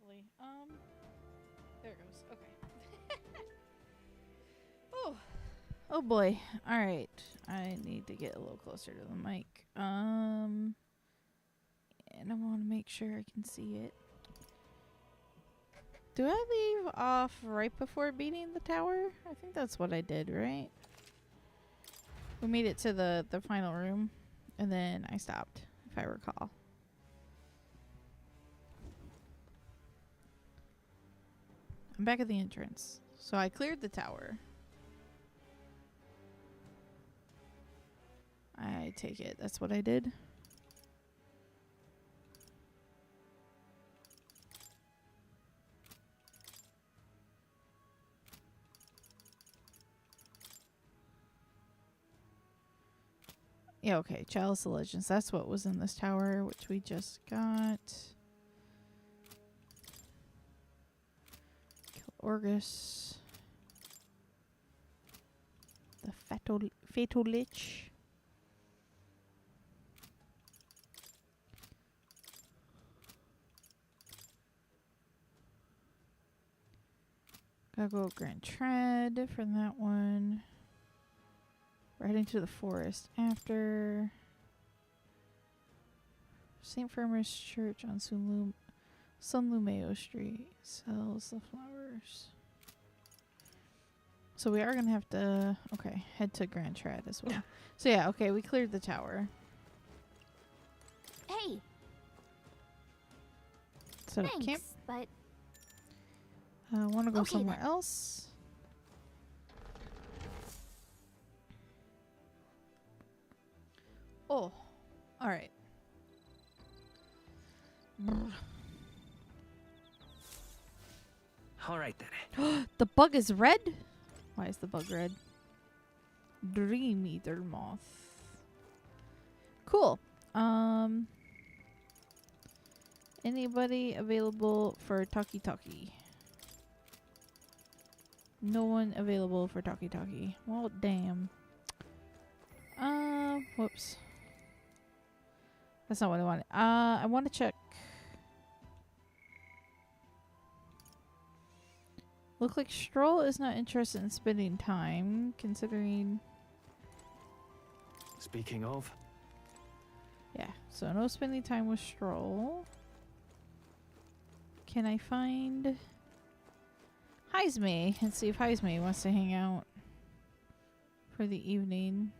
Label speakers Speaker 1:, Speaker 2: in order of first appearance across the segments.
Speaker 1: lovely. There it goes. Okay. Oh. Oh boy. All right. I need to get a little closer to the mic. And I want to make sure I can see it. Do I leave off right before beating the tower? I think that's what I did, right? We made it to the final room, and then I stopped, if I recall. I'm back at the entrance. So I cleared the tower. I take it that's what I did. Yeah, okay. Chalice of Legends. That's what was in this tower, which we just got. Kill Orgus. The Fatal Lich. Gotta go Grand Tread for that one. We're heading to the forest after. St. Firmus Church on Sunlumeo Street sells the flowers. So we are going to have to, okay, head to Grand Tread as well. So yeah, okay, we cleared the tower.
Speaker 2: Hey.
Speaker 1: Set up camp.
Speaker 2: But
Speaker 1: I want to go somewhere else. Oh, all right.
Speaker 3: All right then.
Speaker 1: The bug is red? Why is the bug red? Dream Eater Moth. Cool. Anybody available for Talkie Talkie? No one available for Talkie Talkie. Well, damn. Whoops. That's not what I wanted. I want to check. Look like Stroll is not interested in spending time, considering...
Speaker 3: Speaking of...
Speaker 1: Yeah, so no spending time with Stroll. Can I find... Heisme and see if Heisme wants to hang out for the evening.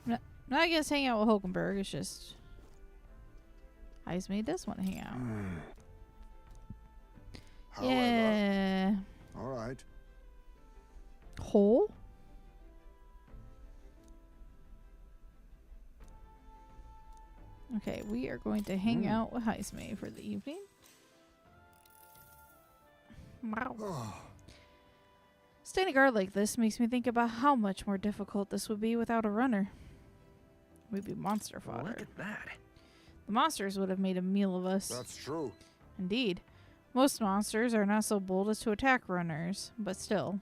Speaker 1: I'm not against hanging out with Hulkenberg, it's just... Heisme does want to hang out.
Speaker 4: However,
Speaker 1: yeah.
Speaker 4: All right.
Speaker 1: Hole? Okay, we are going to hang out with Heisme for the evening. Wow. Standing guard like this makes me think about how much more difficult this would be without a runner. We'd be monster fodder.
Speaker 3: Look at that.
Speaker 1: The monsters would have made a meal of us.
Speaker 4: That's true.
Speaker 1: Indeed. Most monsters are not so bold as to attack runners, but still.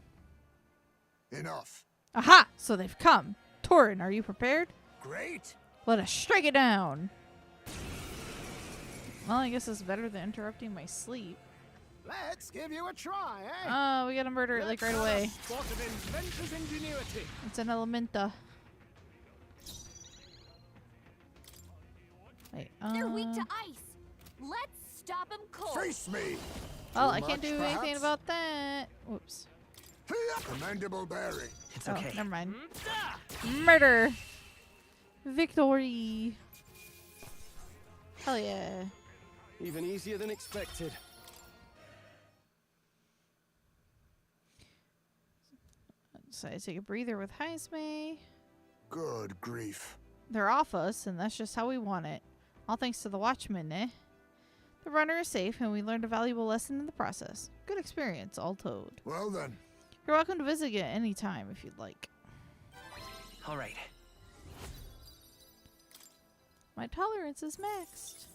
Speaker 4: Enough.
Speaker 1: Aha! So they've come. Torin, are you prepared?
Speaker 4: Great.
Speaker 1: Let us strike it down. Well, I guess it's better than interrupting my sleep.
Speaker 5: Let's give you a try, eh?
Speaker 1: We gotta murder it like right away.
Speaker 5: Spot of inventor's ingenuity.
Speaker 1: It's an Elementa. Wait,
Speaker 2: they're weak to ice. Let's stop them cold.
Speaker 4: Face me.
Speaker 1: well,
Speaker 4: Too
Speaker 1: I can't
Speaker 4: much,
Speaker 1: do anything
Speaker 4: perhaps?
Speaker 1: about that. Whoops.
Speaker 4: Commendable bearing.
Speaker 3: It's
Speaker 1: Oh,
Speaker 3: okay.
Speaker 1: never mind. Murder. Victory. Hell yeah.
Speaker 5: Even easier than expected.
Speaker 1: So I take a breather with Heisme.
Speaker 4: Good grief.
Speaker 1: They're off us, and that's just how we want it. All thanks to the Watchman, eh? The runner is safe, and we learned a valuable lesson in the process. Good experience, all told.
Speaker 4: Well then.
Speaker 1: You're welcome to visit again anytime if you'd like.
Speaker 3: All right.
Speaker 1: My tolerance is maxed.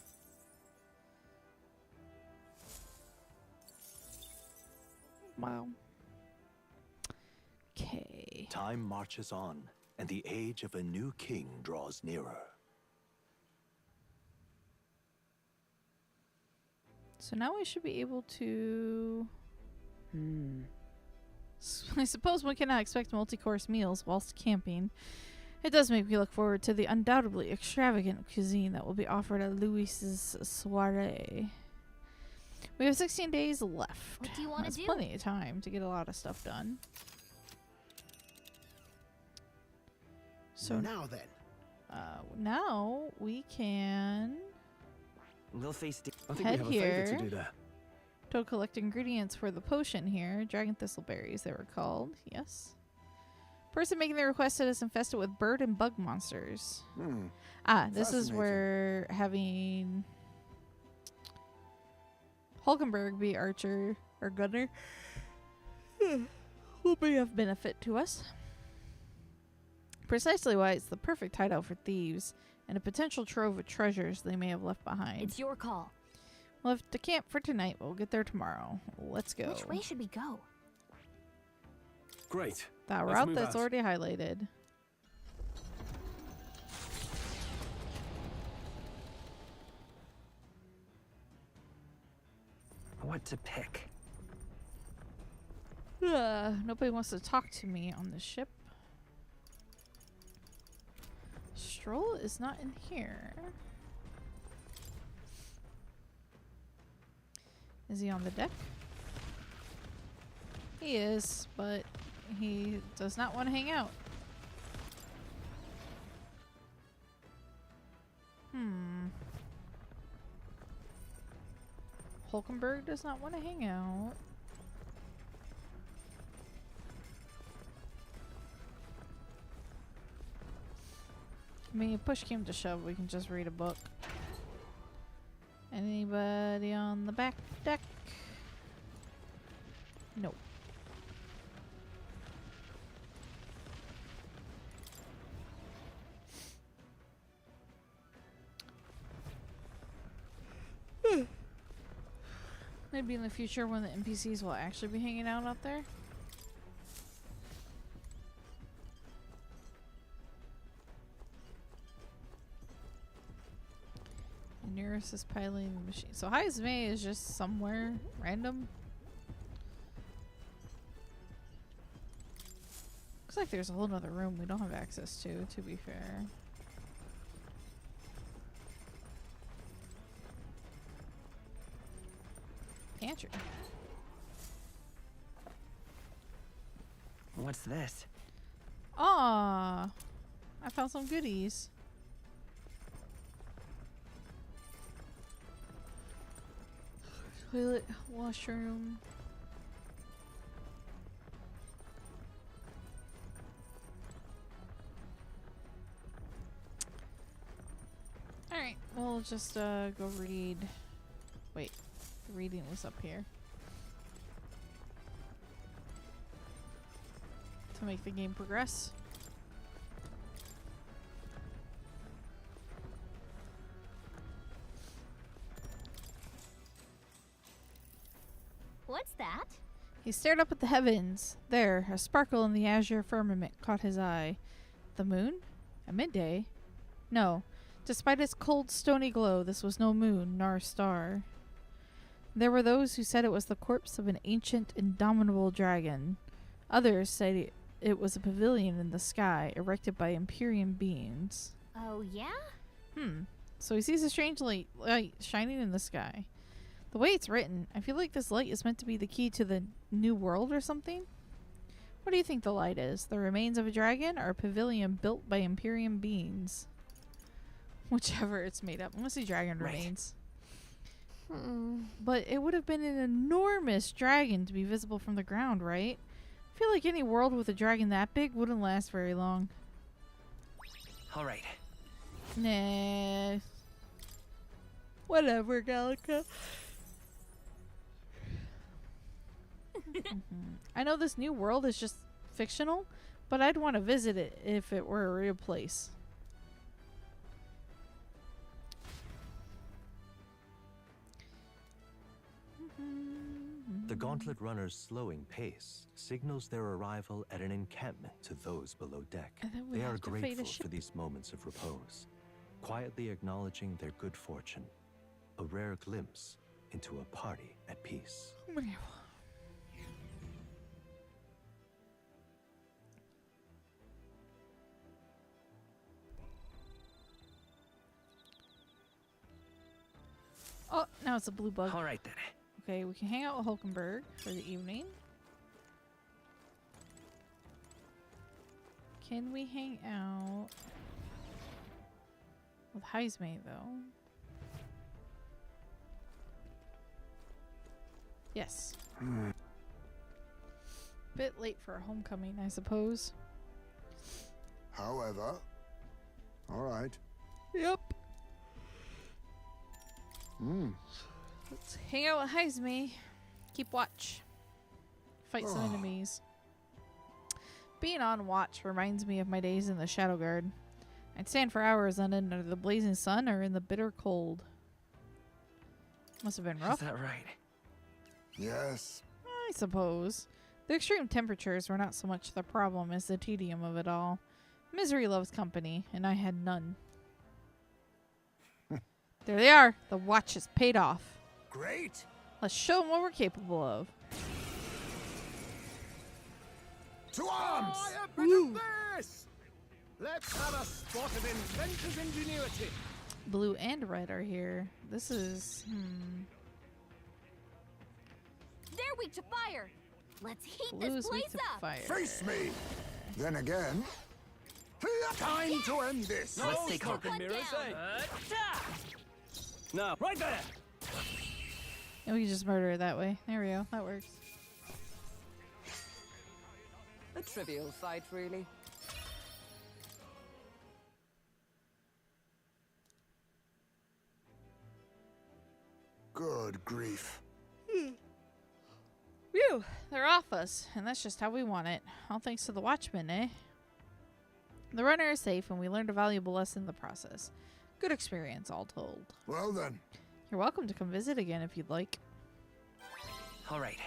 Speaker 1: Wow. Okay.
Speaker 6: Time marches on, and the age of a new king draws nearer.
Speaker 1: So now we should be able to... I suppose one cannot expect multi-course meals whilst camping. It does make me look forward to the undoubtedly extravagant cuisine that will be offered at Louis's soiree. We have 16 days left.
Speaker 2: What do you want to
Speaker 1: That's
Speaker 2: do?
Speaker 1: plenty of time to get a lot of stuff done. So
Speaker 5: now then.
Speaker 1: now we can
Speaker 3: We'll face.
Speaker 6: I think
Speaker 1: Head
Speaker 6: we have a favor
Speaker 1: here.
Speaker 6: to do there.
Speaker 1: go collect ingredients for the potion here. Dragon thistleberries, they were called. Yes. Person making the request said it's infested with bird and bug monsters. This is
Speaker 4: Fascinating.
Speaker 1: where having Hulkenberg be archer or gunner will be of benefit to us. Precisely why it's the perfect hideout for thieves and a potential trove of treasures they may have left behind.
Speaker 2: It's your call.
Speaker 1: We'll have to camp for tonight. We'll get there tomorrow. Let's go.
Speaker 2: Which way should we go?
Speaker 6: Great.
Speaker 1: That
Speaker 6: Let's
Speaker 1: route
Speaker 6: move
Speaker 1: that's
Speaker 6: out.
Speaker 1: already highlighted.
Speaker 3: What to pick?
Speaker 1: Nobody wants to talk to me on the ship. Stroll is not in here. Is he on the deck? He is, but he does not want to hang out. Hulkenberg does not want to hang out. I mean, if push came to shove, we can just read a book. Anybody on the back deck? Nope. Maybe in the future when the NPCs will actually be hanging out there. The nearest is piloting the machine. So Heisme is just somewhere random. Looks like there's a whole nother room we don't have access to be fair. Pantry.
Speaker 3: What's this?
Speaker 1: Ah, I found some goodies. Toilet, washroom. Alright, we'll just go read. Wait, the reading was up here. To make the game progress.
Speaker 2: What's that?
Speaker 1: He stared up at the heavens. There, a sparkle in the azure firmament caught his eye. The moon? At midday? No. Despite its cold, stony glow, this was no moon, nor star. There were those who said it was the corpse of an ancient, indomitable dragon. Others said it was a pavilion in the sky, erected by Empyrean beings.
Speaker 2: Oh, yeah?
Speaker 1: So he sees a strange light shining in the sky. The way it's written, I feel like this light is meant to be the key to the new world or something. What do you think the light is? The remains of a dragon or a pavilion built by Empyrean beings? Whichever it's made up. I want to see dragon
Speaker 3: Right.
Speaker 1: remains. But it would have been an enormous dragon to be visible from the ground, right? I feel like any world with a dragon that big wouldn't last very long.
Speaker 3: All right.
Speaker 1: Nah. Whatever, Gallica. I know this new world is just fictional, but I'd want to visit it if it were a real place.
Speaker 6: The gauntlet runner's slowing pace signals their arrival at an encampment to those below deck.
Speaker 1: And then we
Speaker 6: They are
Speaker 1: have to fight a
Speaker 6: grateful
Speaker 1: ship.
Speaker 6: for these moments of repose, quietly acknowledging their good fortune. A rare glimpse into a party at peace.
Speaker 1: Oh, now it's a blue bug.
Speaker 3: All right then.
Speaker 1: Okay, we can hang out with Hulkenberg for the evening. Can we hang out with Heisme, though? Yes. Bit late for a homecoming, I suppose.
Speaker 4: However, all right.
Speaker 1: Yep. Let's hang out with Heisme. Keep watch. Fight some enemies. Being on watch reminds me of my days in the Shadow Guard. I'd stand for hours on end under the blazing sun or in the bitter cold. Must have been rough.
Speaker 3: Is that right?
Speaker 4: Yes.
Speaker 1: I suppose. The extreme temperatures were not so much the problem as the tedium of it all. Misery loves company, and I had none. There they are. The watch has paid off.
Speaker 4: Great.
Speaker 1: Let's show them what we're capable of.
Speaker 4: To arms!
Speaker 5: I have better this! Let's have a spot of inventor's ingenuity.
Speaker 1: Blue and red are here. This is...
Speaker 2: They're weak to fire. Let's heat
Speaker 1: Blue
Speaker 2: this
Speaker 1: is weak
Speaker 2: place
Speaker 1: to
Speaker 2: up.
Speaker 1: fire.
Speaker 4: Face me. Then again. Time to end this.
Speaker 3: No, let's stay calm.
Speaker 2: One down.
Speaker 5: Now, right there!
Speaker 1: And we can just murder it that way. There we go. That works.
Speaker 7: A trivial fight, really.
Speaker 4: Good grief.
Speaker 1: Phew, they're off us, and that's just how we want it. All thanks to the Watchmen, eh? The runner is safe, and we learned a valuable lesson in the process. Good experience, all told.
Speaker 4: Well then.
Speaker 1: You're welcome to come visit again if you'd like.
Speaker 3: All right.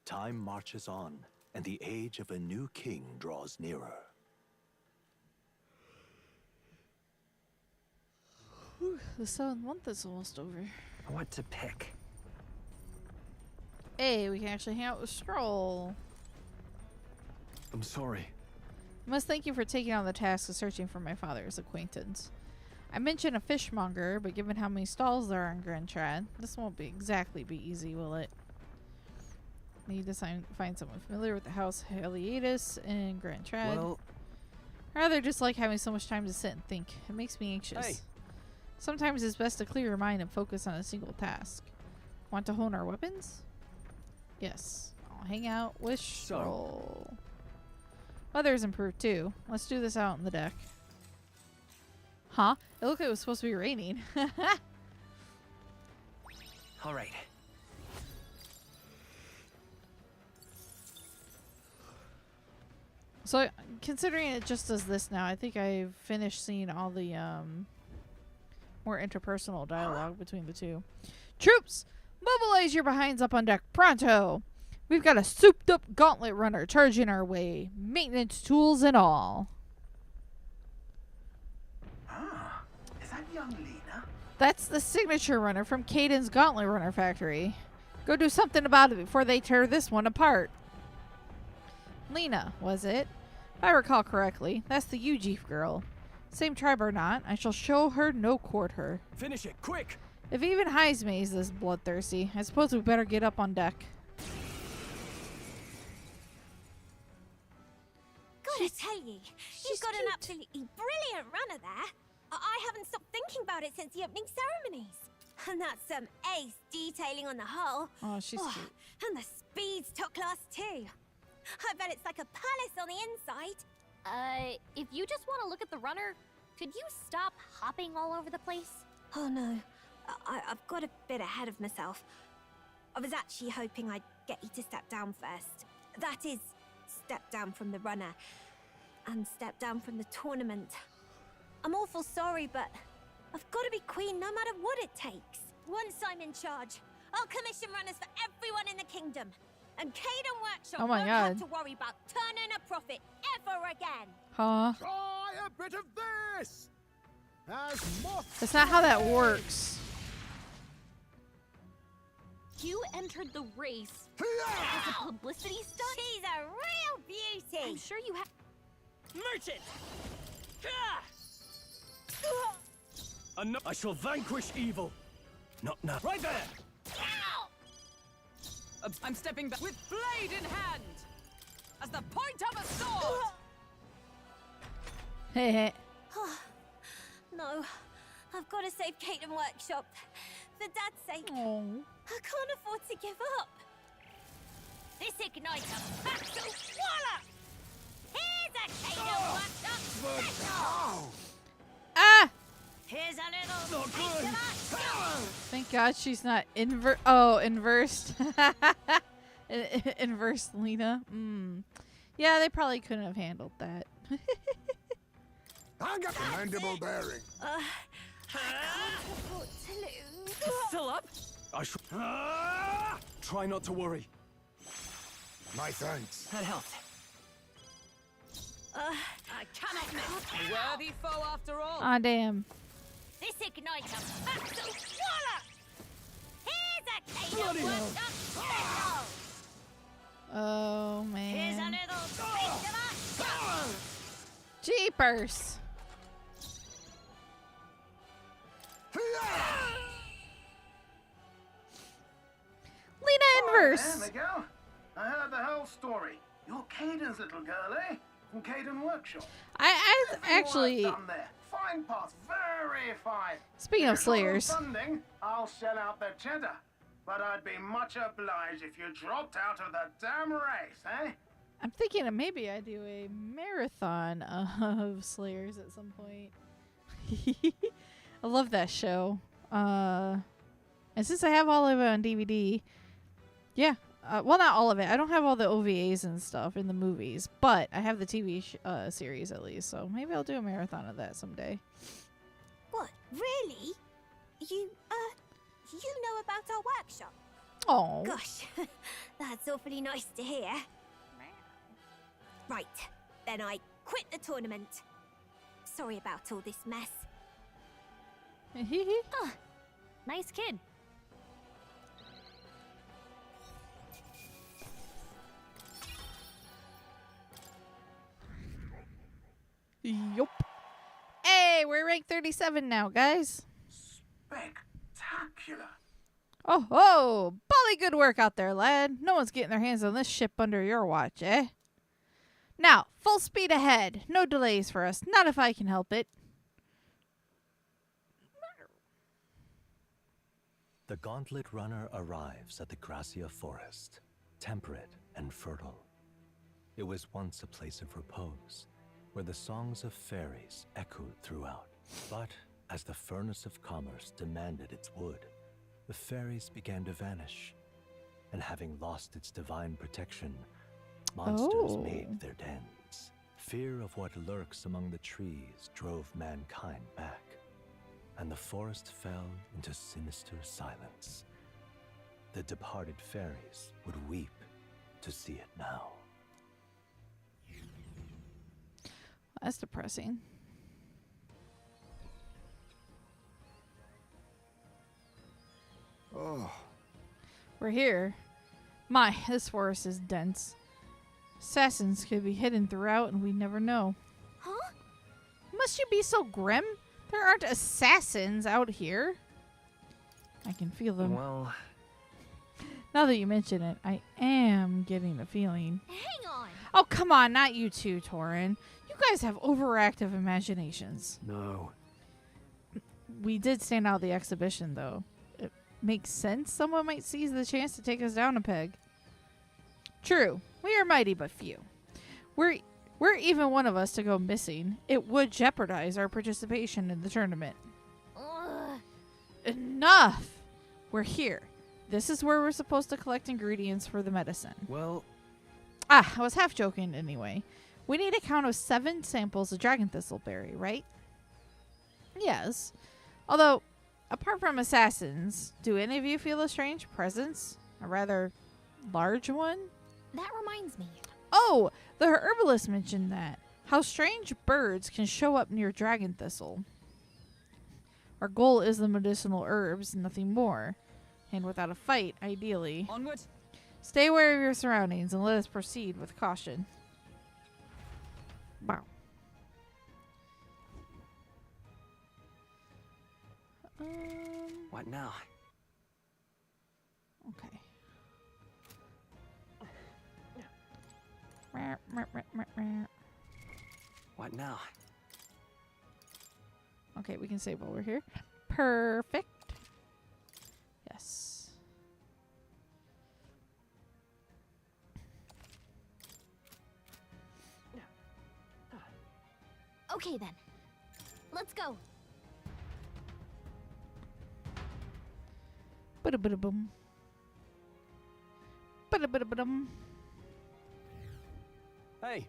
Speaker 6: Time marches on, and the age of a new king draws nearer.
Speaker 1: Whew, the 7th month is almost over.
Speaker 3: What to pick?
Speaker 1: Hey, we can actually hang out with Stroll.
Speaker 5: I'm sorry.
Speaker 1: I must thank you for taking on the task of searching for my father's acquaintance. I mentioned a fishmonger, but given how many stalls there are in Grand Trad, this won't exactly be easy, will it? Need to find someone familiar with the house Heliatus in Grand Trad.
Speaker 3: Well,
Speaker 1: I rather just like having so much time to sit and think. It makes me anxious.
Speaker 5: Hey.
Speaker 1: Sometimes it's best to clear your mind and focus on a single task. Want to hone our weapons? Yes. I'll hang out with Stroll. Weather's improved too. Let's do this out on the deck. Huh? It looked like it was supposed to be raining.
Speaker 3: all right.
Speaker 1: So, considering it just does this now, I think I've finished seeing all the more interpersonal dialogue between the two. Troops, mobilize your behinds up on deck pronto. We've got a souped-up gauntlet runner charging our way, maintenance tools and all.
Speaker 3: Is that young Lena?
Speaker 1: That's the signature runner from Caden's Gauntlet Runner Factory. Go do something about it before they tear this one apart. Lena, was it? If I recall correctly, that's the Ujief girl. Same tribe or not, I shall show her, no court her.
Speaker 5: Finish it, quick!
Speaker 1: If even Heisme is this bloodthirsty, I suppose we better get up on deck.
Speaker 2: Gotta tell you, you've got an absolutely brilliant runner there. I haven't stopped thinking about it since the opening ceremonies. And that's some ace detailing on the hull.
Speaker 1: Oh, she's cute.
Speaker 2: And the speed's top class too. I bet it's like a palace on the inside.
Speaker 8: If you just want to look at the runner, could you stop hopping all over the place?
Speaker 2: Oh no, I've got a bit ahead of myself. I was actually hoping I'd get you to step down first. That is, step down from the runner. And step down from the tournament. I'm awful sorry, but I've got to be queen no matter what it takes. Once I'm in charge, I'll commission runners for everyone in the kingdom. And Caden Workshop
Speaker 1: Oh my
Speaker 2: won't
Speaker 1: God.
Speaker 2: have to worry about turning a profit ever again.
Speaker 1: Huh?
Speaker 5: Try a bit of this. As moth.
Speaker 1: That's not how that works.
Speaker 8: You entered the race as a publicity stunt?
Speaker 2: She's a real beauty.
Speaker 8: I'm sure you have.
Speaker 9: Merchant! I shall vanquish evil.
Speaker 6: Not now.
Speaker 9: Right there! I'm stepping back with blade in hand, as the point of a sword.
Speaker 1: Heh.
Speaker 2: No, I've got to save Caden Workshop. For Dad's sake.
Speaker 1: Oh.
Speaker 2: I can't afford to give up.
Speaker 8: This igniter Maxwell Waller! Here's a Caden Workshop special!
Speaker 1: Ah!
Speaker 8: Here's a little
Speaker 9: Not
Speaker 8: taste
Speaker 9: good.
Speaker 8: of our show.
Speaker 1: Thank God she's not inversed. Inverse Lena. Yeah, they probably couldn't have handled that.
Speaker 4: I got commendable bearing.
Speaker 2: I can't afford to lose.
Speaker 9: Still up? I shall. Try not to worry.
Speaker 4: My thanks.
Speaker 9: That helped.
Speaker 2: I
Speaker 9: Cannot miss. A worthy foe after all.
Speaker 1: Ah, damn.
Speaker 8: This igniter Maxwell Waller! Here's a Caden
Speaker 9: Bloody hell.
Speaker 8: Workshop special!
Speaker 1: Oh,
Speaker 8: Here's a
Speaker 1: man.
Speaker 8: little taste of our show.
Speaker 1: Jeepers. Lena Inverse.
Speaker 3: There we go. I heard the whole story. You're Caden's little girl, eh? From Caden Workshop.
Speaker 1: I
Speaker 3: Every
Speaker 1: actually,
Speaker 3: work done there. Fine parts, very fine.
Speaker 1: speaking of
Speaker 3: If you're
Speaker 1: Slayers,
Speaker 3: funding, I'll shell out the cheddar. But I'd be much obliged if you dropped out of the damn race, eh?
Speaker 1: I'm thinking of maybe I do a marathon of Slayers at some point. I love that show. And since I have all of it on DVD, yeah. Well, not all of it. I don't have all the OVAs and stuff in the movies, but I have the TV series at least. So maybe I'll do a marathon of that someday.
Speaker 2: What? Really? You know about our workshop?
Speaker 1: Oh,
Speaker 2: Gosh, that's awfully nice to hear. Right, then I quit the tournament. Sorry about all this mess.
Speaker 8: Nice kid.
Speaker 1: yup. Hey, we're ranked 37 now, guys.
Speaker 3: Spectacular.
Speaker 1: Oh, ho! Bally good work out there, lad. No one's getting their hands on this ship under your watch, eh? Now, full speed ahead. No delays for us. Not if I can help it.
Speaker 6: The gauntlet runner arrives at the Gracia forest, temperate and fertile. It was once a place of repose, where the songs of fairies echoed throughout. But as the furnace of commerce demanded its wood, the fairies began to vanish, and having lost its divine protection, monsters made their dens. Fear of what lurks among the trees drove mankind back, and the forest fell into sinister silence. The departed fairies would weep to see it now.
Speaker 1: That's depressing.
Speaker 4: Oh,
Speaker 1: We're here. My, this forest is dense. Assassins could be hidden throughout and we never know.
Speaker 2: Huh?
Speaker 1: Must you be so grim? There aren't assassins out here. I can feel them.
Speaker 3: Well,
Speaker 1: Now that you mention it, I am getting a feeling.
Speaker 8: Hang on.
Speaker 1: Oh, come on, not you two, Torin. You guys have overactive imaginations.
Speaker 6: No.
Speaker 1: We did stand out the exhibition, though. It makes sense someone might seize the chance to take us down a peg. True, we are mighty but few. Were even one of us to go missing, it would jeopardize our participation in the tournament.
Speaker 8: Ugh.
Speaker 1: Enough! We're here. This is where we're supposed to collect ingredients for the medicine.
Speaker 6: Well,
Speaker 1: I was half joking anyway. We need a count of 7 samples of dragon thistleberry, right? Yes. Although, apart from assassins, do any of you feel a strange presence? A rather large one?
Speaker 8: That reminds me.
Speaker 1: Oh, the herbalist mentioned that. How strange birds can show up near dragon thistle. Our goal is the medicinal herbs, nothing more. And without a fight, ideally.
Speaker 9: Onward.
Speaker 1: Stay aware of your surroundings and let us proceed with caution. Wow.
Speaker 5: What now?
Speaker 1: Okay.
Speaker 5: What now?
Speaker 1: Okay, we can save while we're here. Perfect. Yes.
Speaker 8: Okay then. Let's go.
Speaker 1: Ba-da-ba-da-bum. Ba-da-ba-da-ba-dum.
Speaker 5: Hey.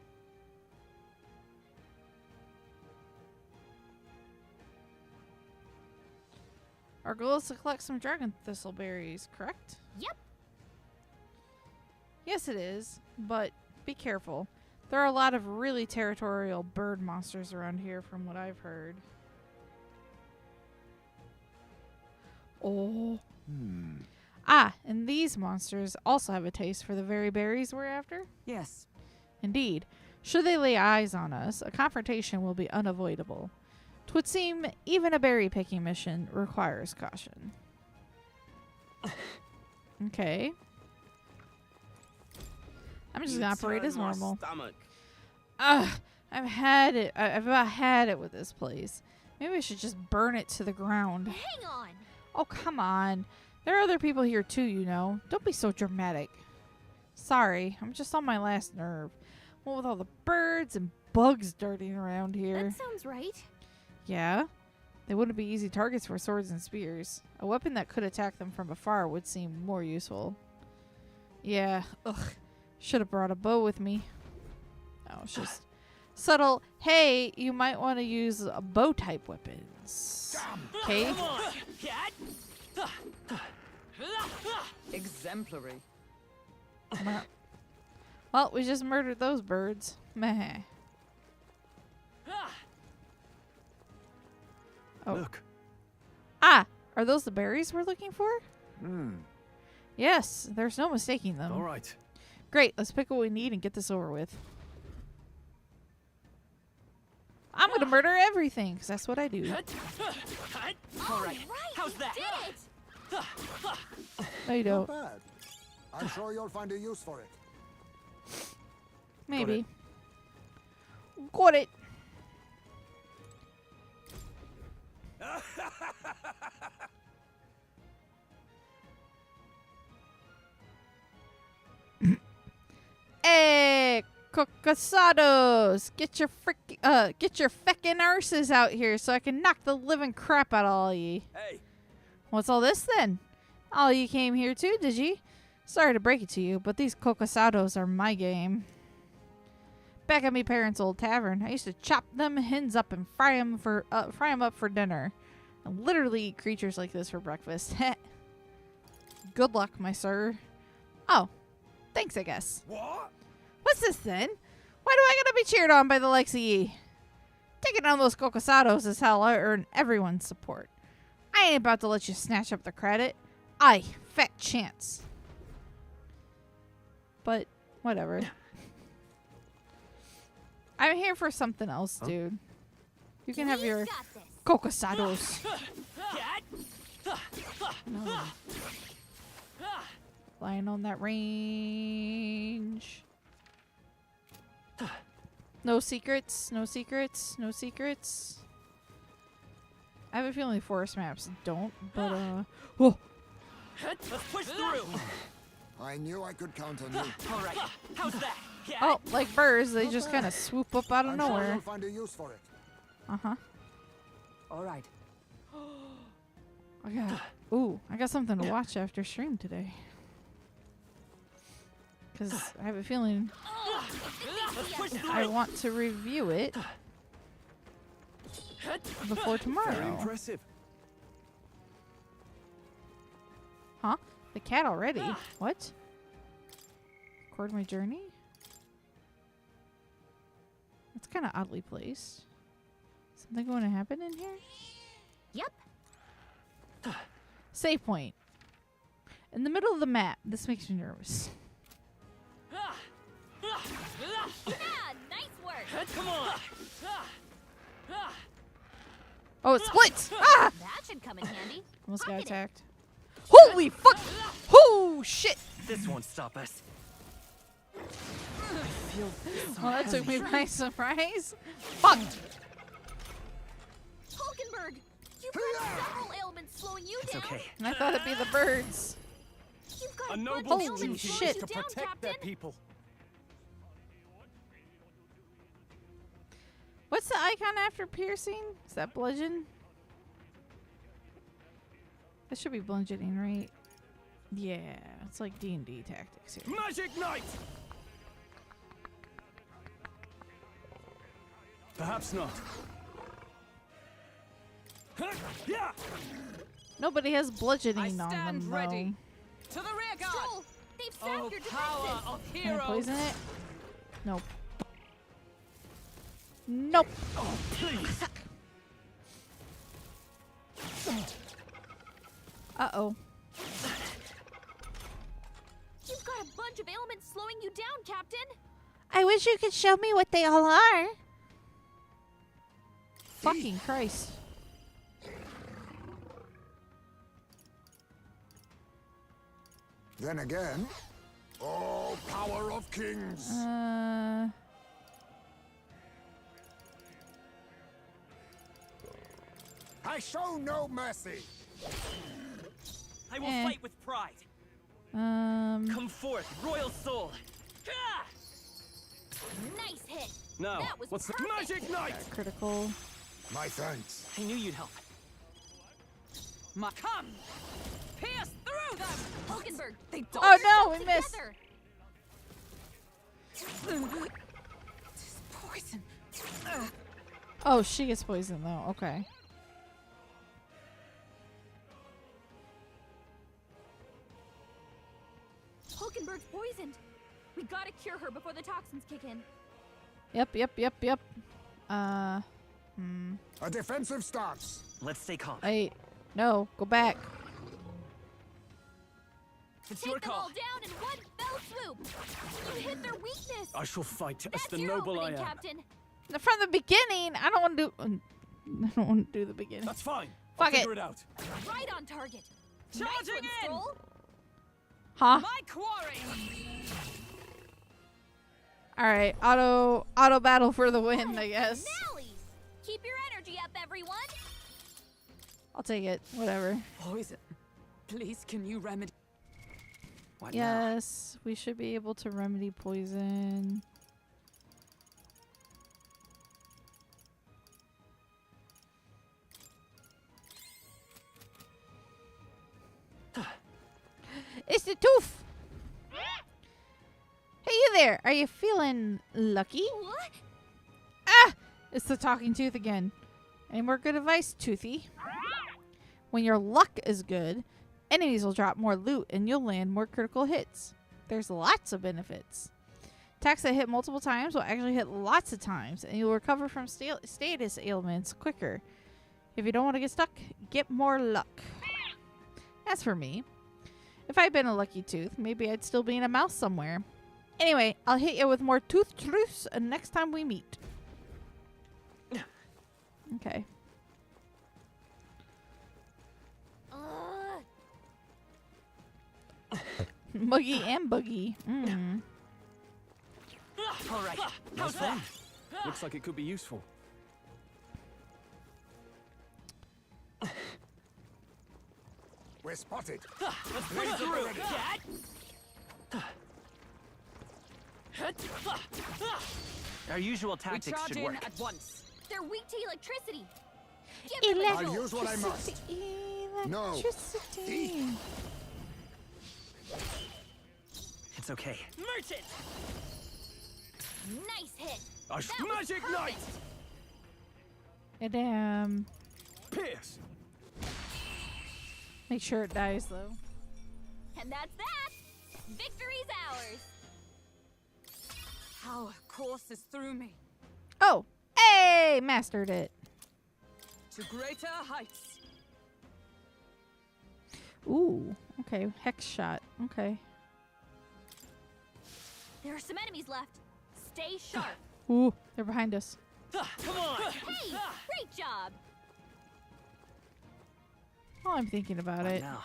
Speaker 1: Our goal is to collect some dragon thistle berries, correct?
Speaker 8: Yep.
Speaker 1: Yes, it is, but be careful. There are a lot of really territorial bird monsters around here from what I've heard. Oh. Ah, and these monsters also have a taste for the very berries we're after?
Speaker 7: Yes.
Speaker 1: Indeed. Should they lay eyes on us, a confrontation will be unavoidable. 'Twould seem even a berry-picking mission requires caution. Okay. I'm just gonna operate as normal. Ugh, I've had it. I've about had it with this place. Maybe I should just burn it to the ground.
Speaker 8: Hang on.
Speaker 1: Oh, come on. There are other people here too, you know. Don't be so dramatic. Sorry, I'm just on my last nerve. What with all the birds and bugs darting around here.
Speaker 8: That sounds right.
Speaker 1: Yeah? They wouldn't be easy targets for swords and spears. A weapon that could attack them from afar would seem more useful. Yeah, ugh. Should have brought a bow with me. Oh, it's just subtle. Hey, you might want to use bow type weapons. Okay?
Speaker 7: Exemplary.
Speaker 1: Well, we just murdered those birds. Meh. Oh.
Speaker 5: Look.
Speaker 1: Ah, are those the berries we're looking for? Yes, there's no mistaking them.
Speaker 5: All right.
Speaker 1: Great, let's pick what we need and get this over with. I'm gonna murder everything, because that's what I do.
Speaker 8: All right. How's that? Did it.
Speaker 1: No, you
Speaker 4: Not
Speaker 1: don't.
Speaker 4: bad. I'm sure you'll find a use for it.
Speaker 1: Maybe. Got it. Hey, cocasados! Get your feckin' arses out here so I can knock the living crap out of all ye.
Speaker 5: Hey.
Speaker 1: What's all this then? All you came here too, did ye? Sorry to break it to you, but these cocasados are my game. Back at me parents' old tavern, I used to chop them hens up and fry 'em up for dinner. I literally eat creatures like this for breakfast. Good luck, my sir. Oh, thanks, I guess.
Speaker 5: What?
Speaker 1: What's this then? Why do I gotta be cheered on by the likes of ye? Taking down those cocasados is how I earn everyone's support. I ain't about to let you snatch up the credit. Aye, fat chance. But, whatever. I'm here for something else, dude. You can have your
Speaker 8: Got this.
Speaker 1: cocasados. No. Lying on that range. No secrets, no secrets, no secrets. I have a feeling forest maps don't, but whoa.
Speaker 5: Let's push through.
Speaker 4: I knew I could count on you.
Speaker 5: All right. How's that?
Speaker 1: Oh, like birds, they
Speaker 4: Not
Speaker 1: just
Speaker 4: bad.
Speaker 1: kind of swoop up out of
Speaker 4: I'm sure
Speaker 1: nowhere.
Speaker 4: you'll find a use for it.
Speaker 1: Uh-huh.
Speaker 7: All right.
Speaker 1: I got something to watch after stream today. Because I have a feeling I want to review it before
Speaker 5: Very
Speaker 1: tomorrow.
Speaker 5: impressive.
Speaker 1: Huh? The cat already? What? Record my journey? That's kind of oddly placed. Something going to happen in here?
Speaker 8: Yep.
Speaker 1: Save point. In the middle of the map. This makes me nervous.
Speaker 8: Yeah, nice work.
Speaker 9: Come on.
Speaker 1: Oh, it splits! Ah!
Speaker 8: That should come in handy.
Speaker 1: Almost got
Speaker 8: Pocket it.
Speaker 1: attacked. Holy fuck! Oh, shit!
Speaker 10: This won't stop us.
Speaker 1: Well, that took me by surprise. Fuck!
Speaker 8: Hulkenberg, you've got several ailments slowing you
Speaker 10: It's
Speaker 8: down.
Speaker 10: okay.
Speaker 1: And I thought it'd be the birds.
Speaker 8: You've got
Speaker 5: A
Speaker 8: a bunch
Speaker 5: noble
Speaker 8: of
Speaker 1: Holy
Speaker 8: ailments
Speaker 5: duty
Speaker 8: slowing
Speaker 1: shit.
Speaker 8: you
Speaker 5: to
Speaker 8: down,
Speaker 5: protect their
Speaker 8: Captain.
Speaker 5: people.
Speaker 1: What's the icon after piercing? Is that bludgeon? That should be bludgeoning, right? Yeah, it's like D&D tactics here.
Speaker 5: Magic Knight! Perhaps not. Yeah!
Speaker 1: Nobody has bludgeoning
Speaker 9: I
Speaker 1: on
Speaker 9: stand
Speaker 1: them,
Speaker 9: ready. To the rear guard.
Speaker 8: Stroll, they've sapped
Speaker 9: Oh,
Speaker 8: your
Speaker 9: power
Speaker 8: defenses.
Speaker 9: of
Speaker 1: Can I
Speaker 9: heroes.
Speaker 1: poison it? Nope. Nope.
Speaker 5: Oh, please!
Speaker 1: Uh-oh.
Speaker 8: You've got a bunch of ailments slowing you down, Captain.
Speaker 1: I wish you could show me what they all are. Fucking Christ.
Speaker 4: Then again, oh, power of kings. I show no mercy.
Speaker 10: I will
Speaker 1: Eh.
Speaker 10: fight with pride. Come forth, royal soul. Ah!
Speaker 8: Nice hit.
Speaker 5: Now,
Speaker 8: That was
Speaker 5: what's the
Speaker 8: perfect.
Speaker 5: Magic Knight?
Speaker 1: Critical.
Speaker 4: My thanks.
Speaker 10: I knew you'd help.
Speaker 9: Come. Pierce through them.
Speaker 8: Hulkenberg, they
Speaker 1: Oh no, we missed.
Speaker 9: Poison.
Speaker 1: Oh, she gets poisoned though. Okay.
Speaker 8: Hulkenberg's poisoned. We gotta cure her before the toxins kick in.
Speaker 1: Yep.
Speaker 4: A defensive stance.
Speaker 10: Let's stay calm.
Speaker 1: Wait. No, go back.
Speaker 10: It's
Speaker 8: Take
Speaker 10: your
Speaker 8: them
Speaker 10: call.
Speaker 8: all down in one fell swoop. You hit their weakness.
Speaker 5: I shall fight as
Speaker 8: That's
Speaker 5: the
Speaker 8: your
Speaker 5: noble I
Speaker 8: opening,
Speaker 5: am.
Speaker 8: Captain.
Speaker 1: From the beginning, I don't want to do. I don't want to do the beginning.
Speaker 5: That's fine.
Speaker 1: Fuck
Speaker 5: I'll
Speaker 1: it.
Speaker 5: figure it out.
Speaker 8: Right on target.
Speaker 9: Charging
Speaker 8: nice one,
Speaker 9: in.
Speaker 8: Stroll.
Speaker 1: Huh?
Speaker 9: My quarry.
Speaker 1: All right. Auto battle for the win, I guess.
Speaker 8: Nellies. Keep your energy up, everyone.
Speaker 1: I'll take it. Whatever.
Speaker 9: Poison. Please, can you remedy?
Speaker 10: What now?
Speaker 1: Yes, we should be able to remedy poison. It's the tooth. Hey, you there. Are you feeling lucky?
Speaker 8: What?
Speaker 1: Ah! It's the talking tooth again. Any more good advice, Toothy? When your luck is good, enemies will drop more loot and you'll land more critical hits. There's lots of benefits. Attacks that hit multiple times will actually hit lots of times, and you'll recover from status ailments quicker. If you don't want to get stuck, get more luck. As for me, if I'd been a lucky tooth, maybe I'd still be in a mouse somewhere. Anyway, I'll hit you with more tooth truths next time we meet. Okay. Muggy and Boogie. Mm.
Speaker 10: All right.
Speaker 5: Nice fun. Looks like it could be useful.
Speaker 4: We're spotted.
Speaker 10: Let's put it through. Our usual
Speaker 9: We
Speaker 10: tactics
Speaker 9: charge
Speaker 10: should
Speaker 9: in
Speaker 10: work.
Speaker 9: at once.
Speaker 8: They're weak to electricity. Give them a
Speaker 4: I'll
Speaker 8: jolt.
Speaker 4: use what I must. No.
Speaker 1: Electricity.
Speaker 10: It's okay.
Speaker 9: Merchant.
Speaker 8: Nice hit.
Speaker 5: A
Speaker 8: That was
Speaker 5: Magic
Speaker 8: perfect.
Speaker 5: Knight.
Speaker 1: And
Speaker 5: Pierce.
Speaker 1: make sure it dies though.
Speaker 8: And that's that! Victory's ours!
Speaker 9: Power courses through me
Speaker 1: Oh, hey, mastered it.
Speaker 9: to greater heights.
Speaker 1: Ooh, okay, hex shot. Okay.
Speaker 8: There are some enemies left. Stay sharp.
Speaker 1: Ooh, they're behind us.
Speaker 10: Come on!
Speaker 8: Hey, great job!
Speaker 1: Oh, I'm thinking about it.
Speaker 10: Now.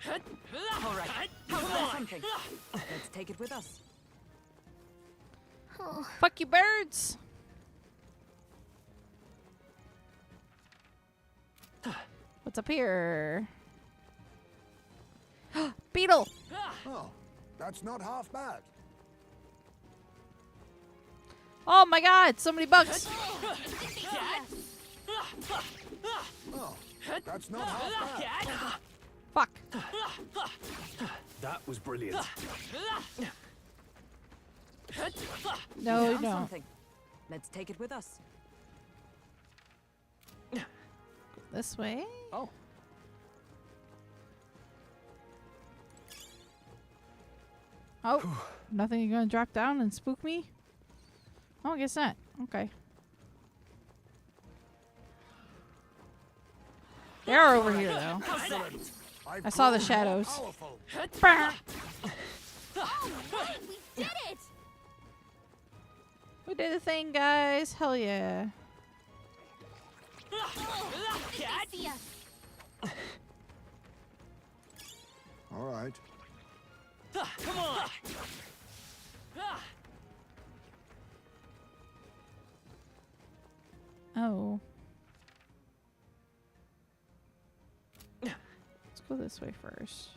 Speaker 9: All right. How's that something? Let's take it with us.
Speaker 1: Fuck you, birds. What's up here? Beetle.
Speaker 4: Oh, that's not half bad.
Speaker 1: Oh my god, so many bugs.
Speaker 4: Oh, that's not half bad.
Speaker 1: Fuck.
Speaker 5: That was brilliant.
Speaker 1: No, you
Speaker 9: Found
Speaker 1: don't.
Speaker 9: something. Let's take it with us.
Speaker 1: This way?
Speaker 5: Oh,
Speaker 1: Oh, nothing you gonna drop down and spook me? Oh, I guess not. Okay. They are over here, though.
Speaker 4: Excellent. I've
Speaker 1: I saw the
Speaker 4: grown more
Speaker 1: shadows.
Speaker 4: powerful.
Speaker 1: Brr.
Speaker 8: Oh, right, we did it!
Speaker 1: We did a thing, guys. Hell yeah.
Speaker 8: They see us.
Speaker 4: All right.
Speaker 10: Come on!
Speaker 1: Oh. Let's go this way first.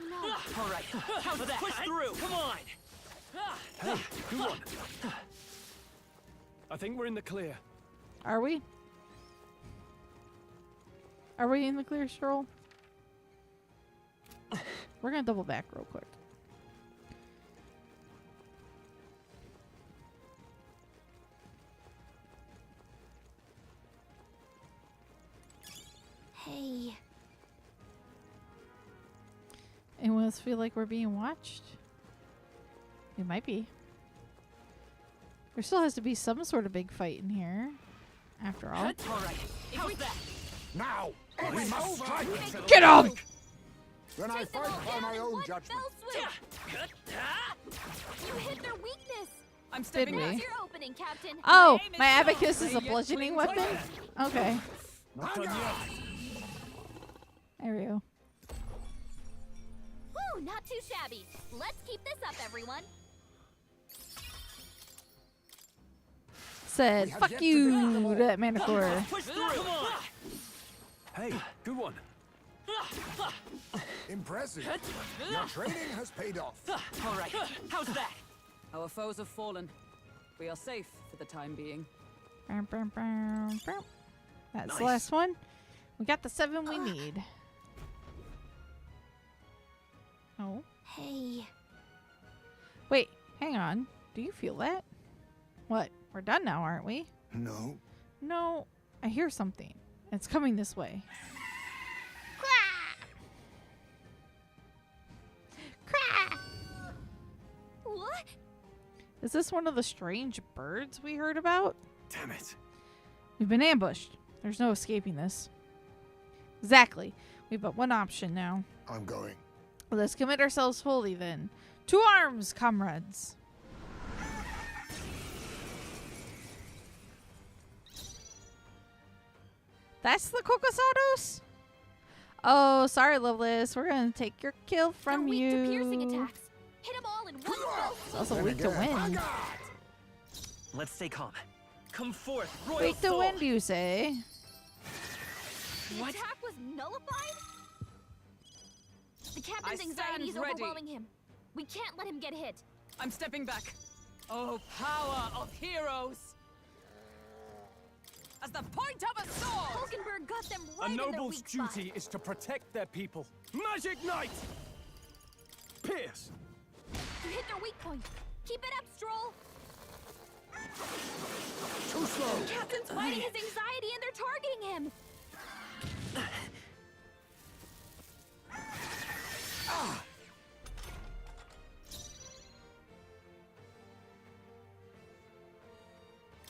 Speaker 9: All right.
Speaker 10: How's that? Push through! Come on!
Speaker 5: hey, good one. I think we're in the clear.
Speaker 1: Are we? Are we in the clear, Stroll? We're gonna double back real quick.
Speaker 8: Hey.
Speaker 1: Anyone else feel like we're being watched? We might be. There still has to be some sort of big fight in here, after all.
Speaker 9: All right. How's that?
Speaker 4: Now, we must strike.
Speaker 1: Get him!
Speaker 4: Then I
Speaker 8: Take them
Speaker 4: fight
Speaker 8: all
Speaker 4: by
Speaker 8: down
Speaker 4: my
Speaker 8: in
Speaker 4: own
Speaker 8: one
Speaker 4: judgment.
Speaker 8: fell swoop. You hit their weakness.
Speaker 9: I'm stepping
Speaker 1: we?
Speaker 9: back.
Speaker 8: What's your opening, Captain?
Speaker 1: Oh,
Speaker 9: Aim is
Speaker 1: my
Speaker 9: low.
Speaker 1: abacus is a
Speaker 9: May get
Speaker 1: bludgeoning
Speaker 9: swings
Speaker 1: weapon?
Speaker 9: like
Speaker 1: Okay.
Speaker 5: Not done yet.
Speaker 1: There we go.
Speaker 8: Woo, not too shabby. Let's keep this up, everyone.
Speaker 1: Said,
Speaker 4: We have
Speaker 1: fuck
Speaker 4: yet to defeat them
Speaker 1: you,
Speaker 4: all.
Speaker 1: that Manicore.
Speaker 10: Push through! Come on!
Speaker 5: Hey, good one.
Speaker 4: Impressive. Your training has paid off.
Speaker 9: All right.
Speaker 10: How's that?
Speaker 9: Our foes have fallen. We are safe for the time being.
Speaker 1: Bam, bam, bam, bam. That's the
Speaker 5: Nice.
Speaker 1: last one. We got the 7 we need. Oh.
Speaker 8: Hey.
Speaker 1: Wait, hang on. Do you feel that? What? We're done now, aren't we?
Speaker 4: No.
Speaker 1: No, I hear something. It's coming this way.
Speaker 8: What?
Speaker 1: Is this one of the strange birds we heard about?
Speaker 5: Damn it.
Speaker 1: We've been ambushed. There's no escaping this. Exactly. We've but one option now.
Speaker 4: I'm going.
Speaker 1: Let's commit ourselves fully then. To arms, comrades. That's the Cocosados? Oh, sorry, Loveless. We're gonna take your kill from
Speaker 8: They're weak
Speaker 1: you.
Speaker 8: to piercing attacks. Hit them all in one fell
Speaker 1: It's
Speaker 8: swoop.
Speaker 1: also
Speaker 4: Then
Speaker 1: weak to
Speaker 4: again,
Speaker 1: wind.
Speaker 10: Let's stay calm. Come forth, royal
Speaker 1: Weak to
Speaker 10: soul!
Speaker 1: wind, you say?
Speaker 8: The attack was nullified? The captain's
Speaker 9: I
Speaker 8: anxiety is
Speaker 9: stand ready.
Speaker 8: overwhelming him. We can't let him get hit.
Speaker 9: I'm stepping back. Oh, power of heroes! As the point of a sword!
Speaker 8: Hulkenberg got them
Speaker 5: A
Speaker 8: right in their
Speaker 5: noble's
Speaker 8: weak spot.
Speaker 5: duty is to protect their people. Magic Knight! Pierce!
Speaker 8: hit their weak point. Keep it up, Stroll.
Speaker 4: Too slow.
Speaker 8: Captain's fighting his anxiety and they're targeting him.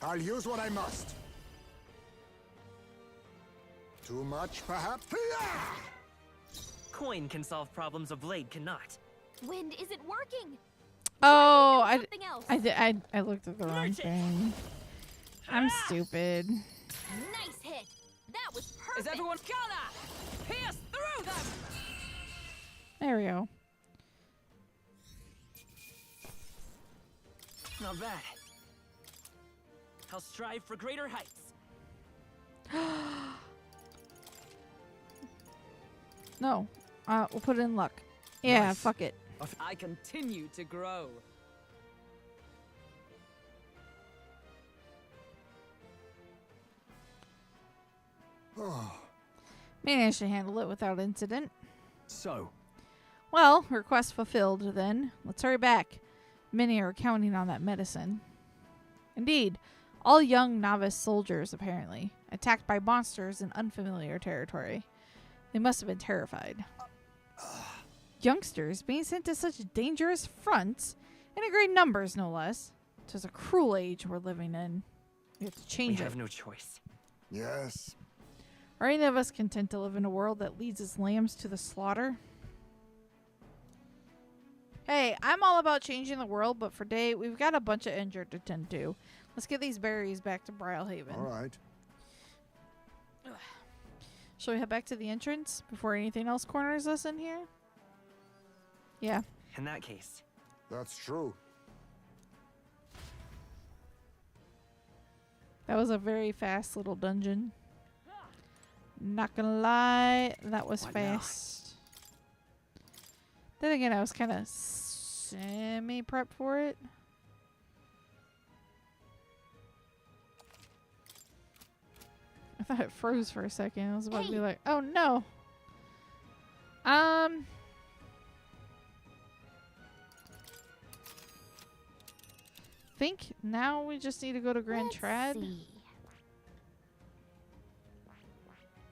Speaker 4: I'll use what I must. Too much, perhaps?
Speaker 10: Coin can solve problems a blade cannot.
Speaker 8: Wind isn't working.
Speaker 1: Oh,
Speaker 8: Something else.
Speaker 1: I looked at the wrong thing. I'm stupid.
Speaker 8: Nice hit. That was perfect.
Speaker 9: Is everyone gonna pierce through them?
Speaker 1: There we go.
Speaker 10: Not bad. I'll strive for greater heights.
Speaker 1: No. We'll put it in luck. Yeah,
Speaker 10: Nice.
Speaker 1: fuck it.
Speaker 9: I continue to grow.
Speaker 1: Managed to handle it without incident.
Speaker 5: So,
Speaker 1: Well, request fulfilled then. Let's hurry back. Many are counting on that medicine. Indeed, all young novice soldiers, apparently, attacked by monsters in unfamiliar territory. They must have been terrified. Youngsters being sent to such dangerous fronts, and in great numbers, no less. 'Tis a cruel age we're living in. We have to
Speaker 10: We
Speaker 1: change it.
Speaker 10: have no choice.
Speaker 4: Yes.
Speaker 1: Are any of us content to live in a world that leads its lambs to the slaughter? Hey, I'm all about changing the world, but for today, we've got a bunch of injured to tend to. Let's get these berries back to Brylehaven.
Speaker 4: All right.
Speaker 1: Shall we head back to the entrance before anything else corners us in here? Yeah.
Speaker 10: In that case,
Speaker 4: That's true.
Speaker 1: That was a very fast little dungeon. Not gonna lie, that was
Speaker 10: What now?
Speaker 1: fast. Then again, I was kind of semi-prepped for it. I thought it froze for a second. I was about to be
Speaker 8: Hey.
Speaker 1: like, oh no. Think now we just need to go to Grand
Speaker 8: Let's
Speaker 1: Trad.
Speaker 8: see.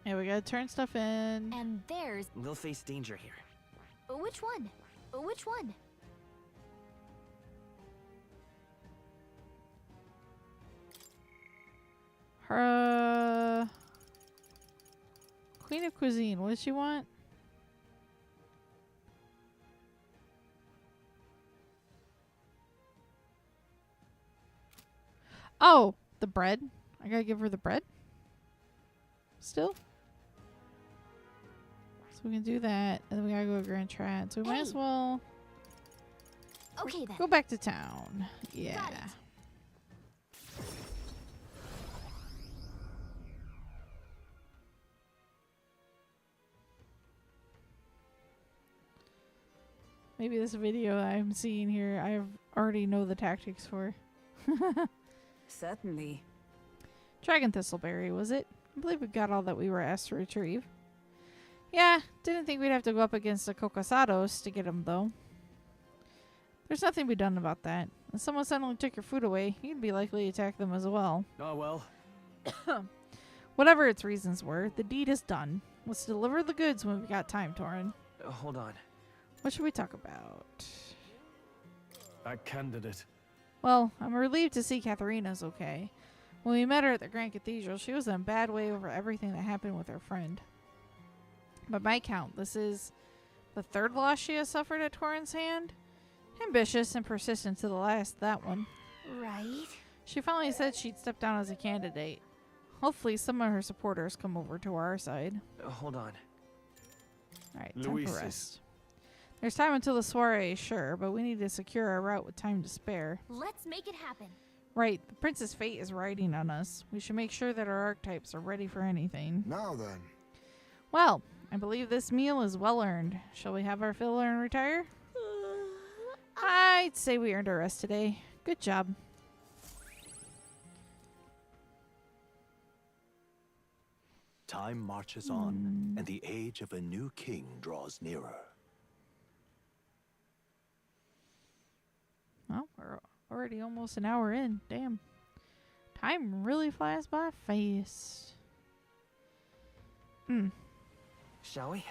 Speaker 1: Yeah, we gotta turn stuff in.
Speaker 8: And there's
Speaker 10: we'll face danger here.
Speaker 8: which one? Which one?
Speaker 1: Her Queen of Cuisine. What does she want? Oh, the bread. I gotta give her the bread. Still. So we can do that, and then we gotta go to Grand Trad. So we might as
Speaker 8: Hey.
Speaker 1: well
Speaker 8: Okay then.
Speaker 1: go back to town. Yeah.
Speaker 8: Got it.
Speaker 1: Maybe this video I'm seeing here, I already know the tactics for.
Speaker 9: Certainly.
Speaker 1: Dragon Thistleberry, was it? I believe we got all that we were asked to retrieve. Yeah, didn't think we'd have to go up against the Cocosados to get them, though. There's nothing to be done about that. If someone suddenly took your food away, you'd be likely to attack them as well.
Speaker 5: oh well.
Speaker 1: Whatever its reasons were, the deed is done. Let's deliver the goods when we got time, Torin.
Speaker 10: Hold on.
Speaker 1: What should we talk about?
Speaker 5: That candidate.
Speaker 1: Well, I'm relieved to see Katharina's okay. When we met her at the Grand Cathedral, she was in a bad way over everything that happened with her friend. By my count, this is the third loss she has suffered at Torin's hand. Ambitious and persistent to the last, that one.
Speaker 8: Right.
Speaker 1: She finally said she'd step down as a candidate. Hopefully some of her supporters come over to our side.
Speaker 10: Hold on.
Speaker 1: Alright, time for
Speaker 5: Luisis.
Speaker 1: rest. There's time until the soiree, sure, but we need to secure our route with time to spare.
Speaker 8: Let's make it happen.
Speaker 1: Right, the Prince's fate is riding on us. We should make sure that our archetypes are ready for anything.
Speaker 4: Now then.
Speaker 1: Well, I believe this meal is well earned. Shall we have our fill and retire? I'd say we earned our rest today. Good job.
Speaker 6: Time marches on, and the age of a new king draws nearer.
Speaker 1: already almost an hour in. Damn. Time really flies by fast.
Speaker 10: Shall we?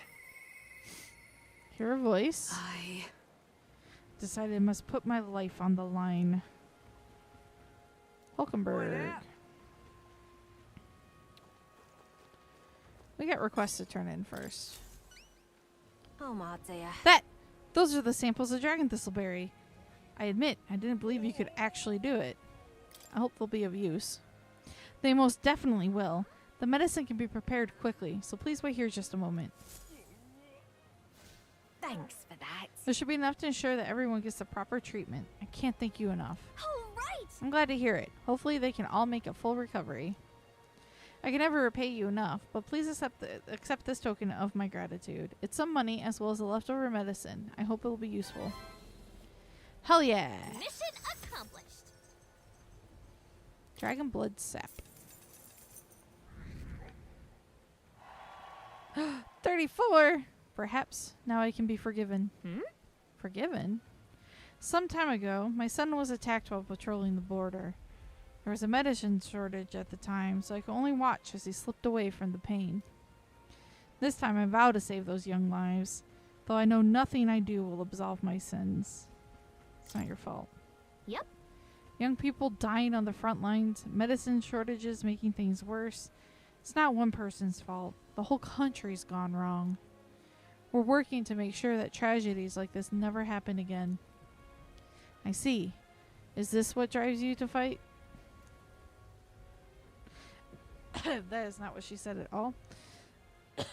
Speaker 1: Hear a voice.
Speaker 9: I...
Speaker 1: Decided I must put my life on the line. Hulkenberg. We got requests to turn in first.
Speaker 2: Oh, my dear.
Speaker 1: Those are the samples of dragon thistleberry. I admit, I didn't believe you could actually do it. I hope they'll be of use. They most definitely will. The medicine can be prepared quickly, so please wait here just a moment.
Speaker 2: Thanks for that.
Speaker 1: There should be enough to ensure that everyone gets the proper treatment. I can't thank you enough.
Speaker 2: All right.
Speaker 1: I'm glad to hear it. Hopefully they can all make a full recovery. I can never repay you enough, but please accept this token of my gratitude. It's some money as well as the leftover medicine. I hope it will be useful. Hell yeah!
Speaker 8: Mission accomplished.
Speaker 1: Dragon blood sap. 34! Perhaps now I can be forgiven. Forgiven? Some time ago, my son was attacked while patrolling the border. There was a medicine shortage at the time, so I could only watch as he slipped away from the pain. This time I vow to save those young lives, though I know nothing I do will absolve my sins. It's not your fault.
Speaker 8: Yep.
Speaker 1: Young people dying on the front lines, medicine shortages making things worse. It's not one person's fault. The whole country's gone wrong. We're working to make sure that tragedies like this never happen again. I see. Is this what drives you to fight? That is not what she said at all.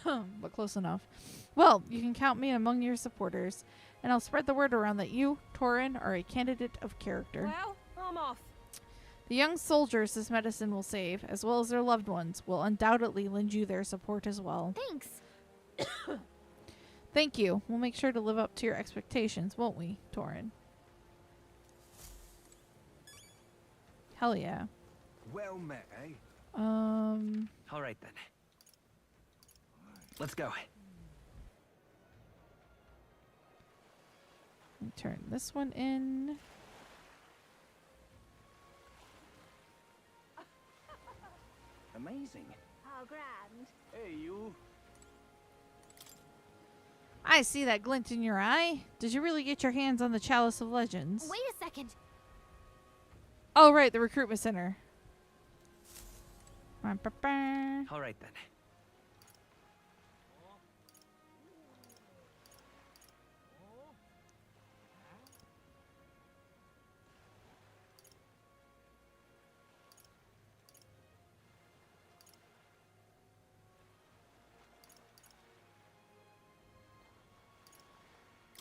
Speaker 1: But close enough. Well, you can count me among your supporters, and I'll spread the word around that you, Torin, are a candidate of character.
Speaker 9: Well, I'm off.
Speaker 1: The young soldiers this medicine will save, as well as their loved ones, will undoubtedly lend you their support as well.
Speaker 8: Thanks.
Speaker 1: Thank you. We'll make sure to live up to your expectations, won't we, Torin? Hell yeah.
Speaker 5: Well met, eh?
Speaker 10: All right then. Let's go.
Speaker 1: Let me turn this one in.
Speaker 5: Amazing.
Speaker 2: Oh, grand.
Speaker 5: Hey, you.
Speaker 1: I see that glint in your eye. Did you really get your hands on the Chalice of Legends?
Speaker 8: Wait a second.
Speaker 1: Oh, right, the recruitment center.
Speaker 10: All right then.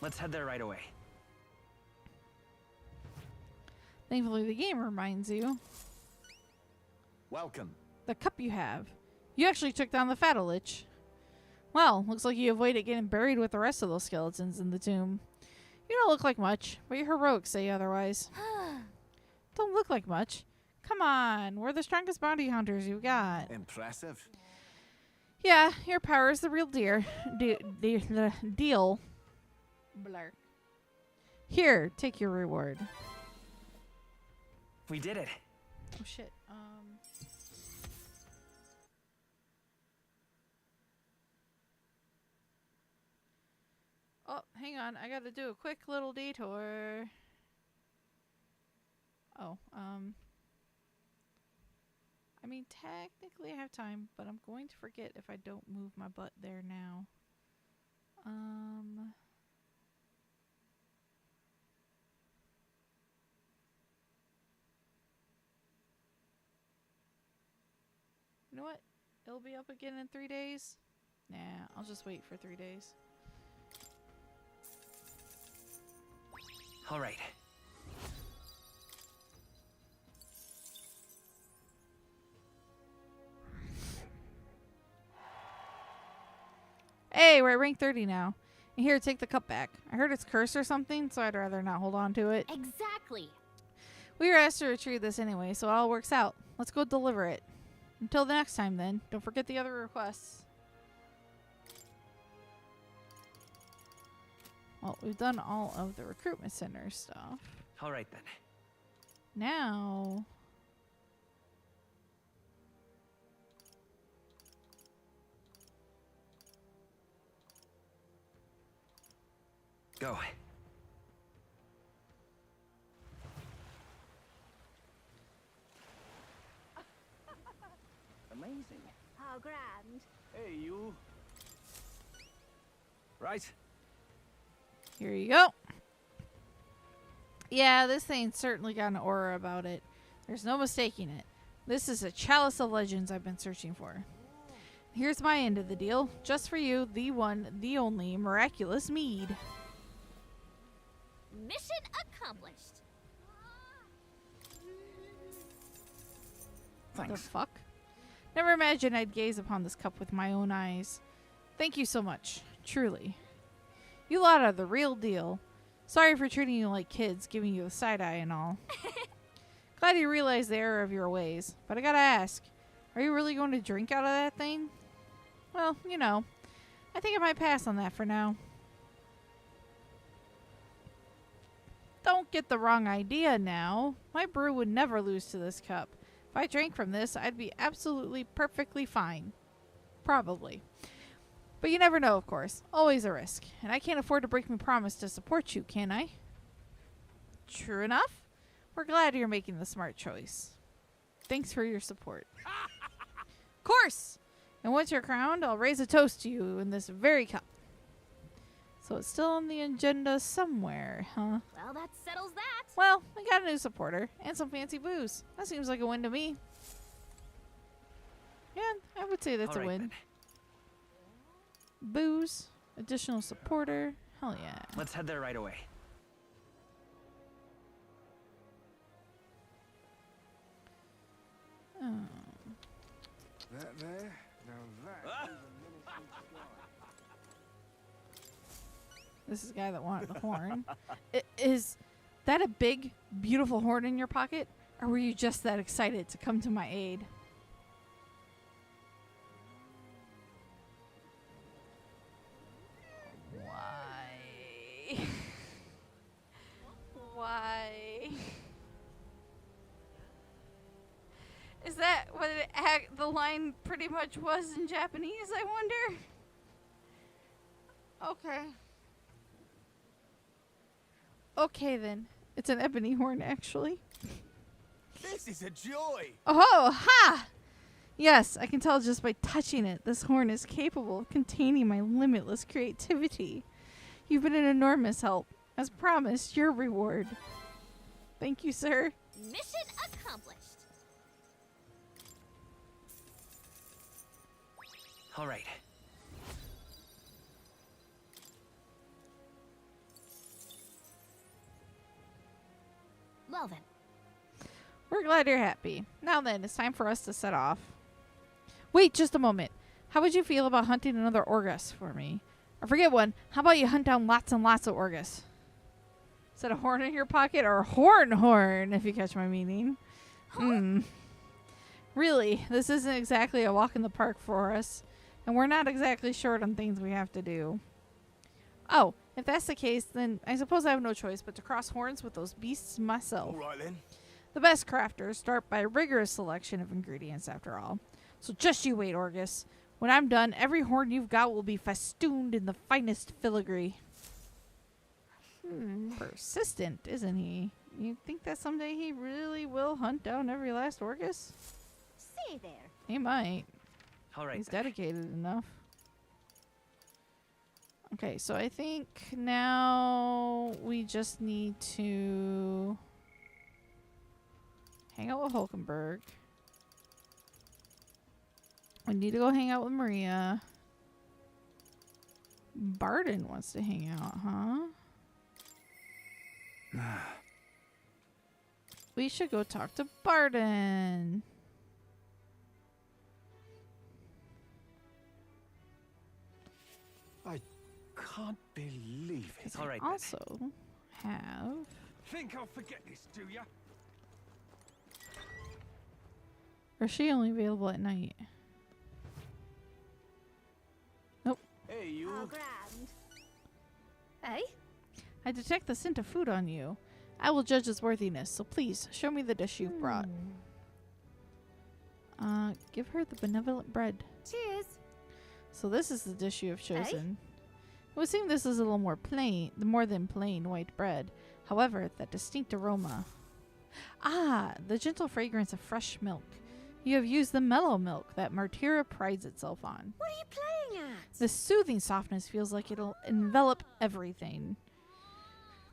Speaker 10: Let's head there right away.
Speaker 1: Thankfully, the game reminds you.
Speaker 5: Welcome.
Speaker 1: The cup you have. You actually took down the Fatalich. Well, looks like you avoided getting buried with the rest of those skeletons in the tomb. You don't look like much, but your heroics say otherwise. Don't look like much. Come on, we're the strongest bounty hunters you've got.
Speaker 5: Impressive.
Speaker 1: Yeah, your power is the real deal. Blur. Here, take your reward.
Speaker 10: We did it.
Speaker 1: Oh shit. Oh, hang on. I gotta do a quick little detour. Oh, I mean, technically I have time, but I'm going to forget if I don't move my butt there now. You know what? It'll be up again in 3 days. Nah, I'll just wait for 3 days.
Speaker 10: All right.
Speaker 1: Hey, we're at rank 30 now. And here, take the cup back. I heard it's cursed or something, so I'd rather not hold on to it.
Speaker 8: Exactly.
Speaker 1: We were asked to retrieve this anyway, so it all works out. Let's go deliver it. Until the next time, then. Don't forget the other requests. Well, we've done all of the recruitment center stuff.
Speaker 10: All right then.
Speaker 1: now...
Speaker 10: Go. Amazing.
Speaker 2: How grand.
Speaker 10: Hey, you. Right.
Speaker 1: Here you go. Yeah, this thing's certainly got an aura about it. There's no mistaking it. This is a chalice of legends I've been searching for. Here's my end of the deal. Just for you, the one, the only, miraculous mead.
Speaker 8: Mission accomplished.
Speaker 1: The fuck? Never imagined I'd gaze upon this cup with my own eyes. Thank you so much. Truly. You lot are the real deal. Sorry for treating you like kids, giving you the side eye and all. Glad you realize the error of your ways. But I gotta ask, are you really going to drink out of that thing? Well, you know, I think I might pass on that for now. Don't get the wrong idea now. My brew would never lose to this cup. If I drank from this, I'd be absolutely perfectly fine. Probably. But you never know, of course. Always a risk. And I can't afford to break my promise to support you, can I? True enough. We're glad you're making the smart choice. Thanks for your support. Of course! And once you're crowned, I'll raise a toast to you in this very cup. So it's still on the agenda somewhere, huh?
Speaker 8: Well, that settles that.
Speaker 1: Well, I got a new supporter and some fancy booze. That seems like a win to me. Yeah, I would say that's a win.
Speaker 10: Then.
Speaker 1: Booze, additional supporter. Hell yeah.
Speaker 10: Let's head there right away.
Speaker 1: Oh.
Speaker 4: That there? Now that is a menacing scar.
Speaker 1: This is the guy that wanted the horn. Is that a big, beautiful horn in your pocket? Or were you just that excited to come to my aid? Why? Why? Is that what the line pretty much was in Japanese, I wonder? Okay. Okay, then. It's an ebony horn, actually.
Speaker 5: This is a joy.
Speaker 1: Oh, ha! Yes, I can tell just by touching it. This horn is capable of containing my limitless creativity. You've been an enormous help. As promised, your reward. Thank you, sir.
Speaker 8: Mission accomplished.
Speaker 10: All right.
Speaker 8: Well then.
Speaker 1: We're glad you're happy. Now then, it's time for us to set off. Wait just a moment. How would you feel about hunting another Orgus for me? Or forget one. How about you hunt down lots and lots of Orgus? Is that a horn in your pocket or horn, if you catch my meaning? Really, this isn't exactly a walk in the park for us. And we're not exactly short on things we have to do. Oh, if that's the case, then I suppose I have no choice but to cross horns with those beasts myself.
Speaker 5: All right then.
Speaker 1: The best crafters start by a rigorous selection of ingredients, after all. So just you wait, Orgus. When I'm done, every horn you've got will be festooned in the finest filigree. Persistent, isn't he? You think that someday he really will hunt down every last Orgus?
Speaker 2: Say there.
Speaker 1: He might.
Speaker 10: All right.
Speaker 1: He's
Speaker 10: then.
Speaker 1: dedicated enough. Okay, so I think now we just need to hang out with Hulkenberg. We need to go hang out with Maria. Barden wants to hang out, huh? We should go talk to Barden.
Speaker 5: I can't believe it.
Speaker 10: All right.
Speaker 1: Also have...
Speaker 5: Think I'll forget this, do ya?
Speaker 1: Or is she only available at night? Nope.
Speaker 5: Hey, you.
Speaker 2: How grand.
Speaker 8: Hey?
Speaker 1: I detect the scent of food on you. I will judge its worthiness, so please show me the dish you've brought. Give her the benevolent bread.
Speaker 2: Cheers.
Speaker 1: So this is the dish you have chosen. It would seem this is a little more more than plain white bread. However, that distinct aroma. Ah, the gentle fragrance of fresh milk. You have used the mellow milk that Martyra prides itself on.
Speaker 2: What are you playing at?
Speaker 1: The soothing softness feels like it'll envelop everything.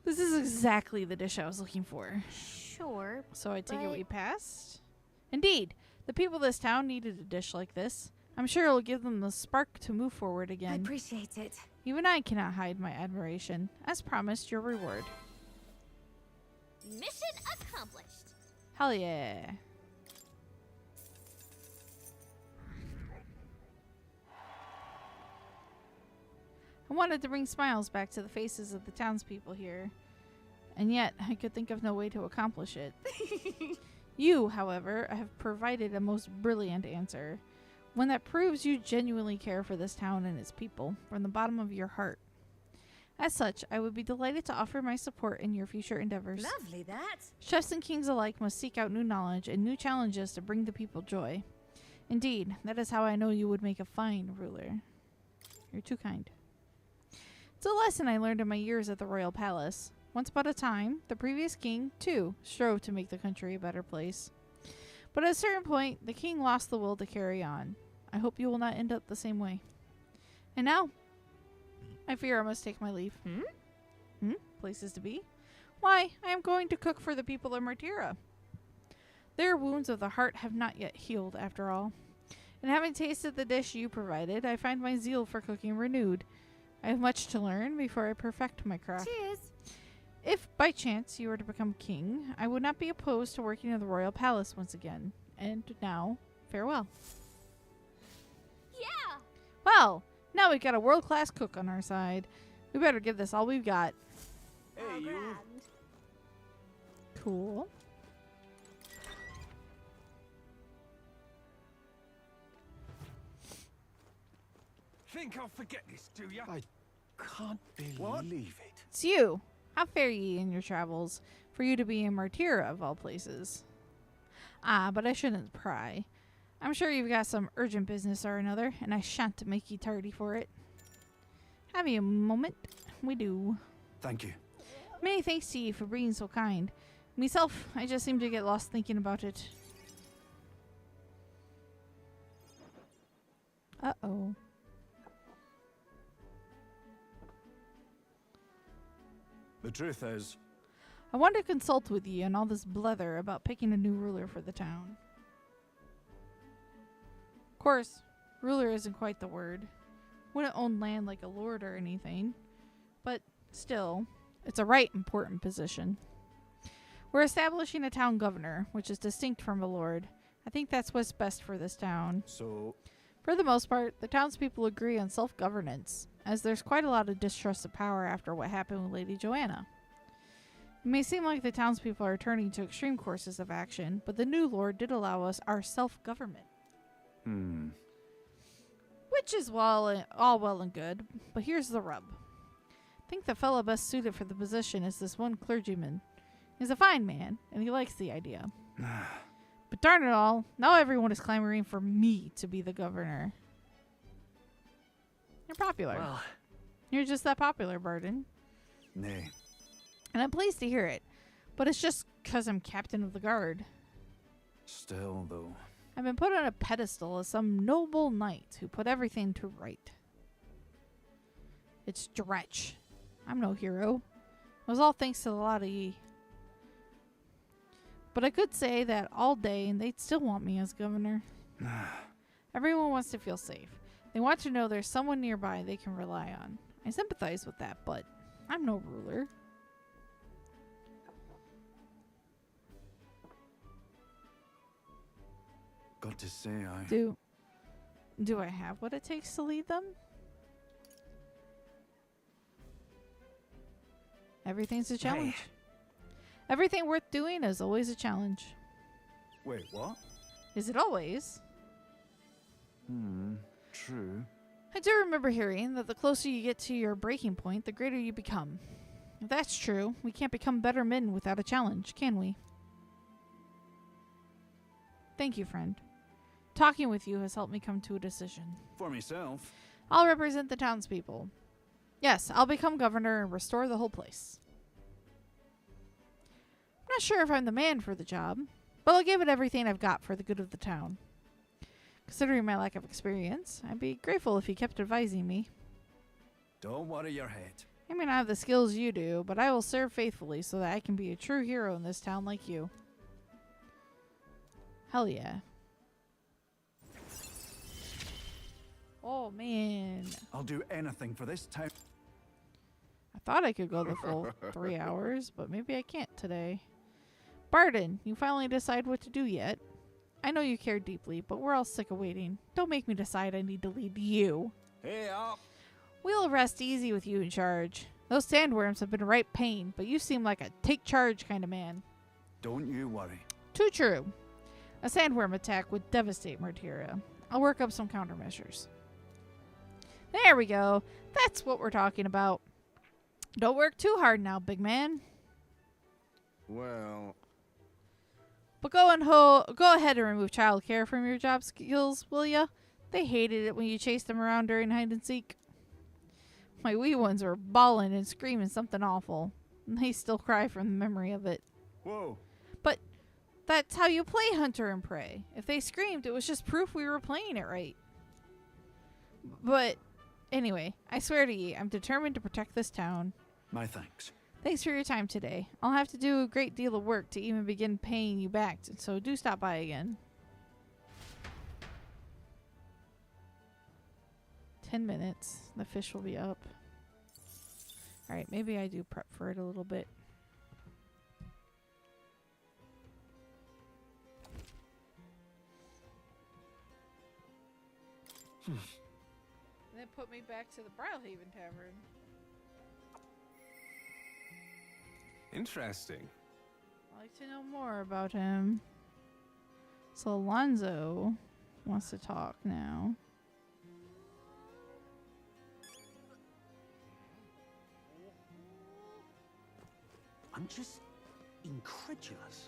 Speaker 1: This is exactly the dish I was looking for.
Speaker 2: Sure.
Speaker 1: So I take it we passed? Indeed, the people of this town needed a dish like this. I'm sure it'll give them the spark to move forward again.
Speaker 2: I appreciate it.
Speaker 1: Even I cannot hide my admiration. As promised, your reward.
Speaker 8: Mission accomplished.
Speaker 1: Hell yeah. I wanted to bring smiles back to the faces of the townspeople here, and yet I could think of no way to accomplish it. You, however, have provided a most brilliant answer, one that proves you genuinely care for this town and its people from the bottom of your heart. As such, I would be delighted to offer my support in your future endeavors.
Speaker 2: Lovely, that.
Speaker 1: Chefs and kings alike must seek out new knowledge and new challenges to bring the people joy. Indeed, that is how I know you would make a fine ruler. You're too kind. It's a lesson I learned in my years at the royal palace. Once upon a time, the previous king, too, strove to make the country a better place. But at a certain point, the king lost the will to carry on. I hope you will not end up the same way. And now, I fear I must take my leave. Places to be? Why, I am going to cook for the people of Martyra. Their wounds of the heart have not yet healed, after all. And having tasted the dish you provided, I find my zeal for cooking renewed. I have much to learn before I perfect my craft.
Speaker 2: Cheers.
Speaker 1: If, by chance, you were to become king, I would not be opposed to working in the royal palace once again. And now, farewell.
Speaker 8: Yeah.
Speaker 1: Well, now we've got a world-class cook on our side. We better give this all we've got.
Speaker 5: Hey, you.
Speaker 1: Cool.
Speaker 5: Think I'll forget this, do ya? I can't believe it.
Speaker 1: It's you. How fare ye in your travels, for you to be in Martyra of all places? Ah, but I shouldn't pry. I'm sure you've got some urgent business or another, and I shan't make ye tardy for it. Have you a moment? We do.
Speaker 4: Thank you.
Speaker 1: Many thanks to ye for being so kind. Myself, I just seem to get lost thinking about it. Uh-oh.
Speaker 4: The truth is,
Speaker 1: I want to consult with ye on all this blether about picking a new ruler for the town. Of course, ruler isn't quite the word. Wouldn't own land like a lord or anything. But still, it's a right important position. We're establishing a town governor, which is distinct from a lord. I think that's what's best for this town.
Speaker 4: so
Speaker 1: For the most part, the townspeople agree on self-governance, as there's quite a lot of distrust of power after what happened with Lady Joanna. It may seem like the townspeople are turning to extreme courses of action, but the new lord did allow us our self-government. Which is all well and good, but here's the rub. I think the fellow best suited for the position is this one clergyman. He's a fine man, and he likes the idea. But darn it all, now everyone is clamoring for me to be the governor. You're popular.
Speaker 10: Well,
Speaker 1: You're just that popular, Barden.
Speaker 4: nay.
Speaker 1: And I'm pleased to hear it. But it's just 'cause I'm captain of the guard.
Speaker 4: Still, though.
Speaker 1: I've been put on a pedestal as some noble knight who put everything to right. It's stretch. I'm no hero. It was all thanks to the lot of ye. But I could say that all day and they'd still want me as governor. Everyone wants to feel safe. They want to know there's someone nearby they can rely on. I sympathize with that, but I'm no ruler.
Speaker 4: Got to say,
Speaker 1: Do I have what it takes to lead them? Everything's a challenge. Everything worth doing is always a challenge.
Speaker 4: Wait, what?
Speaker 1: Is it always?
Speaker 4: True.
Speaker 1: I do remember hearing that the closer you get to your breaking point, the greater you become. If that's true, we can't become better men without a challenge, can we? Thank you, friend. Talking with you has helped me come to a decision.
Speaker 5: For myself.
Speaker 1: I'll represent the townspeople. Yes, I'll become governor and restore the whole place. I'm not sure if I'm the man for the job, but I'll give it everything I've got for the good of the town. Considering my lack of experience, I'd be grateful if you kept advising me.
Speaker 5: Don't worry your head.
Speaker 1: I may not have the skills you do, but I will serve faithfully so that I can be a true hero in this town like you. Hell yeah. Oh, man.
Speaker 5: I'll do anything for this town.
Speaker 1: I thought I could go the full 3 hours, but maybe I can't today. Barden, you finally decide what to do yet? I know you care deeply, but we're all sick of waiting. Don't make me decide I need to lead you.
Speaker 5: Hey up.
Speaker 1: We'll rest easy with you in charge. Those sandworms have been a right pain, but you seem like a take charge kind of man.
Speaker 5: Don't you worry.
Speaker 1: Too true. A sandworm attack would devastate Martyria. I'll work up some countermeasures. There we go. That's what we're talking about. Don't work too hard now, big man.
Speaker 5: Well...
Speaker 1: But go ahead and remove childcare from your job skills, will ya? They hated it when you chased them around during hide and seek. My wee ones were bawling and screaming something awful. And they still cry from the memory of it.
Speaker 5: Whoa.
Speaker 1: But that's how you play Hunter and Prey. If they screamed, it was just proof we were playing it right. But anyway, I swear to ye, I'm determined to protect this town.
Speaker 5: My thanks.
Speaker 1: Thanks for your time today. I'll have to do a great deal of work to even begin paying you back, so do stop by again. 10 minutes. The fish will be up. Alright, maybe I do prep for it a little bit. And then put me back to the Brylehaven Tavern.
Speaker 11: Interesting.
Speaker 1: I'd like to know more about him. So Alonzo wants to talk now.
Speaker 5: I'm just incredulous.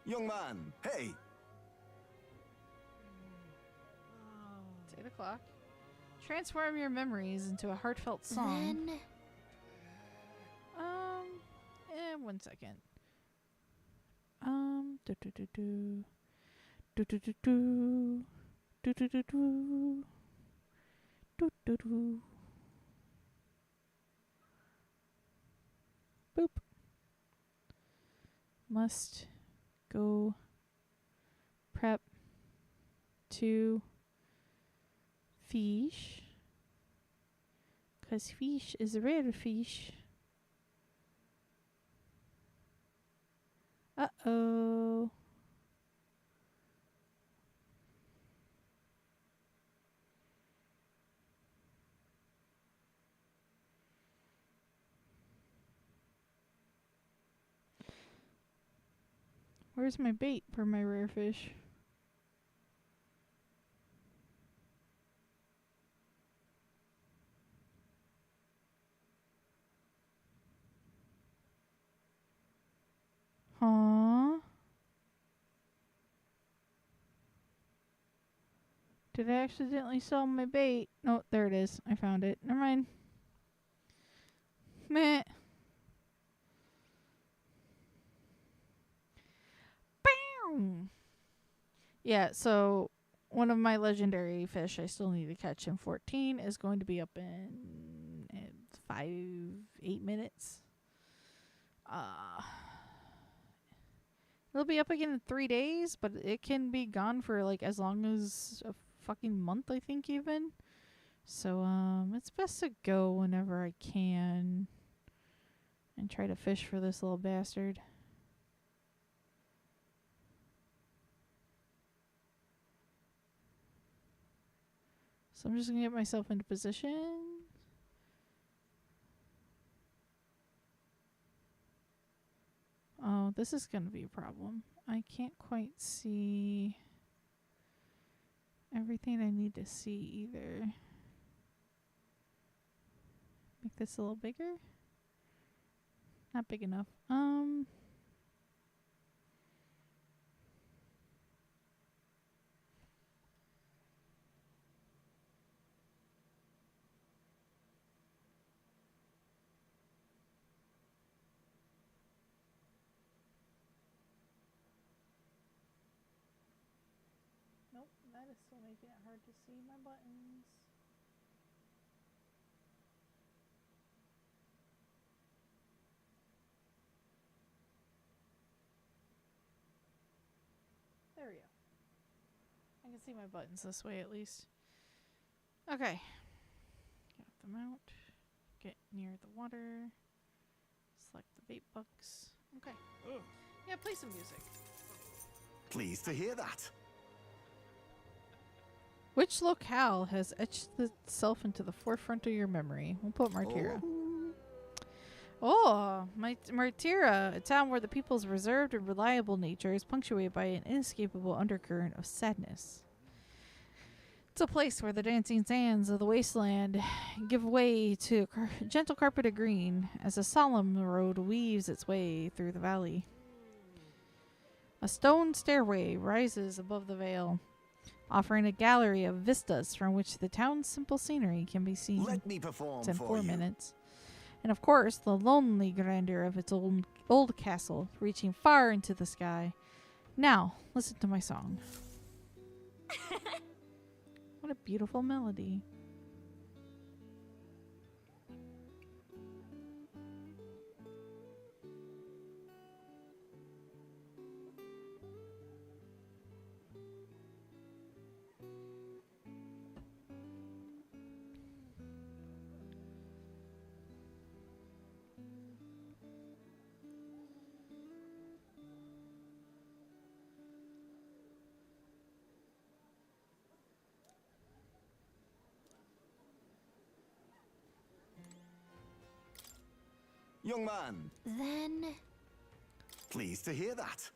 Speaker 5: Young man, hey!
Speaker 1: It's 8 o'clock. Transform your memories into a heartfelt song.
Speaker 8: Then...
Speaker 1: 1 second. Boop. Must go prep to fish. 'Cause fish is a rare fish. Uh-oh. Where's my bait for my rare fish? Huh? Did I accidentally sell my bait? Oh, there it is. I found it. Never mind. Meh. Bow. Yeah, so one of my legendary fish I still need to catch in 14 is going to be up in 8 minutes. It'll be up again in 3 days, but it can be gone for like as long as a fucking month, I think, even. So, it's best to go whenever I can and try to fish for this little bastard. So I'm just gonna get myself into position. Oh, this is gonna be a problem. I can't quite see everything I need to see either. Make this a little bigger. Not big enough. Nope, that is still making it hard to see my buttons. There we go. I can see my buttons this way at least. Okay. Get them out. Get near the water. Select the bait bucks. Okay. Yeah, play some music.
Speaker 4: Pleased to hear that.
Speaker 1: Which locale has etched itself into the forefront of your memory? We'll put Martira. Oh, Martira, a town where the people's reserved and reliable nature is punctuated by an inescapable undercurrent of sadness. It's a place where the dancing sands of the wasteland give way to gentle carpet of green as a solemn road weaves its way through the valley. A stone stairway rises above the vale, offering a gallery of vistas from which the town's simple scenery can be seen.
Speaker 4: Let me perform
Speaker 1: It's in
Speaker 4: for
Speaker 1: 4
Speaker 4: you.
Speaker 1: minutes. And of course, the lonely grandeur of its old castle, reaching far into the sky. Now, listen to my song. What a beautiful melody.
Speaker 4: Young man,
Speaker 8: Then
Speaker 4: pleased to hear that.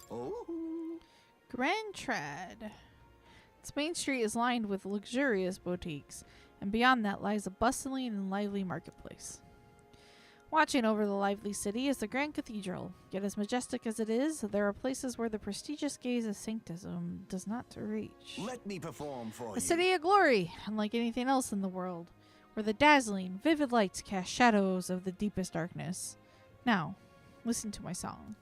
Speaker 4: Oh.
Speaker 1: Grand Trad. Its main street is lined with luxurious boutiques, and beyond that lies a bustling and lively marketplace. Watching over the lively city is the Grand Cathedral, yet as majestic as it is, there are places where the prestigious gaze of sanctism does not reach.
Speaker 4: Let me perform for
Speaker 1: A
Speaker 4: you.
Speaker 1: city of glory, unlike anything else in the world, where the dazzling, vivid lights cast shadows of the deepest darkness. Now, listen to my song.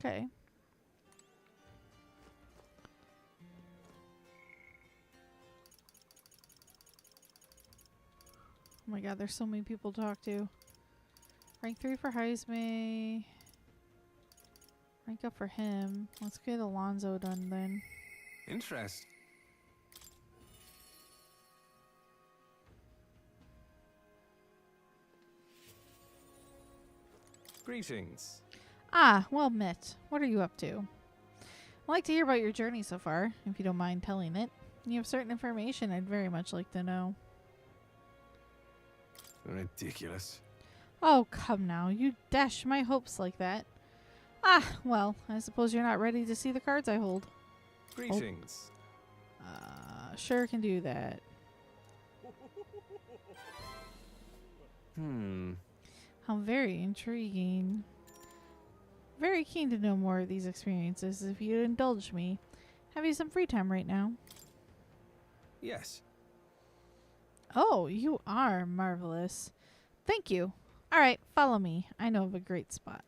Speaker 1: Okay. Oh my god, there's so many people to talk to. Rank 3 for Heisme. Rank up for him. Let's get Alonzo done then.
Speaker 5: Interest. Greetings.
Speaker 1: Ah, well met. What are you up to? I'd like to hear about your journey so far, if you don't mind telling it. You have certain information I'd very much like to know.
Speaker 5: Ridiculous.
Speaker 1: Oh, come now. You dash my hopes like that. Ah, well, I suppose you're not ready to see the cards I hold.
Speaker 5: Greetings.
Speaker 1: Sure can do that. How very intriguing. Very keen to know more of these experiences if you'd indulge me. Have you some free time right now?
Speaker 5: Yes.
Speaker 1: Oh, you are marvelous. Thank you. All right, follow me. I know of a great spot.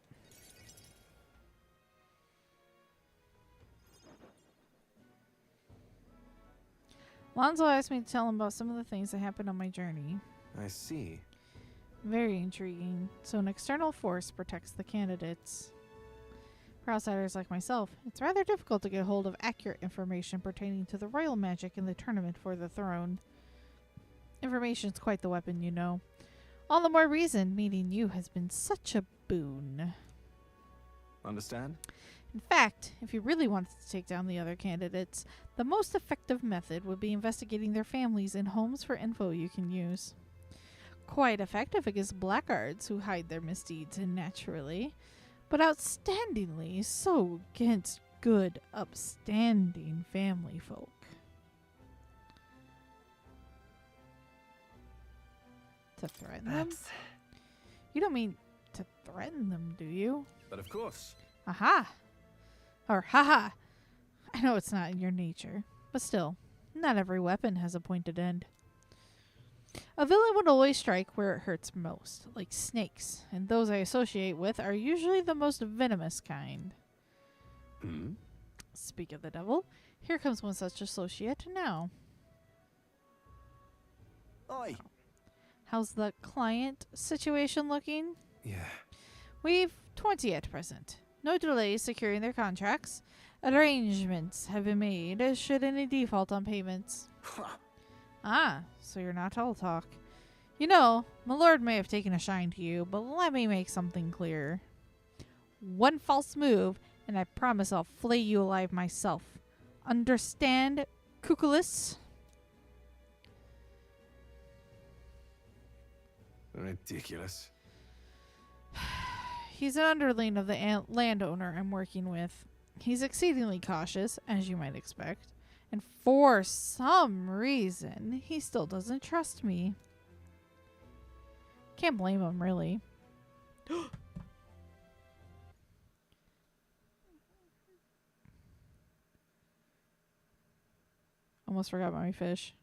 Speaker 1: Lonzo asked me to tell him about some of the things that happened on my journey.
Speaker 5: I see.
Speaker 1: Very intriguing. So an external force protects the candidates. For outsiders like myself, it's rather difficult to get hold of accurate information pertaining to the royal magic in the tournament for the throne. Information's quite the weapon, you know. All the more reason meeting you has been such a boon.
Speaker 5: Understand?
Speaker 1: In fact, if you really wanted to take down the other candidates, the most effective method would be investigating their families and homes for info you can use. Quite effective against blackguards who hide their misdeeds naturally, but outstandingly so against good, upstanding family folk. To threaten them? You don't mean to threaten them, do you?
Speaker 5: But of course.
Speaker 1: Aha! Or haha! I know it's not in your nature, but still, not every weapon has a pointed end. A villain would always strike where it hurts most, like snakes, and those I associate with are usually the most venomous kind. Speak of the devil, here comes one such associate now.
Speaker 5: Oi!
Speaker 1: How's the client situation looking?
Speaker 5: Yeah.
Speaker 1: We've 20 at present. No delays securing their contracts. Arrangements have been made should any default on payments. Ah, so you're not all talk. You know, my lord may have taken a shine to you, but let me make something clear. One false move, and I promise I'll flay you alive myself. Understand, Cuculus?
Speaker 5: Ridiculous.
Speaker 1: He's an underling of the landowner I'm working with. He's exceedingly cautious, as you might expect, and for some reason, he still doesn't trust me. Can't blame him, really. Almost forgot about my fish.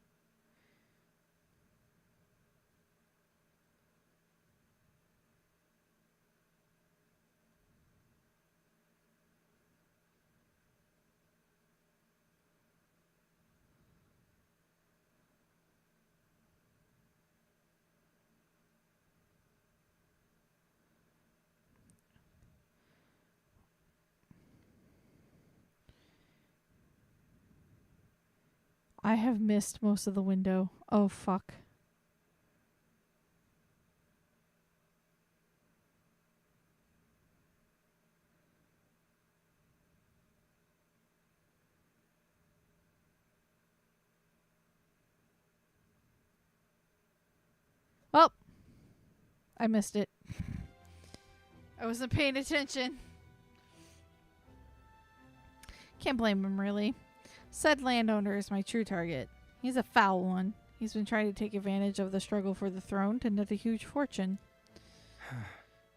Speaker 1: I have missed most of the window. Oh, fuck. Well, I missed it. I wasn't paying attention. Can't blame him, really. Said landowner is my true target. He's a foul one. He's been trying to take advantage of the struggle for the throne to net a huge fortune.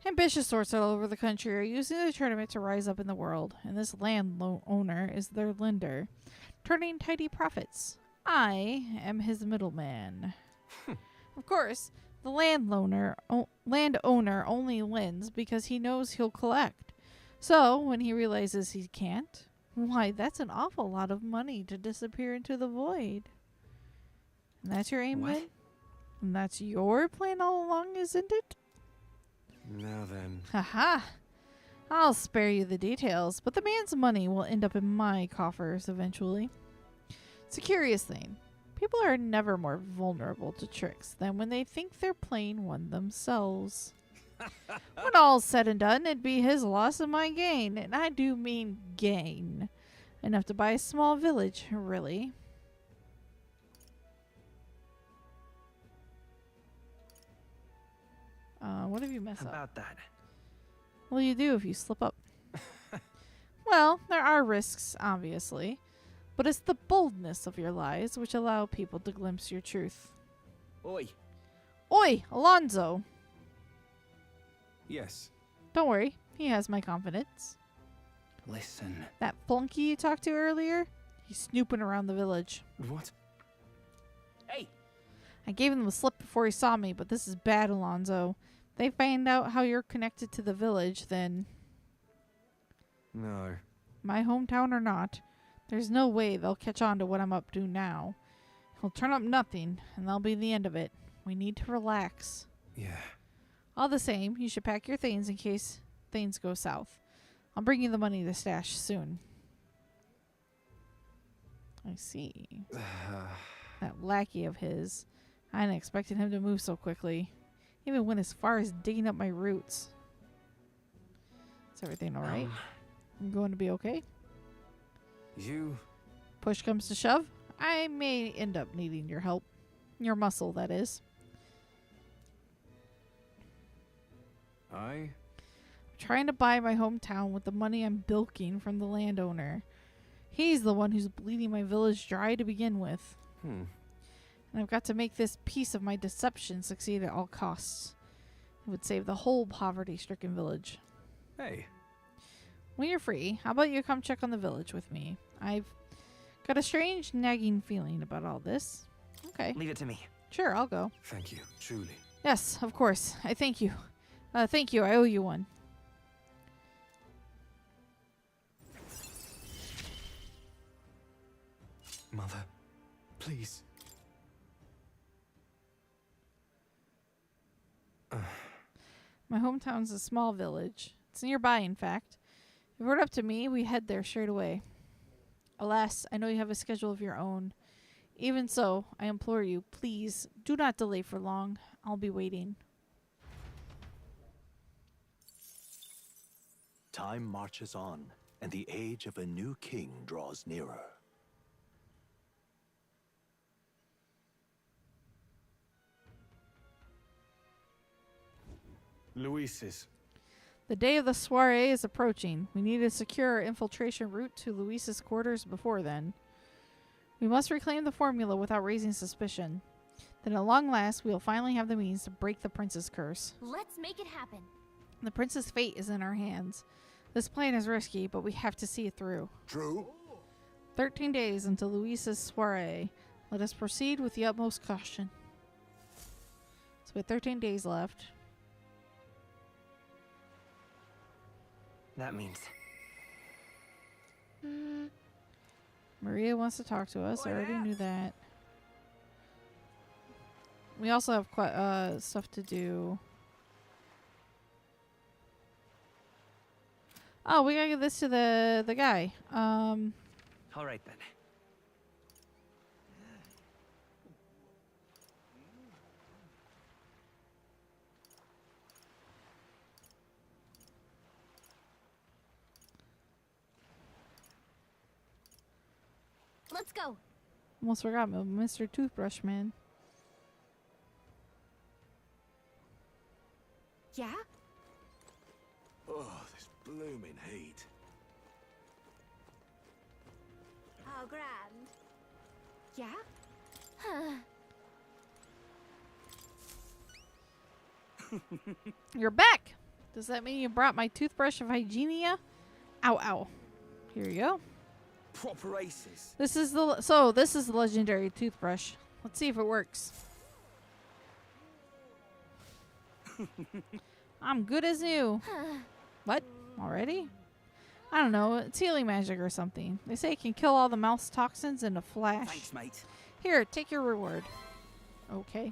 Speaker 1: Ambitious sorts all over the country are using the tournament to rise up in the world, and this owner is their lender, turning tidy profits. I am his middleman. Of course, the landowner only lends because he knows he'll collect. So, when he realizes he can't, why, that's an awful lot of money to disappear into the void. And that's your aim, then? And that's your plan all along, isn't it?
Speaker 5: Now then.
Speaker 1: Haha. I'll spare you the details, but the man's money will end up in my coffers eventually. It's a curious thing. People are never more vulnerable to tricks than when they think they're playing one themselves. When all's said and done, it'd be his loss and my gain, and I do mean gain. Enough to buy a small village, really. What have you messed up?
Speaker 10: About that.
Speaker 1: Well, you do if you slip up. Well, there are risks, obviously, but it's the boldness of your lies which allow people to glimpse your truth.
Speaker 5: Oi.
Speaker 1: Oi, Alonzo!
Speaker 5: Yes.
Speaker 1: Don't worry, he has my confidence.
Speaker 5: Listen.
Speaker 1: That flunky you talked to earlier, he's snooping around the village.
Speaker 5: What? Hey!
Speaker 1: I gave him the slip before he saw me, but this is bad, Alonzo. If they find out how you're connected to the village, then...
Speaker 5: No.
Speaker 1: My hometown or not, there's no way they'll catch on to what I'm up to now. He'll turn up nothing, and that'll be the end of it. We need to relax.
Speaker 5: Yeah.
Speaker 1: All the same, you should pack your things in case things go south. I'll bring you the money to stash soon. I see. That lackey of his. I hadn't expected him to move so quickly. Even went as far as digging up my roots. Is everything all right? I'm going to be okay?
Speaker 5: You...
Speaker 1: Push comes to shove, I may end up needing your help. Your muscle, that is. I'm trying to buy my hometown with the money I'm bilking from the landowner. He's the one who's bleeding my village dry to begin with. And I've got to make this piece of my deception succeed at all costs. It would save the whole poverty-stricken village.
Speaker 5: Hey.
Speaker 1: When you're free, how about you come check on the village with me? I've got a strange nagging feeling about all this. Okay.
Speaker 10: Leave it to me.
Speaker 1: Sure, I'll go.
Speaker 5: Thank you, truly.
Speaker 1: Yes, of course. I thank you. Thank you. I owe you one.
Speaker 5: Mother, please.
Speaker 1: My hometown's a small village. It's nearby, in fact. If it were up to me, we'd head there straight away. Alas, I know you have a schedule of your own. Even so, I implore you, please, do not delay for long. I'll be waiting.
Speaker 6: Time marches on, and the age of a new king draws nearer.
Speaker 5: Luis's.
Speaker 1: The day of the soiree is approaching. We need to secure our infiltration route to Luis's quarters before then. We must reclaim the formula without raising suspicion. Then at long last, we will finally have the means to break the prince's curse.
Speaker 8: Let's make it happen.
Speaker 1: The prince's fate is in our hands. This plan is risky, but we have to see it through.
Speaker 4: True.
Speaker 1: 13 days until Luis's soiree. Let us proceed with the utmost caution. So we have 13 days left.
Speaker 10: That means...
Speaker 1: Maria wants to talk to us. I already knew that. We also have quite stuff to do. Oh, we gotta give this to the guy.
Speaker 10: All right then.
Speaker 8: Let's go.
Speaker 1: Almost forgot Mr. Toothbrush Man.
Speaker 2: Yeah?
Speaker 5: Oh, this blooming heat.
Speaker 2: Oh, grand. Yeah?
Speaker 1: You're back. Does that mean you brought my toothbrush of hygienia? Ow, ow. Here you go.
Speaker 5: Proper aces.
Speaker 1: This is the legendary toothbrush. Let's see if it works. I'm good as new. What? Already? I don't know. It's healing magic or something. They say it can kill all the mouse toxins in a flash.
Speaker 10: Thanks, mate.
Speaker 1: Here, take your reward. Okay.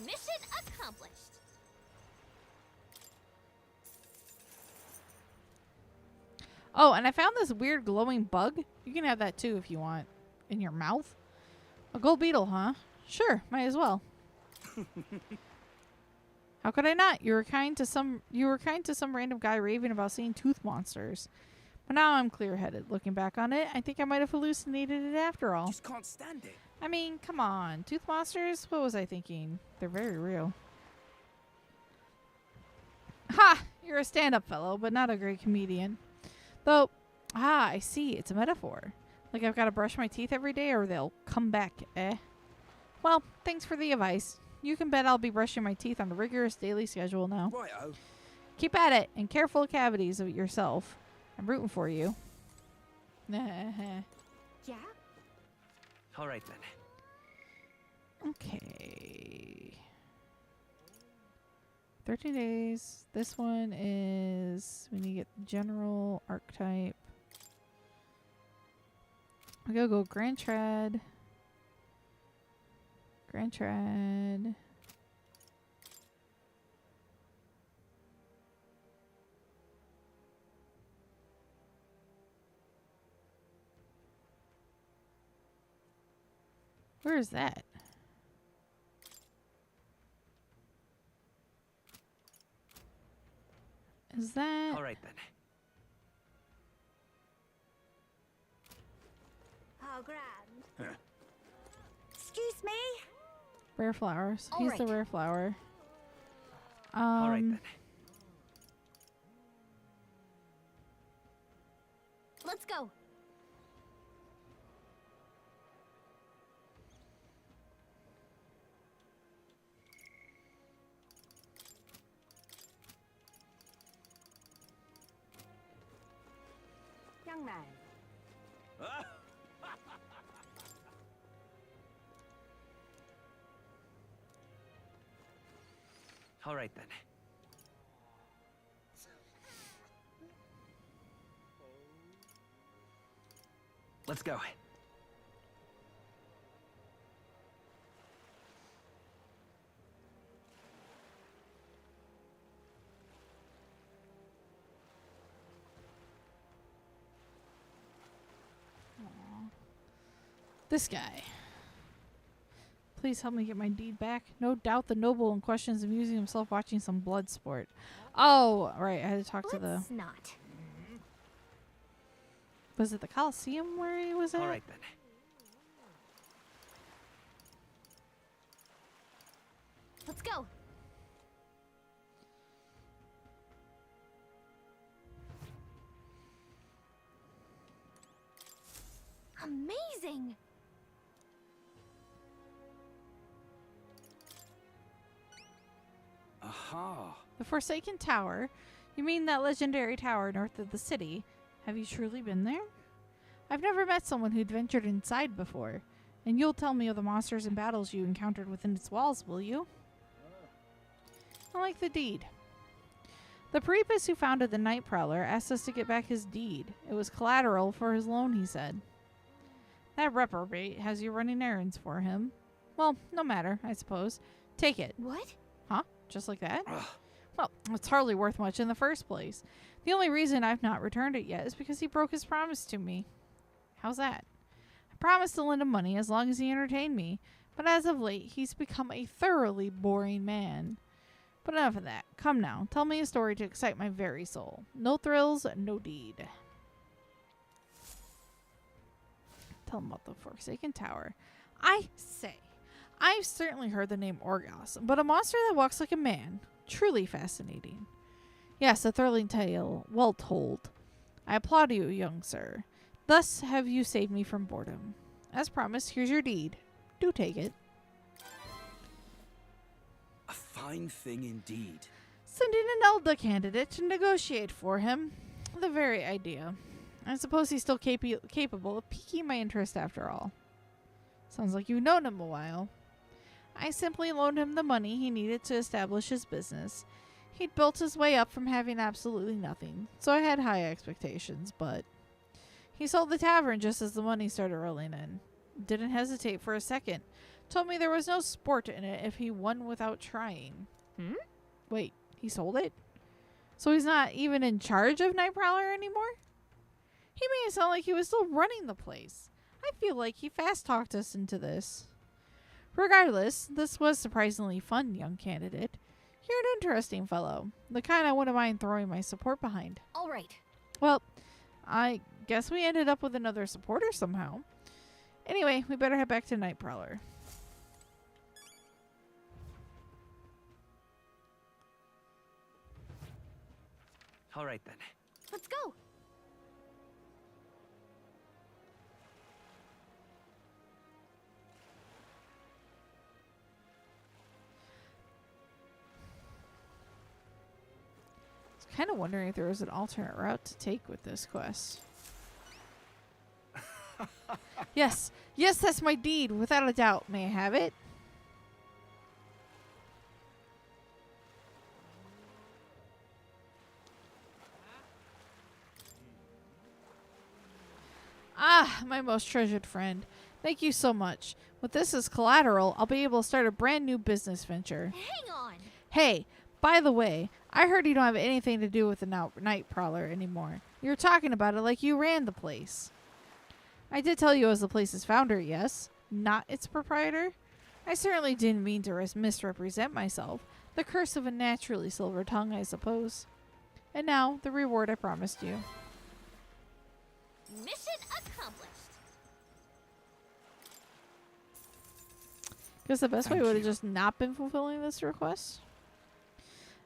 Speaker 8: Mission accomplished.
Speaker 1: Oh, and I found this weird glowing bug. You can have that too if you want. In your mouth? A gold beetle, huh? Sure, might as well. How could I not? You were kind to some random guy raving about seeing tooth monsters. But now I'm clear-headed. Looking back on it, I think I might have hallucinated it after all.
Speaker 5: Just can't stand it.
Speaker 1: I mean, come on. Tooth monsters? What was I thinking? They're very real. Ha! You're a stand-up fellow, but not a great comedian. Though, I see. It's a metaphor. Like I've got to brush my teeth every day or they'll come back, eh? Well, thanks for the advice. You can bet I'll be brushing my teeth on a rigorous daily schedule now.
Speaker 5: Righto.
Speaker 1: Keep at it, and careful cavities of yourself. I'm rooting for you.
Speaker 2: Yeah?
Speaker 10: All right then.
Speaker 1: Okay. 13 days. This one is... We need to get general archetype. We gotta go Grand Trad. Grand Trad. Where is that? Is that...
Speaker 10: All right then.
Speaker 2: how grand. Excuse me?
Speaker 1: Rare flowers.
Speaker 8: All
Speaker 1: He's
Speaker 8: right.
Speaker 1: the rare flower.
Speaker 10: All right then.
Speaker 8: Let's go.
Speaker 7: Young man.
Speaker 10: All right then. Let's go.
Speaker 1: This guy. Please help me get my deed back. No doubt the noble in question is amusing himself watching some blood sport. Oh, right. I had to talk to the...
Speaker 8: Let's not.
Speaker 1: Was it the Coliseum where he was at?
Speaker 10: All right then.
Speaker 8: Let's go. Amazing.
Speaker 5: Aha.
Speaker 1: The Forsaken Tower? You mean that legendary tower north of the city? Have you truly been there? I've never met someone who'd ventured inside before. And you'll tell me of the monsters and battles you encountered within its walls, will you? I like the deed. The Priepus who founded the Night Prowler asked us to get back his deed. It was collateral for his loan, he said. That reprobate has you running errands for him. Well, no matter, I suppose. Take it.
Speaker 8: What?
Speaker 1: Huh? Just like that? Well, it's hardly worth much in the first place. The only reason I've not returned it yet is because he broke his promise to me. How's that? I promised to lend him money as long as he entertained me, but as of late, he's become a thoroughly boring man. But enough of that. Come now, tell me a story to excite my very soul. No thrills, no deed. Tell him about the Forsaken Tower. I say, I've certainly heard the name Orgos, but a monster that walks like a man. Truly fascinating. Yes, a thrilling tale, well told. I applaud you, young sir. Thus have you saved me from boredom. As promised, here's your deed. Do take it.
Speaker 5: A fine thing indeed.
Speaker 1: Sending an Elda candidate to negotiate for him. The very idea. I suppose he's still capable of piquing my interest after all. Sounds like you've known him a while. I simply loaned him the money he needed to establish his business. He'd built his way up from having absolutely nothing, so I had high expectations, but... He sold the tavern just as the money started rolling in. Didn't hesitate for a second. Told me there was no sport in it if he won without trying. Wait, he sold it? So he's not even in charge of Night Prowler anymore? He made it sound like he was still running the place. I feel like he fast-talked us into this. Regardless, this was surprisingly fun, young candidate. You're an interesting fellow. The kind I wouldn't mind throwing my support behind.
Speaker 8: All right.
Speaker 1: Well, I guess we ended up with another supporter somehow. Anyway, we better head back to Night Prowler.
Speaker 10: All right then.
Speaker 8: Let's go.
Speaker 1: Kind of wondering if there was an alternate route to take with this quest. Yes, that's my deed, without a doubt. May I have it? Ah, my most treasured friend. Thank you so much. With this as collateral, I'll be able to start a brand new business venture.
Speaker 8: Hang on.
Speaker 1: Hey, by the way, I heard you don't have anything to do with the Night Prowler anymore. You were talking about it like you ran the place. I did tell you I was the place's founder, yes? Not its proprietor? I certainly didn't mean to misrepresent myself. The curse of a naturally silver tongue, I suppose. And now, the reward I promised you.
Speaker 8: Mission accomplished.
Speaker 1: Guess the best way would have just not been fulfilling this request.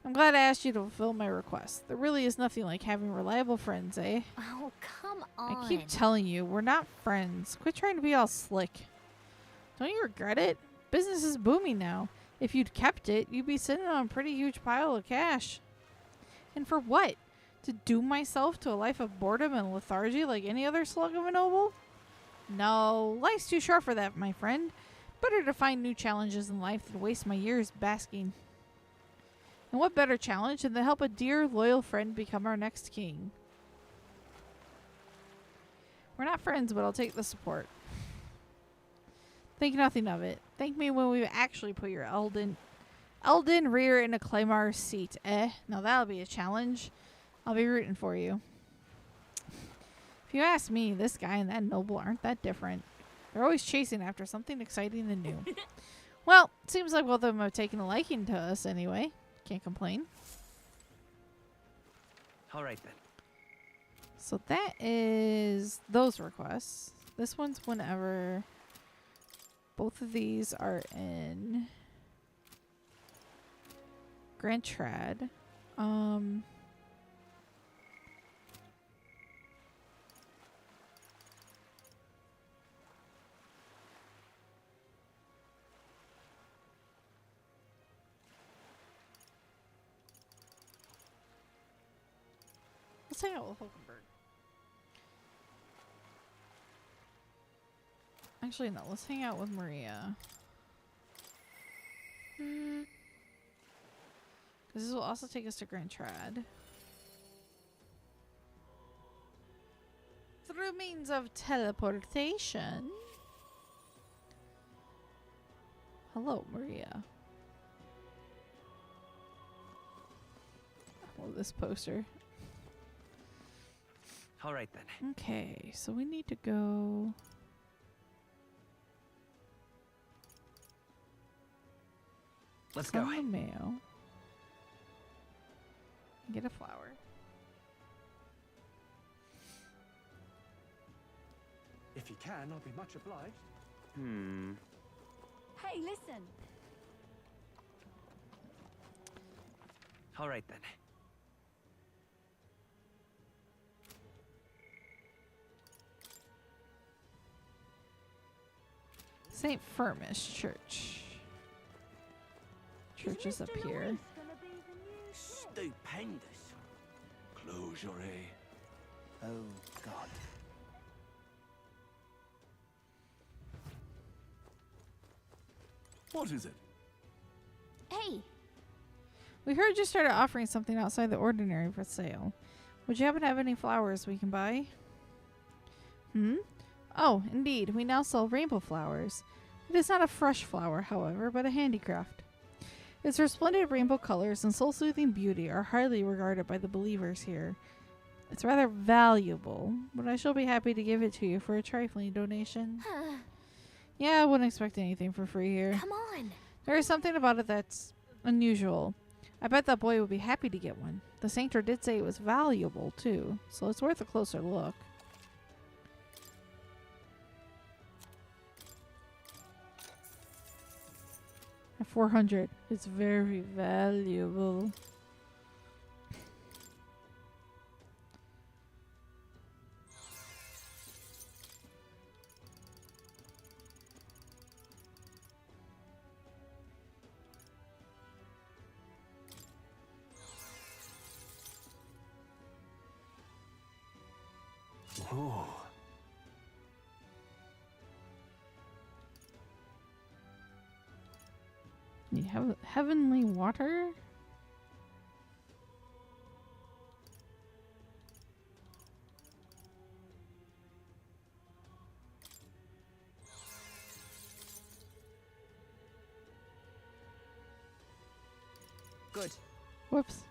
Speaker 1: I'm glad I asked you to fulfill my request. There really is nothing like having reliable friends, eh?
Speaker 8: Oh, come on.
Speaker 1: I keep telling you, we're not friends. Quit trying to be all slick. Don't you regret it? Business is booming now. If you'd kept it, you'd be sitting on a pretty huge pile of cash. And for what? To doom myself to a life of boredom and lethargy like any other slug of a noble? No, life's too short for that, my friend. Better to find new challenges in life than waste my years basking. And what better challenge than to help a dear, loyal friend become our next king? We're not friends, but I'll take the support. Think nothing of it. Thank me when we actually put your Elden rear in a Claymar's seat, eh? Now that'll be a challenge. I'll be rooting for you. If you ask me, this guy and that noble aren't that different. They're always chasing after something exciting and new. Well, seems like both of them have taken a liking to us anyway. Can't complain.
Speaker 10: All right then.
Speaker 1: So that is those requests. This one's whenever. Both of these are in Grand Trad. Let's hang out with Hulkenberg. Actually, no. Let's hang out with Maria. Because this will also take us to Grand Trad. Through means of teleportation. Hello, Maria. I love this poster.
Speaker 10: All right then.
Speaker 1: Okay, so we need to go.
Speaker 10: Let's go.
Speaker 1: The mail. Get a flower.
Speaker 5: If you can, I'll be much obliged.
Speaker 9: Hey, listen.
Speaker 10: All right then.
Speaker 1: St. Firmus Church. Church is up here.
Speaker 5: Stupendous. Closure, eh? Oh, God. What is it?
Speaker 8: Hey,
Speaker 1: We heard you started offering something outside the ordinary for sale. Would you happen to have any flowers we can buy? Oh, indeed. We now sell rainbow flowers. It is not a fresh flower, however, but a handicraft. Its resplendent rainbow colors and soul-soothing beauty are highly regarded by the believers here. It's rather valuable, but I shall be happy to give it to you for a trifling donation. Yeah, I wouldn't expect anything for free here.
Speaker 8: come on.
Speaker 1: There is something about it that's unusual. I bet that boy would be happy to get one. The sanctor did say it was valuable, too, so it's worth a closer look. At 400, it's very valuable.
Speaker 5: Oh.
Speaker 1: You have heavenly water?
Speaker 9: Good.
Speaker 1: Whoops.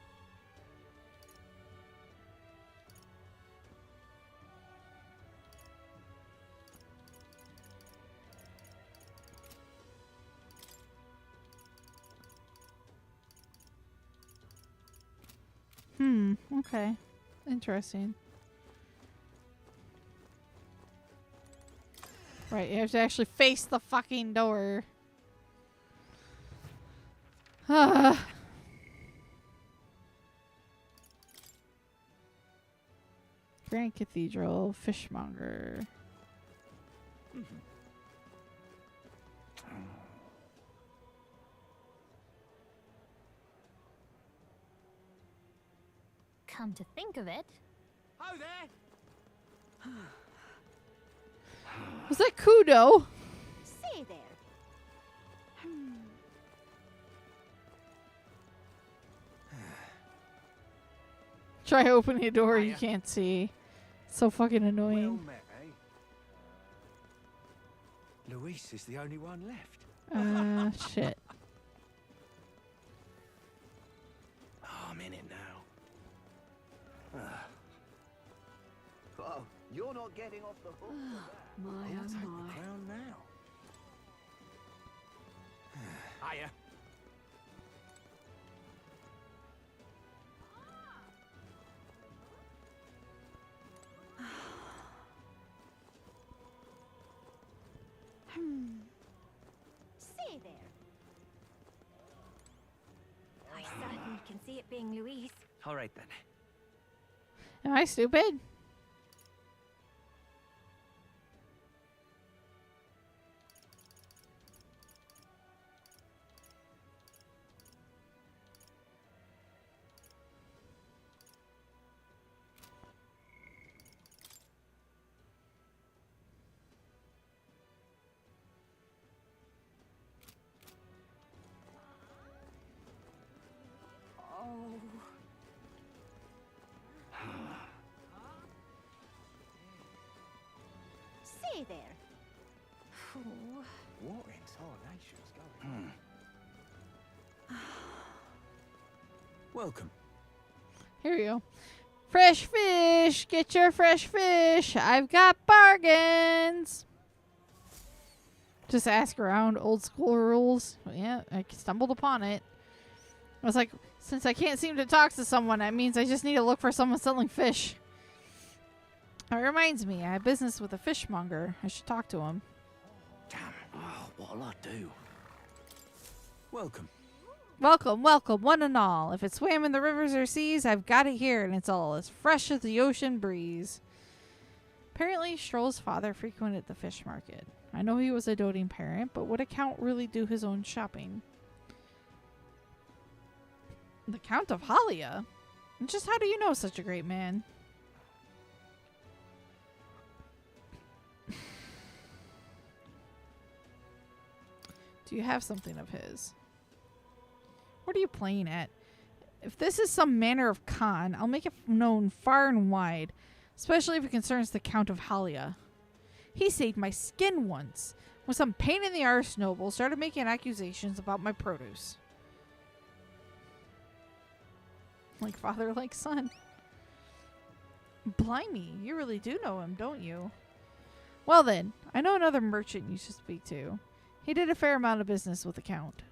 Speaker 1: Okay. Interesting. Right, you have to actually face the fucking door. Grand Cathedral, Fishmonger.
Speaker 8: Come to think of it,
Speaker 5: Oh, there!
Speaker 1: Was that Kudo?
Speaker 2: Say there.
Speaker 1: Try opening a door you
Speaker 5: Hiya.
Speaker 1: can't see. So fucking
Speaker 5: Well
Speaker 1: annoying.
Speaker 5: met, eh? Luis is the only one left.
Speaker 1: Shit.
Speaker 5: Oh, I'm in it now.
Speaker 10: Oh, you're not getting off the hook.
Speaker 7: My,
Speaker 5: I'll
Speaker 7: oh
Speaker 5: take
Speaker 7: my.
Speaker 5: the crown now. Hiya.
Speaker 2: Say there. I certainly can see it being Louise.
Speaker 10: All right then.
Speaker 1: Am I stupid?
Speaker 2: Oh. Say there. Ooh.
Speaker 5: What in tarnation's going on? Welcome.
Speaker 1: Here we go. Fresh fish! Get your fresh fish! I've got bargains! Just ask around, old school rules. Yeah, I stumbled upon it. I was like, since I can't seem to talk to someone, that means I just need to look for someone selling fish. It reminds me, I have business with a fishmonger. I should talk to him.
Speaker 5: Damn. Oh, what'll I do? Welcome.
Speaker 1: Welcome, welcome, one and all. If it swam in the rivers or seas, I've got it here, and it's all as fresh as the ocean breeze. Apparently, Stroll's father frequented the fish market. I know he was a doting parent, but would a count really do his own shopping? The Count of Halia? Just how do you know such a great man? Do you have something of his? What are you playing at? If this is some manner of con, I'll make it known far and wide, especially if it concerns the Count of Halia. He saved my skin once, when some pain-in-the-arse noble started making accusations about my produce. Like father, like son. Blimey, you really do know him, don't you? Well then, I know another merchant you should speak to. He did a fair amount of business with the Count.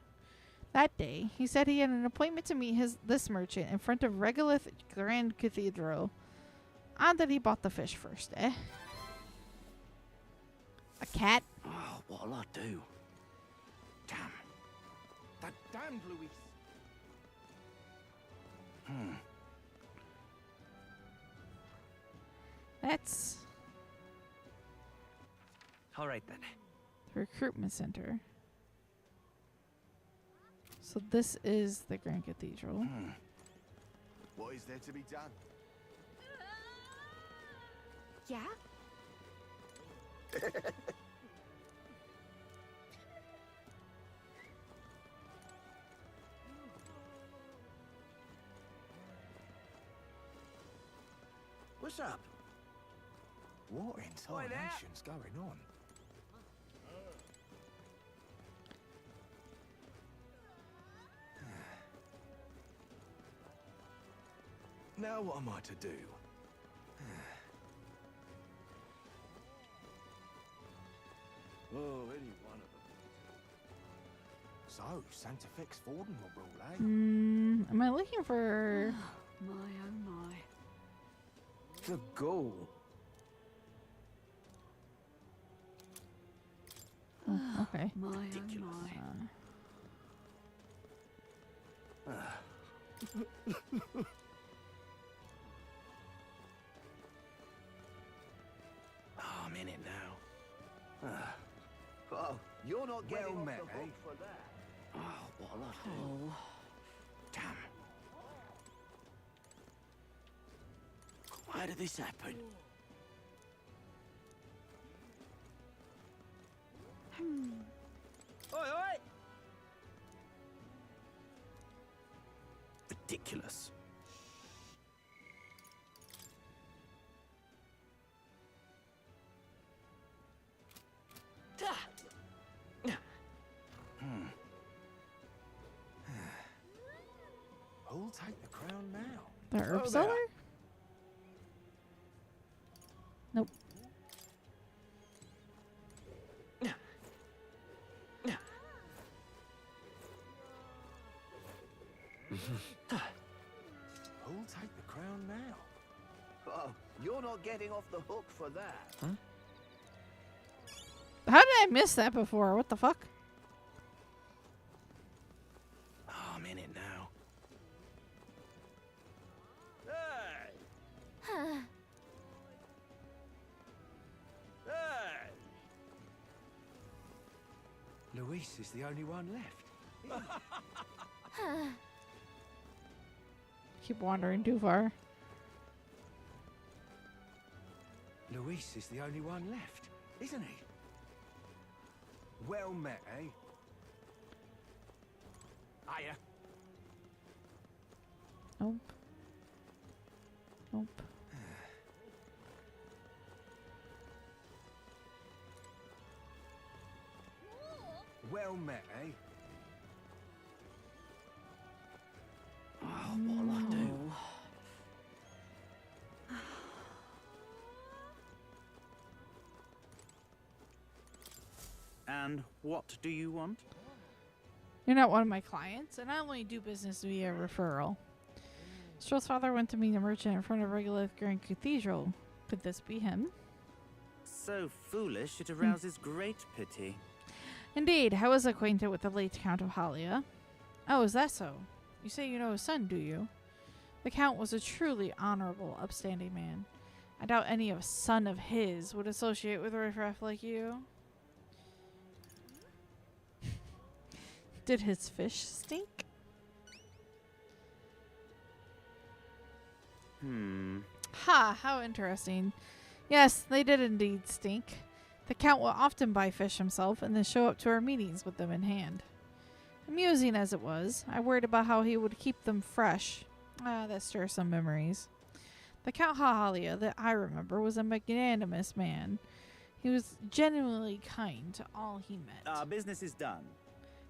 Speaker 1: That day, he said he had an appointment to meet this merchant in front of Regolith Grand Cathedral. On that he bought the fish first, eh? A cat?
Speaker 5: Oh, what'll I do? Damn. That damned Luis.
Speaker 1: That's
Speaker 10: All right then.
Speaker 1: the recruitment center. So this is the Grand Cathedral.
Speaker 4: What is there to be done?
Speaker 2: Yeah?
Speaker 5: What's up? What in
Speaker 10: Oi there.
Speaker 5: tarnation's going on? Now what am I to do? Oh, any one of them. So, Santa Fe's fording will rule, eh?
Speaker 1: Am I looking for...
Speaker 7: My, oh my.
Speaker 5: The goal.
Speaker 1: Oh, okay.
Speaker 7: My,
Speaker 5: Ridiculous.
Speaker 7: oh my.
Speaker 5: Oh, I'm in it now.
Speaker 10: Oh, you're not getting
Speaker 5: Well
Speaker 10: off
Speaker 5: met,
Speaker 10: the hook
Speaker 5: eh?
Speaker 10: for that.
Speaker 5: Oh, what'll I do? Damn. Why did this happen? Oi, oi! Ridiculous. Who'll take the crown now?
Speaker 1: The herb
Speaker 5: Oh,
Speaker 1: seller?
Speaker 5: there.
Speaker 1: Nope.
Speaker 5: Who'll take the crown now?
Speaker 10: Oh, you're not getting off the hook for that.
Speaker 1: How did I miss that before? What the fuck?
Speaker 5: Oh, I'm in it now. Hey! Hey! Luis is the only one left.
Speaker 1: Keep wandering too far.
Speaker 5: Luis is the only one left, isn't he? Well met, eh? Hiya.
Speaker 1: Nope. Nope.
Speaker 5: Well met, eh? Oh, what'll I do?
Speaker 10: And what do you want?
Speaker 1: You're not one of my clients, and I only do business via referral. Stroll's father went to meet a merchant in front of Regolith Grand Cathedral. Could this be him?
Speaker 10: So foolish it arouses great pity.
Speaker 1: Indeed, I was acquainted with the late Count of Halia. Oh, is that so? You say you know his son, do you? The Count was a truly honorable, upstanding man. I doubt any of son of his would associate with a riffraff like you. Did his fish stink? Ha, how interesting. Yes, they did indeed stink. The Count will often buy fish himself and then show up to our meetings with them in hand. Amusing as it was, I worried about how he would keep them fresh. That stirs some memories. The Count Hahalia that I remember was a magnanimous man. He was genuinely kind to all he met.
Speaker 10: Our business is done.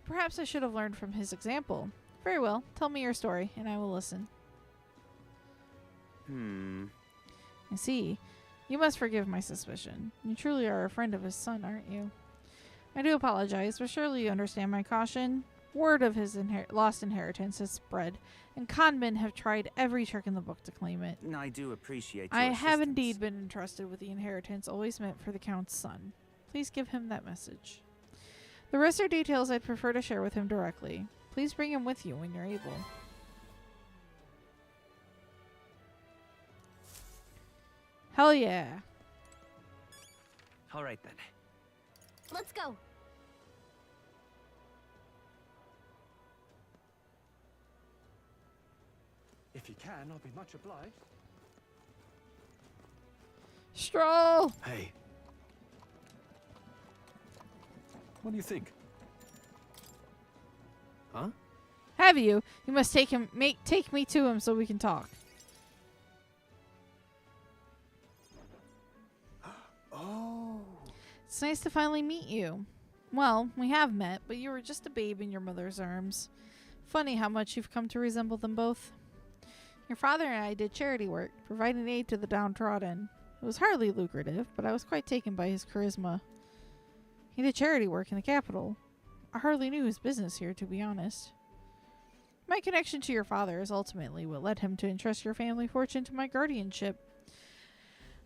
Speaker 1: Perhaps I should have learned from his example. Very well, tell me your story, and I will listen. I see. You must forgive my suspicion. You truly are a friend of his son, aren't you? I do apologize, but surely you understand my caution. Word of his lost inheritance has spread, and conmen have tried every trick in the book to claim it.
Speaker 10: I do appreciate
Speaker 1: I
Speaker 10: your
Speaker 1: have
Speaker 10: assistance.
Speaker 1: indeed been entrusted with the inheritance always meant for the Count's son. Please give him that message. The rest are details I'd prefer to share with him directly. Please bring him with you when you're able. Hell yeah.
Speaker 10: All right then.
Speaker 8: Let's go.
Speaker 5: If you can, I'll be much obliged.
Speaker 1: Stroll!
Speaker 5: Hey. What do you think? Huh?
Speaker 1: Have you? You must take me to him so we can talk.
Speaker 5: Oh.
Speaker 1: It's nice to finally meet you. Well, we have met, but you were just a babe in your mother's arms. Funny how much you've come to resemble them both. Your father and I did charity work, providing aid to the downtrodden. It was hardly lucrative, but I was quite taken by his charisma. He did charity work in the capital. I hardly knew his business here, to be honest. My connection to your father is ultimately what led him to entrust your family fortune to my guardianship.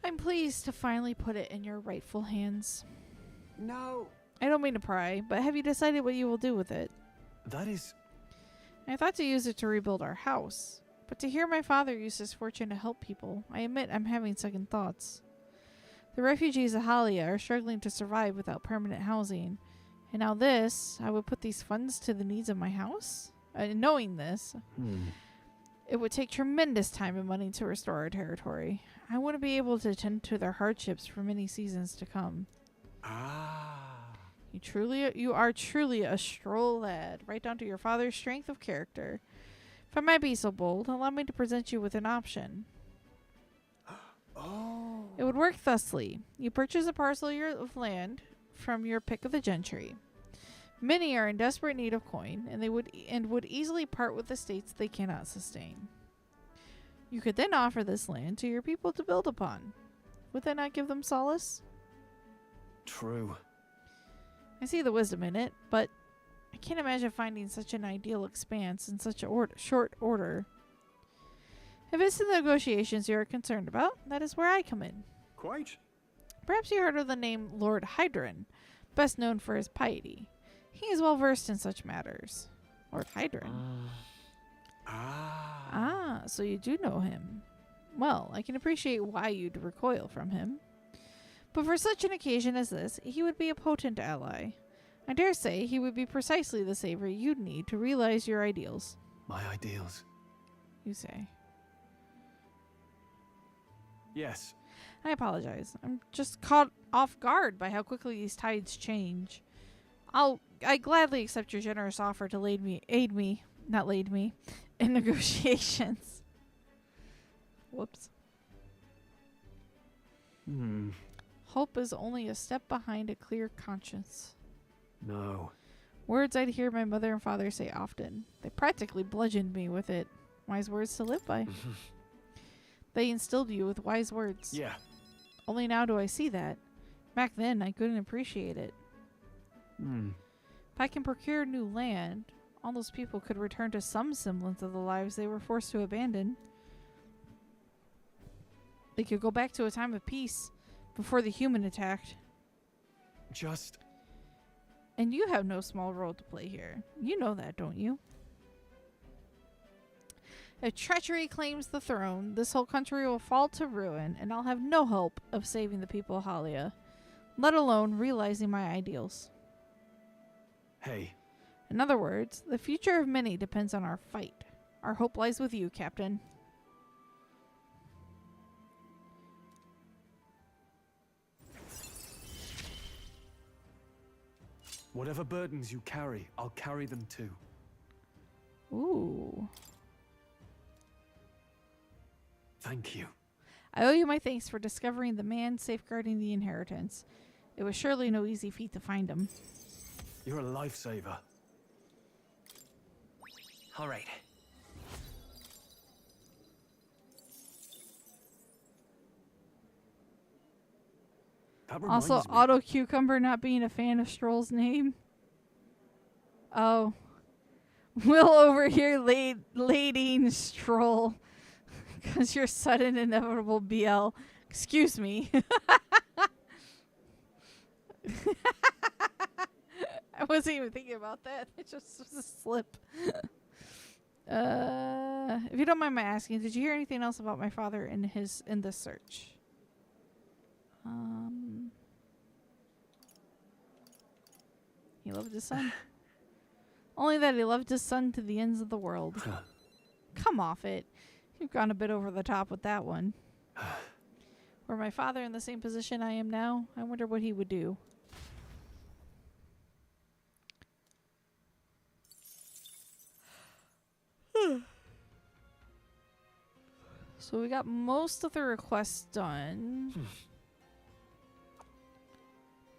Speaker 1: I'm pleased to finally put it in your rightful hands.
Speaker 5: No.
Speaker 1: I don't mean to pry, but have you decided what you will do with it?
Speaker 5: That is...
Speaker 1: I thought to use it to rebuild our house. But to hear my father use his fortune to help people, I admit I'm having second thoughts. The refugees of Halia are struggling to survive without permanent housing. And now this, I would put these funds to the needs of my house? Knowing this, it would take tremendous time and money to restore our territory. I wouldn't be able to attend to their hardships for many seasons to come. You are truly a stroll lad, right down to your father's strength of character. If I might be so bold, allow me to present you with an option. It would work thusly. You purchase a parcel of land from your pick of the gentry. Many are in desperate need of coin, and would easily part with estates they cannot sustain. You could then offer this land to your people to build upon. Would that not give them solace?
Speaker 5: True.
Speaker 1: I see the wisdom in it, but I can't imagine finding such an ideal expanse in such a short order. If it's the negotiations you are concerned about, that is where I come in.
Speaker 5: Quite.
Speaker 1: Perhaps you heard of the name Lord Hydron, best known for his piety. He is well versed in such matters. Lord Hydron. So you do know him. Well, I can appreciate why you'd recoil from him. But for such an occasion as this, he would be a potent ally. I dare say he would be precisely the savior you'd need to realize your ideals.
Speaker 5: My ideals?
Speaker 1: You say.
Speaker 5: Yes.
Speaker 1: I apologize. I'm just caught off guard by how quickly these tides change. I gladly accept your generous offer to aid me in negotiations. Whoops. Hope is only a step behind a clear conscience.
Speaker 5: No.
Speaker 1: Words I'd hear my mother and father say often. They practically bludgeoned me with it. Wise words to live by. They instilled you with wise words.
Speaker 5: Yeah.
Speaker 1: Only now do I see that. Back then, I couldn't appreciate it. If I can procure new land, all those people could return to some semblance of the lives they were forced to abandon. They could go back to a time of peace before the human attacked. And you have no small role to play here. You know that, don't you? If treachery claims the throne, this whole country will fall to ruin, and I'll have no hope of saving the people of Halia, let alone realizing my ideals.
Speaker 5: Hey.
Speaker 1: In other words, the future of many depends on our fight. Our hope lies with you, Captain.
Speaker 5: Whatever burdens you carry, I'll carry them too.
Speaker 1: Ooh.
Speaker 5: Thank you.
Speaker 1: I owe you my thanks for discovering the man safeguarding the inheritance. It was surely no easy feat to find him.
Speaker 5: You're a lifesaver.
Speaker 10: All right.
Speaker 1: Also, Auto Cucumber not being a fan of Stroll's name. Oh. Will over here lading Stroll. Because your sudden inevitable BL. Excuse me. I wasn't even thinking about that. It just was a slip. If you don't mind my asking, did you hear anything else about my father in this search? He loved his son. Only that he loved his son to the ends of the world. Come off it. You've gone a bit over the top with that one. Were my father in the same position I am now, I wonder what he would do. So we got most of the requests done.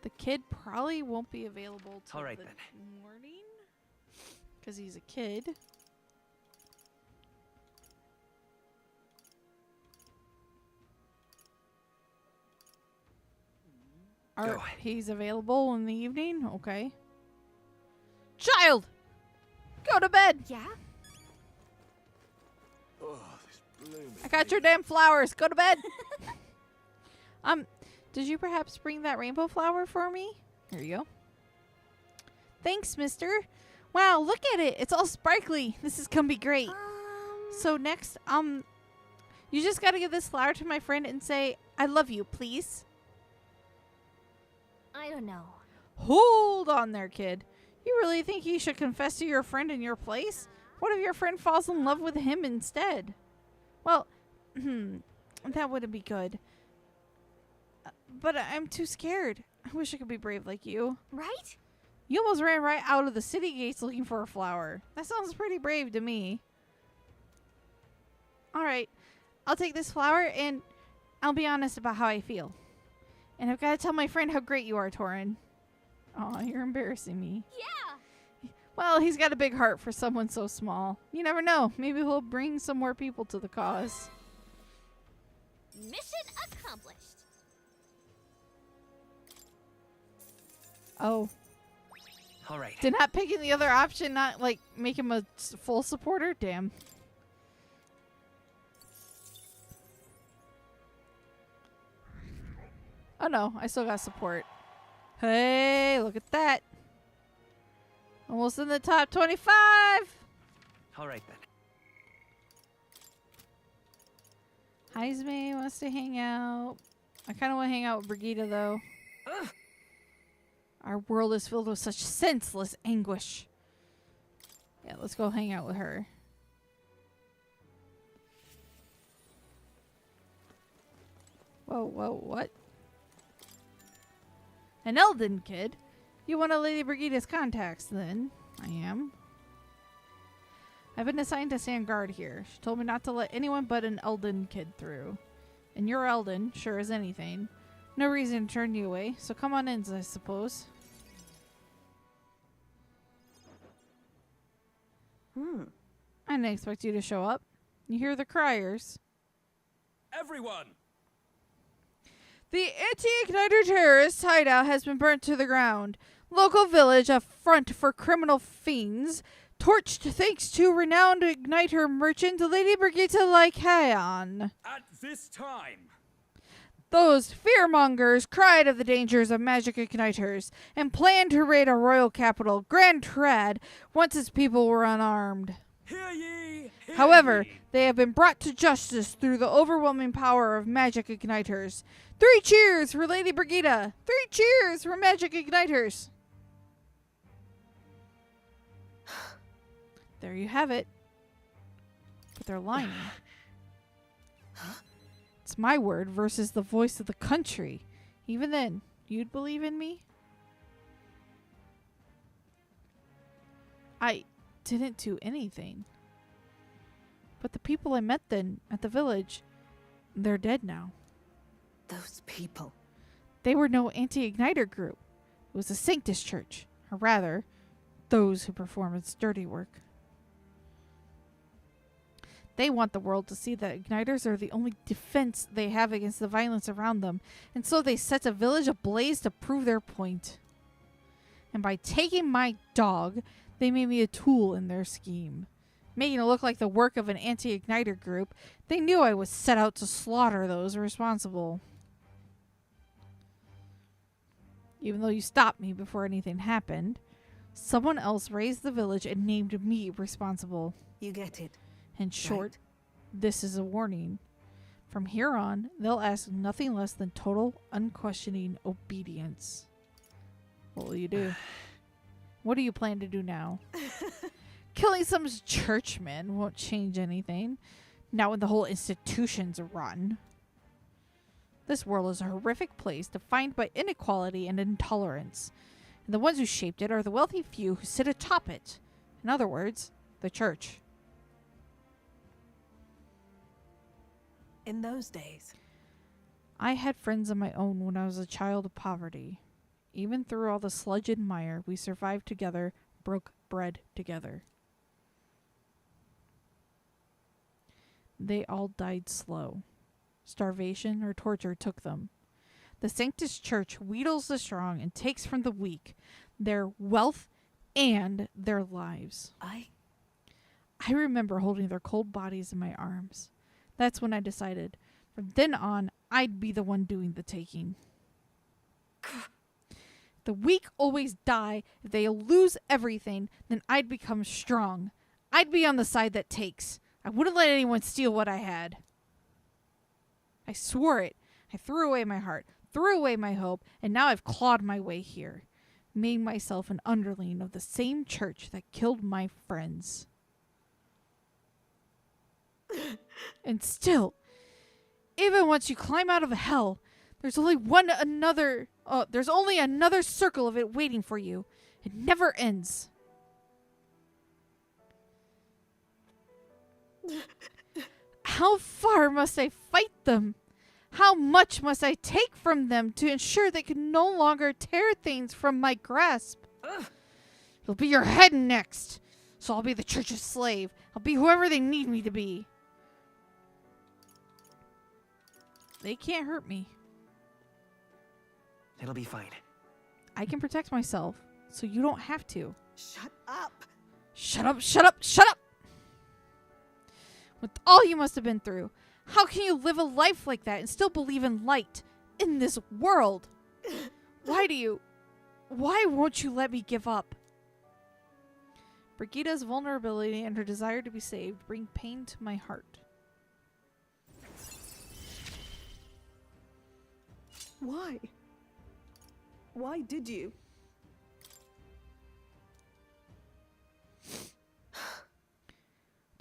Speaker 1: The kid probably won't be available till the morning because he's a kid. He's available in the evening? Okay. Child! Go to bed!
Speaker 2: Yeah?
Speaker 1: I got your damn flowers. Go to bed. Did you perhaps bring that rainbow flower for me? Here you go. Thanks, mister. Wow, look at it. It's all sparkly. This is gonna be great. So next, you just gotta give this flower to my friend and say, I love you, please.
Speaker 8: I don't know.
Speaker 1: Hold on there, kid. You really think you should confess to your friend in your place? What if your friend falls in love with him instead? Well, that wouldn't be good. But I'm too scared. I wish I could be brave like you.
Speaker 8: Right?
Speaker 1: You almost ran right out of the city gates looking for a flower. That sounds pretty brave to me. Alright, I'll take this flower and I'll be honest about how I feel. And I've got to tell my friend how great you are, Torin. Aw, you're embarrassing me.
Speaker 8: Yeah.
Speaker 1: Well, he's got a big heart for someone so small. You never know. Maybe he'll bring some more people to the cause.
Speaker 8: Mission accomplished.
Speaker 1: Oh.
Speaker 10: All right.
Speaker 1: Did not picking the other option not, like, make him a full supporter? Damn. Oh no, I still got support. Hey, look at that. Almost in the top 25.
Speaker 10: All right then.
Speaker 1: Heisme wants to hang out. I kind of want to hang out with Brigitte, though. Our world is filled with such senseless anguish. Yeah, let's go hang out with her. Whoa, whoa, what? An Elden kid? You want a Lady Brigitte's contacts, then? I am. I've been assigned to stand guard here. She told me not to let anyone but an Elden kid through. And you're Elden, sure as anything. No reason to turn you away, so come on in, I suppose. I didn't expect you to show up. You hear the criers.
Speaker 5: Everyone!
Speaker 1: The anti-igniter terrorist hideout has been burnt to the ground. Local village, a front for criminal fiends, torched thanks to renowned igniter merchant Lady Brigitte Lycaon.
Speaker 5: At this time!
Speaker 1: Those fearmongers cried of the dangers of magic igniters and planned to raid a royal capital, Grand Trad, once its people were unarmed.
Speaker 5: Hear ye! Hear
Speaker 1: However,
Speaker 5: ye.
Speaker 1: they have been brought to justice through the overwhelming power of magic igniters. 3 cheers for Lady Brigitte! 3 cheers for magic igniters! There you have it. But they're lying. It's my word versus the voice of the country. Even then, you'd believe in me? I didn't do anything. But the people I met then at the village, they're dead now.
Speaker 7: Those people.
Speaker 1: They were no anti-igniter group. It was a Sanctus church, or rather, those who perform its dirty work. They want the world to see that igniters are the only defense they have against the violence around them, and so they set a village ablaze to prove their point. And by taking my dog, they made me a tool in their scheme. Making it look like the work of an anti-igniter group, they knew I was set out to slaughter those responsible. Even though you stopped me before anything happened, someone else raised the village and named me responsible.
Speaker 7: You get it.
Speaker 1: In short,
Speaker 7: Right.
Speaker 1: this is a warning. From here on, they'll ask nothing less than total, unquestioning obedience. What will you do? What do you plan to do now? Killing some churchmen won't change anything. Not when the whole institution's rotten. This world is a horrific place defined by inequality and intolerance. And the ones who shaped it are the wealthy few who sit atop it. In other words, the church.
Speaker 7: In those days.
Speaker 1: I had friends of my own when I was a child of poverty. Even through all the sludge and mire, we survived together, broke bread together. They all died slow. Starvation or torture took them. The Sanctus Church wheedles the strong and takes from the weak their wealth and their lives. I remember holding their cold bodies in my arms. That's when I decided, from then on, I'd be the one doing the taking. The weak always die. If they lose everything, then I'd become strong. I'd be on the side that takes. I wouldn't let anyone steal what I had. I swore it. I threw away my heart, threw away my hope, and now I've clawed my way here, made myself an underling of the same church that killed my friends. And still, even once you climb out of hell, there's only another circle of it waiting for you. It never ends. How far must I fight them? How much must I take from them to ensure they can no longer tear things from my grasp? You'll be your head next, so I'll be the church's slave. I'll be whoever they need me to be. They can't hurt me.
Speaker 10: It'll be fine.
Speaker 1: I can protect myself, so you don't have to.
Speaker 7: Shut up!
Speaker 1: Shut up, shut up, shut up! With all you must have been through, how can you live a life like that and still believe in light in this world? Why won't you let me give up? Brigida's vulnerability and her desire to be saved bring pain to my heart.
Speaker 7: Why? Why did you?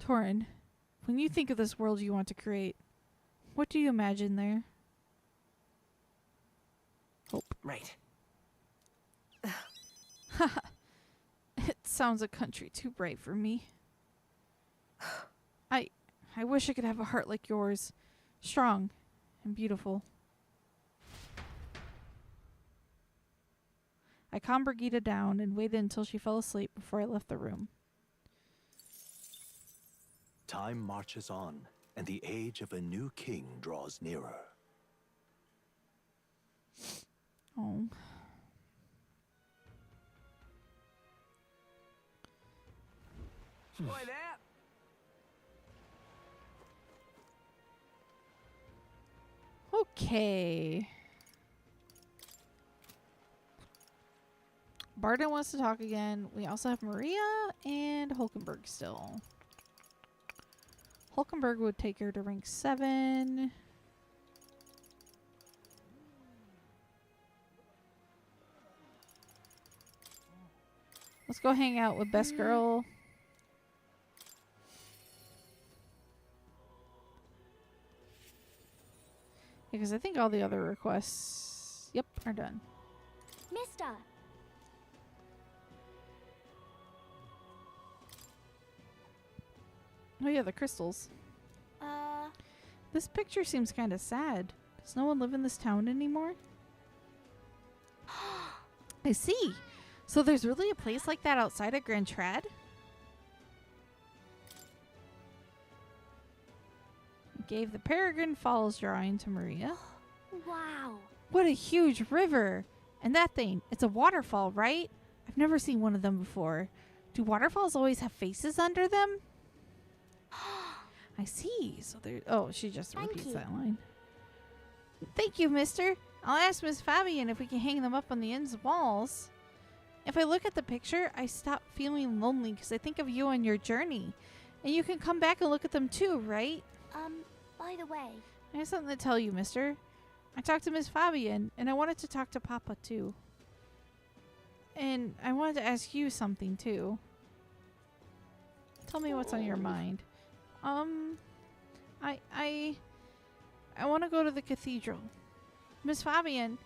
Speaker 1: Torin, when you think of this world you want to create, what do you imagine there? Hope.
Speaker 10: Right.
Speaker 1: Haha. It sounds a country too bright for me. I wish I could have a heart like yours. Strong and beautiful. I calmed Brigida down and waited until she fell asleep before I left the room.
Speaker 6: Time marches on, and the age of a new king draws nearer.
Speaker 1: Oh.
Speaker 5: Boy, that.
Speaker 1: Okay. Barden wants to talk again. We also have Maria and Hulkenberg still. Hulkenberg would take her to rank 7. Let's go hang out with Best Girl. Because I think all the other requests, yep, are done.
Speaker 8: Mister.
Speaker 1: Oh yeah, the crystals. This picture seems kind of sad. Does no one live in this town anymore? I see. So there's really a place like that outside of Grand Trad? Gave the Peregrine Falls drawing to Maria.
Speaker 8: Wow.
Speaker 1: What a huge river. And that thing, it's a waterfall, right? I've never seen one of them before. Do waterfalls always have faces under them? I see. So there. Oh, she just repeats that line. Thank you, mister. I'll ask Miss Fabian if we can hang them up on the ends of walls. If I look at the picture, I stop feeling lonely because I think of you and your journey. And you can come back and look at them too, right?
Speaker 8: By the way,
Speaker 1: I have something to tell you, mister. I talked to Miss Fabian, and I wanted to talk to Papa too. And I wanted to ask you something too. Tell me what's on your mind. I want to go to the cathedral. Miss Fabian,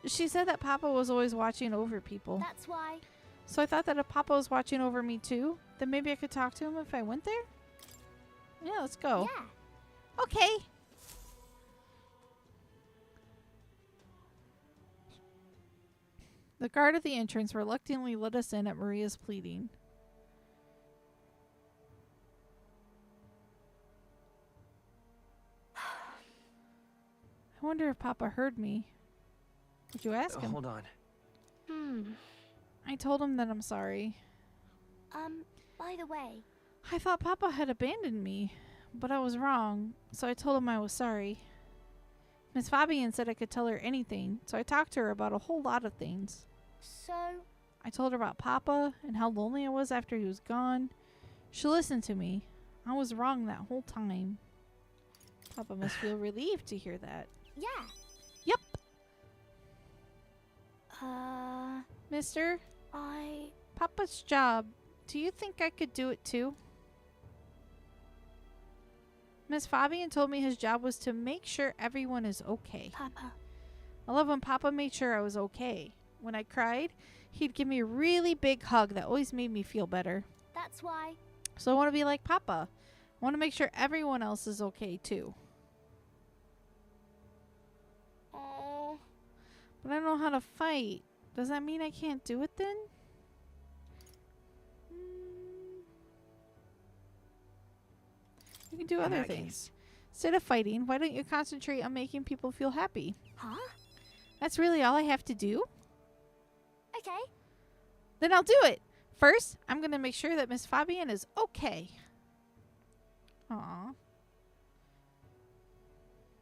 Speaker 1: she said that Papa was always watching over people.
Speaker 8: that's why.
Speaker 1: So I thought that if Papa was watching over me too, then maybe I could talk to him if I went there? Yeah, let's go.
Speaker 8: Yeah.
Speaker 1: Okay. The guard at the entrance reluctantly let us in at Maria's pleading. I wonder if Papa heard me. Did you ask him?
Speaker 10: Hold on.
Speaker 1: I told him that I'm sorry.
Speaker 8: By the way.
Speaker 1: I thought Papa had abandoned me, but I was wrong, so I told him I was sorry. Miss Fabian said I could tell her anything, so I talked to her about a whole lot of things.
Speaker 8: So?
Speaker 1: I told her about Papa and how lonely I was after he was gone. She listened to me. I was wrong that whole time. Papa must feel relieved to hear that.
Speaker 8: Yeah.
Speaker 1: Yep. Mister? Papa's job. Do you think I could do it too? Miss Fabian told me his job was to make sure everyone is okay.
Speaker 8: Papa.
Speaker 1: I love when Papa made sure I was okay. When I cried, he'd give me a really big hug that always made me feel better.
Speaker 8: That's why.
Speaker 1: So I want to be like Papa. I want to make sure everyone else is okay too.
Speaker 8: Oh.
Speaker 1: But I don't know how to fight. Does that mean I can't do it then? You can do other things. Instead of fighting, why don't you concentrate on making people feel happy?
Speaker 8: Huh?
Speaker 1: That's really all I have to do?
Speaker 8: Okay.
Speaker 1: Then I'll do it. First, I'm going to make sure that Miss Fabian is okay. Aww.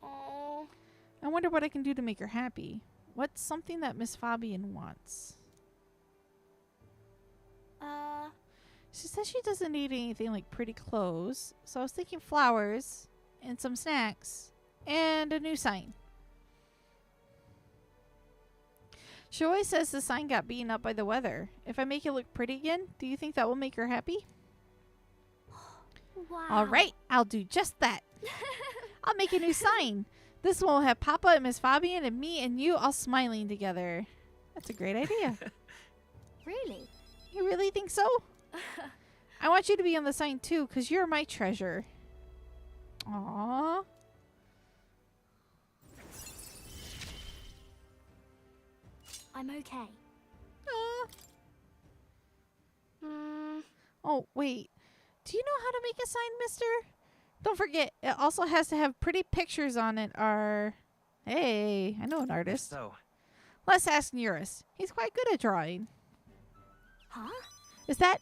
Speaker 8: Oh.
Speaker 1: I wonder what I can do to make her happy. What's something that Miss Fabian wants? She says she doesn't need anything like pretty clothes, so I was thinking flowers and some snacks and a new sign. She always says the sign got beaten up by the weather. If I make it look pretty again, do you think that will make her happy?
Speaker 8: Wow.
Speaker 1: All right, I'll do just that. I'll make a new sign. This one will have Papa and Miss Fabian and me and you all smiling together. That's a great idea.
Speaker 8: Really?
Speaker 1: You really think so? I want you to be on the sign too, because you're my treasure. Aww.
Speaker 8: I'm okay.
Speaker 1: Oh, wait. Do you know how to make a sign, mister? Don't forget, it also has to have pretty pictures on it. Hey, I know an artist.
Speaker 10: So,
Speaker 1: Let's ask Neurus. He's quite good at drawing.
Speaker 8: Huh?
Speaker 1: Is that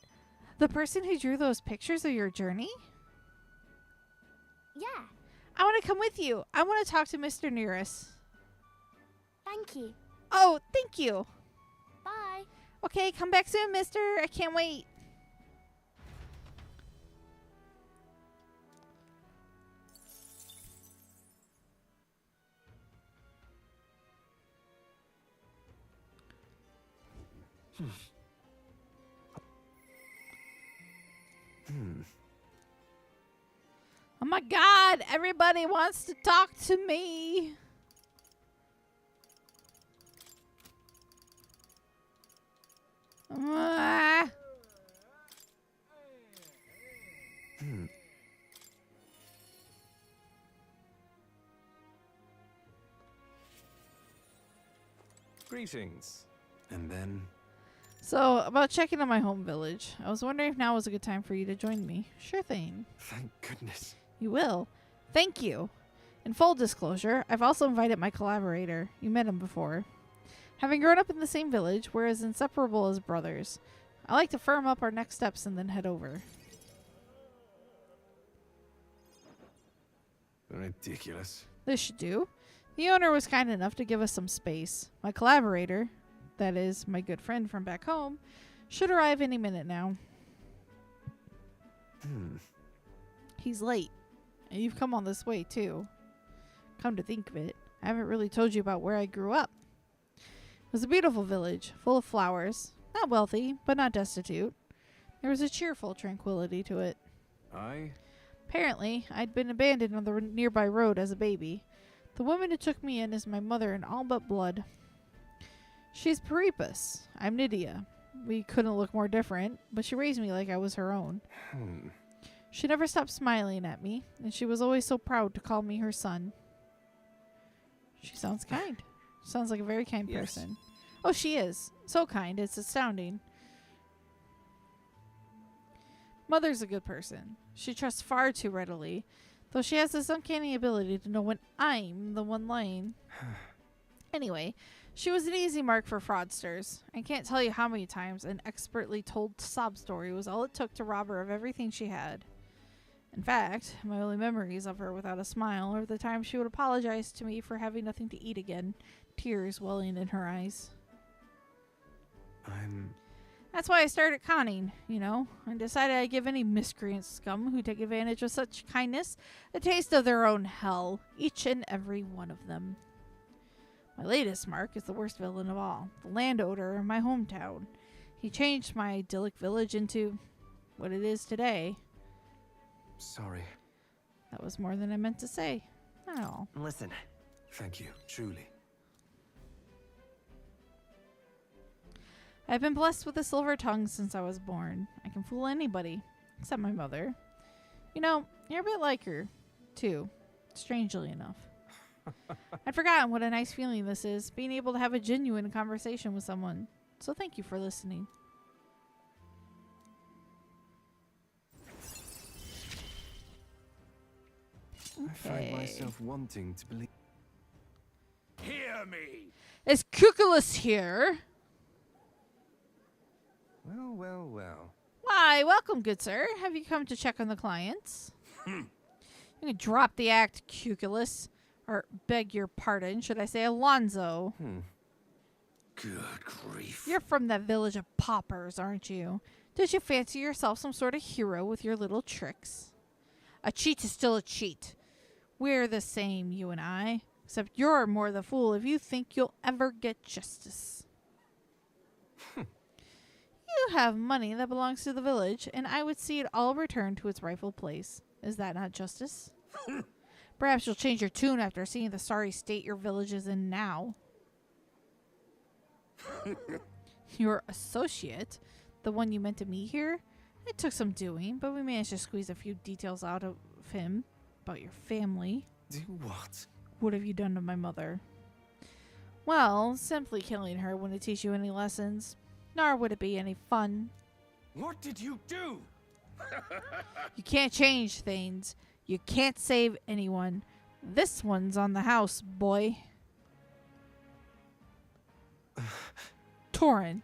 Speaker 1: the person who drew those pictures of your journey?
Speaker 8: Yeah.
Speaker 1: I want to come with you. I want to talk to Mr. Neurus.
Speaker 8: Thank you.
Speaker 1: Oh, thank you.
Speaker 8: Bye.
Speaker 1: Okay, come back soon, mister. I can't wait. Oh my God, everybody wants to talk to me. Ah.
Speaker 5: Greetings. And then...
Speaker 1: So, about checking on my home village. I was wondering if now was a good time for you to join me. Sure thing.
Speaker 5: Thank goodness.
Speaker 1: You will. Thank you. In full disclosure, I've also invited my collaborator. You met him before. Having grown up in the same village, we're as inseparable as brothers. I like to firm up our next steps and then head over.
Speaker 5: Ridiculous.
Speaker 1: This should do. The owner was kind enough to give us some space. My collaborator, that is, my good friend from back home, should arrive any minute now. He's late. And you've come on this way, too. Come to think of it, I haven't really told you about where I grew up. It was a beautiful village, full of flowers. Not wealthy, but not destitute. There was a cheerful tranquility to it. Apparently, I'd been abandoned on the nearby road as a baby. The woman who took me in is my mother in all but blood. She's Peripas. I'm Nydia. We couldn't look more different, but she raised me like I was her own. She never stopped smiling at me, and she was always so proud to call me her son. She sounds kind. Sounds like a very kind person. Oh, she is. So kind, it's astounding. Mother's a good person. She trusts far too readily, though she has this uncanny ability to know when I'm the one lying. Anyway, she was an easy mark for fraudsters. I can't tell you how many times an expertly told sob story was all it took to rob her of everything she had. In fact, my only memories of her without a smile are the time she would apologize to me for having nothing to eat again, tears welling in her eyes. That's why I started conning, you know. I decided I'd give any miscreant scum who take advantage of such kindness a taste of their own hell, each and every one of them. My latest mark is the worst villain of all, the landowner in my hometown. He changed my idyllic village into what it is today.
Speaker 5: Sorry.
Speaker 1: That was more than I meant to say. Not at all.
Speaker 5: Listen. Thank you, truly.
Speaker 1: I've been blessed with a silver tongue since I was born. I can fool anybody, except my mother. You know, you're a bit like her, too, strangely enough. I'd forgotten what a nice feeling this is, being able to have a genuine conversation with someone. So thank you for listening.
Speaker 5: I find myself wanting to believe.
Speaker 3: Hear me!
Speaker 1: Is Cuculus here?
Speaker 5: Well, well, well.
Speaker 1: Why, welcome, good sir. Have you come to check on the clients? You can drop the act, Cuculus. Or beg your pardon, should I say Alonzo?
Speaker 5: Good grief.
Speaker 1: You're from that village of paupers, aren't you? Did you fancy yourself some sort of hero with your little tricks? A cheat is still a cheat. We're the same, you and I. Except you're more the fool if you think you'll ever get justice. You have money that belongs to the village, and I would see it all returned to its rightful place. Is that not justice? Perhaps you'll change your tune after seeing the sorry state your village is in now. Your associate, the one you meant to meet here, it took some doing, but we managed to squeeze a few details out of him about your family.
Speaker 5: Do what?
Speaker 1: What have you done to my mother? Well, simply killing her wouldn't teach you any lessons, nor would it be any fun.
Speaker 5: What did you do?
Speaker 1: You can't change things. You can't save anyone. This one's on the house, boy. Torin.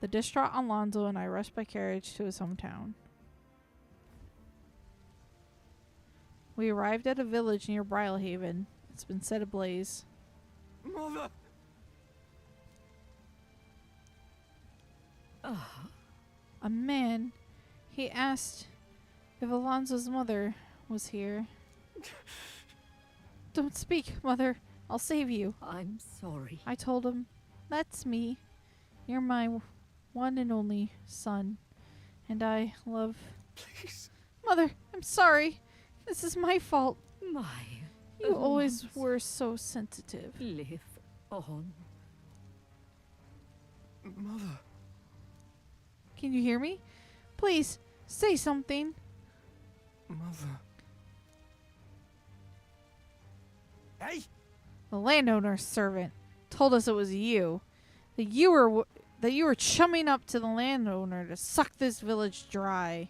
Speaker 1: The distraught Alonzo and I rushed by carriage to his hometown. We arrived at a village near Brylehaven. It's been set ablaze.
Speaker 5: Mother!
Speaker 1: A man. He asked if Alonzo's mother was here. Don't speak, mother. I'll save you.
Speaker 9: I'm sorry.
Speaker 1: I told him, that's me. You're my one and only son. And I love...
Speaker 5: Please.
Speaker 1: Mother, I'm sorry. This is my fault.
Speaker 9: My.
Speaker 1: You always were so sensitive.
Speaker 9: Live on.
Speaker 5: Mother.
Speaker 1: Can you hear me? Please, say something.
Speaker 5: Mother. Hey!
Speaker 1: The landowner's servant told us it was you. That you were chumming up to the landowner to suck this village dry.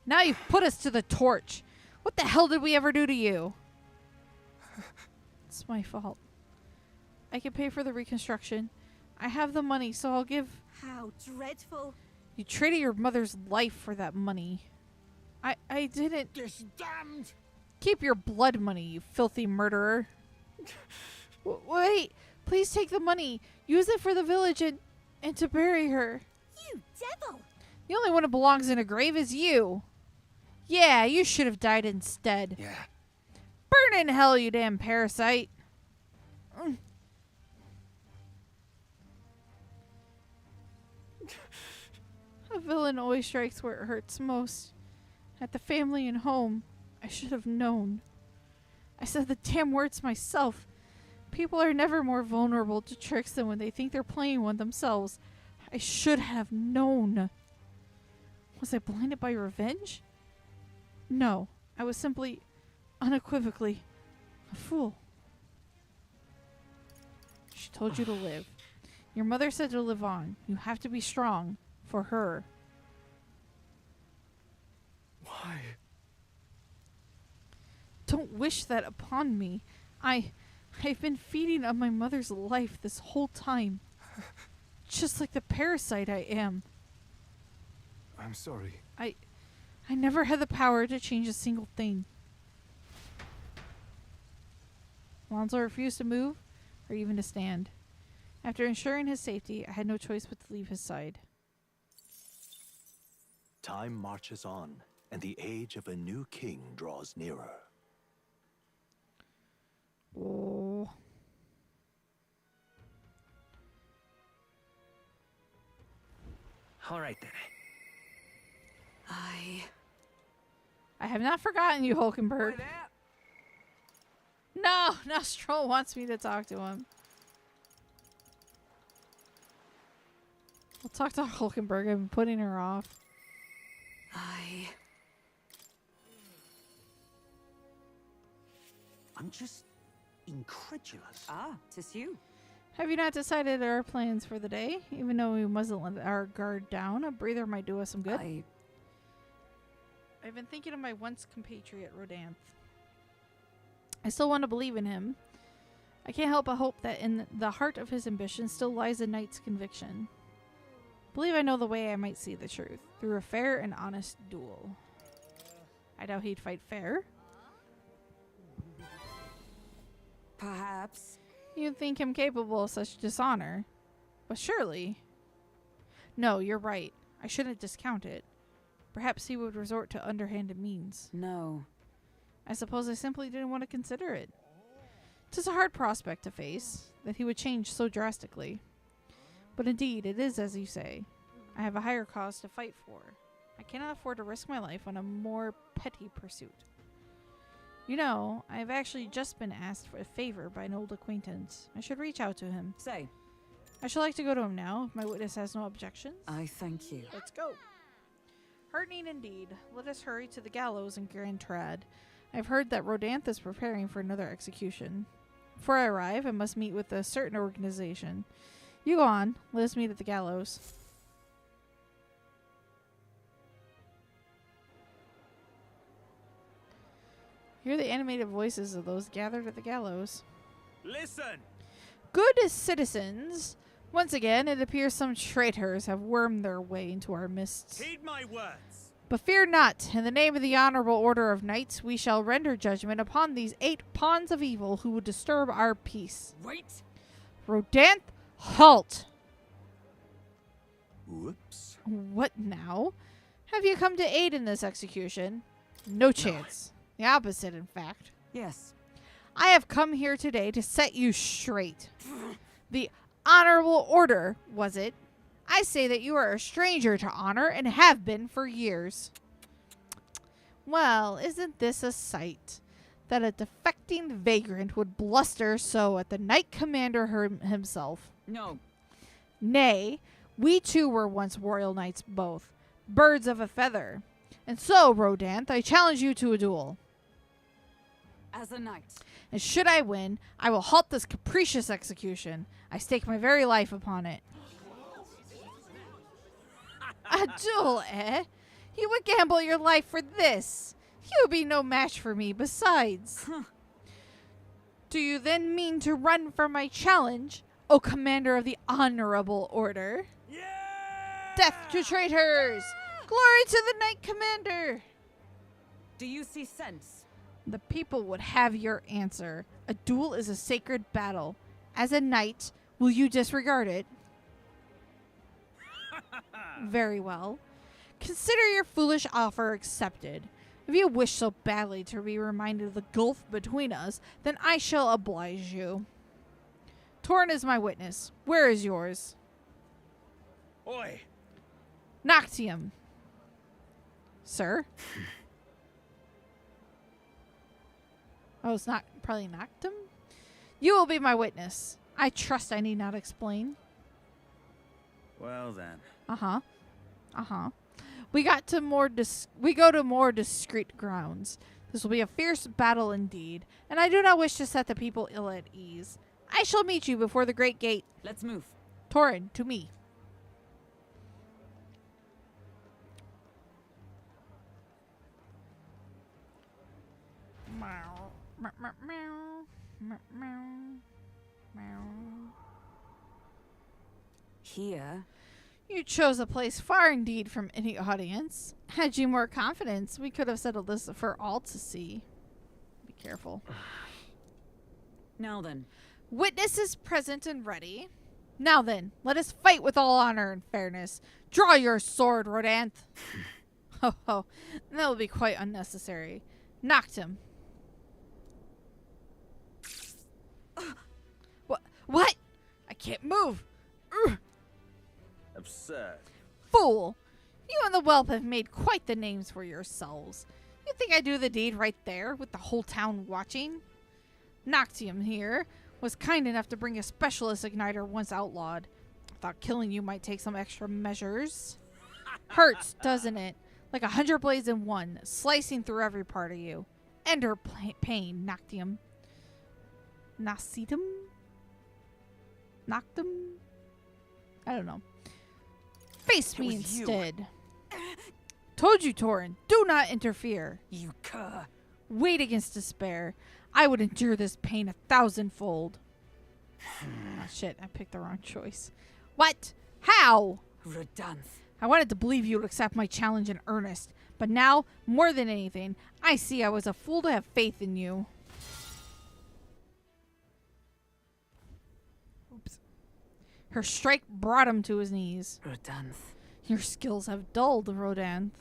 Speaker 1: Now you've put us to the torch. What the hell did we ever do to you? It's my fault. I can pay for the reconstruction. I have the money, so I'll give...
Speaker 2: How dreadful.
Speaker 1: You traded your mother's life for that money. I didn't...
Speaker 5: This damned!
Speaker 1: Keep your blood money, you filthy murderer. Wait, please take the money. Use it for the village and to bury her.
Speaker 2: You devil!
Speaker 1: The only one who belongs in a grave is you. Yeah, you should have died instead.
Speaker 5: Yeah.
Speaker 1: Burn in hell, you damn parasite. A villain always strikes where it hurts most. At the family and home. I should have known. I said the damn words myself. People are never more vulnerable to tricks than when they think they're playing one themselves. I should have known. Was I blinded by revenge? No, I was simply, unequivocally, a fool. She told you to live. Your mother said to live on. You have to be strong. For her.
Speaker 5: Why?
Speaker 1: Don't wish that upon me. I've been feeding on my mother's life this whole time. Just like the parasite I am.
Speaker 5: I'm sorry.
Speaker 1: I never had the power to change a single thing. Alonzo refused to move or even to stand. After ensuring his safety, I had no choice but to leave his side.
Speaker 6: Time marches on, and the age of a new king draws nearer.
Speaker 1: Oh.
Speaker 10: All right then.
Speaker 1: I have not forgotten you, Hulkenberg. No, now Stroll wants me to talk to him. I'll talk to Hulkenberg. I've been putting her off.
Speaker 5: I'm just incredulous.
Speaker 9: Ah, 'tis you.
Speaker 1: Have you not decided our plans for the day? Even though we mustn't let our guard down, a breather might do us some good. I've been thinking of my once compatriot, Rodanth. I still want to believe in him. I can't help but hope that in the heart of his ambition still lies a knight's conviction. Believe I know the way I might see the truth, through a fair and honest duel. I doubt he'd fight fair.
Speaker 9: Perhaps.
Speaker 1: You'd think him capable of such dishonor. But surely... No, you're right. I shouldn't discount it. Perhaps he would resort to underhanded means.
Speaker 9: No.
Speaker 1: I suppose I simply didn't want to consider it. 'Tis a hard prospect to face, that he would change so drastically. But indeed, it is as you say. I have a higher cause to fight for. I cannot afford to risk my life on a more petty pursuit. You know, I have actually just been asked for a favor by an old acquaintance. I should reach out to him.
Speaker 9: Say.
Speaker 1: I should like to go to him now, if my witness has no objections.
Speaker 9: I thank you.
Speaker 1: Let's go. Heartening indeed. Let us hurry to the gallows in Grand Trad. I've heard that Rodanth is preparing for another execution. Before I arrive, I must meet with a certain organization. You go on. Let us meet at the gallows. Hear the animated voices of those gathered at the gallows.
Speaker 10: Listen!
Speaker 1: Good citizens! Once again, it appears some traitors have wormed their way into our midst.
Speaker 10: Heed my words!
Speaker 1: But fear not. In the name of the honorable order of knights, we shall render judgment upon these 8 pawns of evil who would disturb our peace.
Speaker 9: Wait!
Speaker 1: Rodanth, halt!
Speaker 6: Whoops.
Speaker 1: What now? Have you come to aid in this execution? No chance. The opposite, in fact.
Speaker 9: Yes.
Speaker 1: I have come here today to set you straight. The honorable order, was it? I say that you are a stranger to honor and have been for years. Well, isn't this a sight? That a defecting vagrant would bluster so at the knight commander himself.
Speaker 9: No.
Speaker 1: Nay, we too were once royal knights both, birds of a feather. And so, Rodanth, I challenge you to a duel.
Speaker 9: As a knight.
Speaker 1: And should I win, I will halt this capricious execution. I stake my very life upon it. A duel, eh? You would gamble your life for this. You would be no match for me besides. Do you then mean to run from my challenge, O commander of the honorable order?
Speaker 10: Yeah!
Speaker 1: Death to traitors! Glory to the knight commander!
Speaker 9: Do you see sense?
Speaker 1: The people would have your answer. A duel is a sacred battle. As a knight, will you disregard it? Very well. Consider your foolish offer accepted. If you wish so badly to be reminded of the gulf between us, then I shall oblige you. Torn is my witness. Where is yours?
Speaker 10: Oi!
Speaker 1: Noctium. Sir? Oh, it's not probably Noctum? You will be my witness. I trust I need not explain.
Speaker 10: Well then.
Speaker 1: Uh-huh. Uh-huh. We go to more discreet grounds. This will be a fierce battle indeed, and I do not wish to set the people ill at ease. I shall meet you before the great gate.
Speaker 9: Let's move.
Speaker 1: Torin, to me. Meow. Meow, meow, meow, meow, meow.
Speaker 9: Here.
Speaker 1: You chose a place far indeed from any audience. Had you more confidence, we could have settled this for all to see. Be careful.
Speaker 9: Now then.
Speaker 1: Witnesses present and ready. Now then, let us fight with all honor and fairness. Draw your sword, Rodanth. Ho ho, that will be quite unnecessary. Knocked him. What? I can't move.
Speaker 5: Absurd.
Speaker 1: Fool! You and the whelp have made quite the names for yourselves. You think I'd do the deed right there, with the whole town watching? Noctium here was kind enough to bring a specialist igniter once outlawed. I thought killing you might take some extra measures. Hurts, doesn't it? Like 100 blades in one, slicing through every part of you. Ender pain, Noctium. Nocitum? Noctum? I don't know. Face me instead. Told you, Torin. Do not interfere.
Speaker 9: You cur.
Speaker 1: Wait against despair. I would endure this pain 1,000-fold. Oh, shit. I picked the wrong choice. What? How?
Speaker 9: Rodanth.
Speaker 1: I wanted to believe you would accept my challenge in earnest. But now, more than anything, I see I was a fool to have faith in you. Oops. Her strike brought him to his knees.
Speaker 9: Rodanth.
Speaker 1: Your skills have dulled, Rodanth.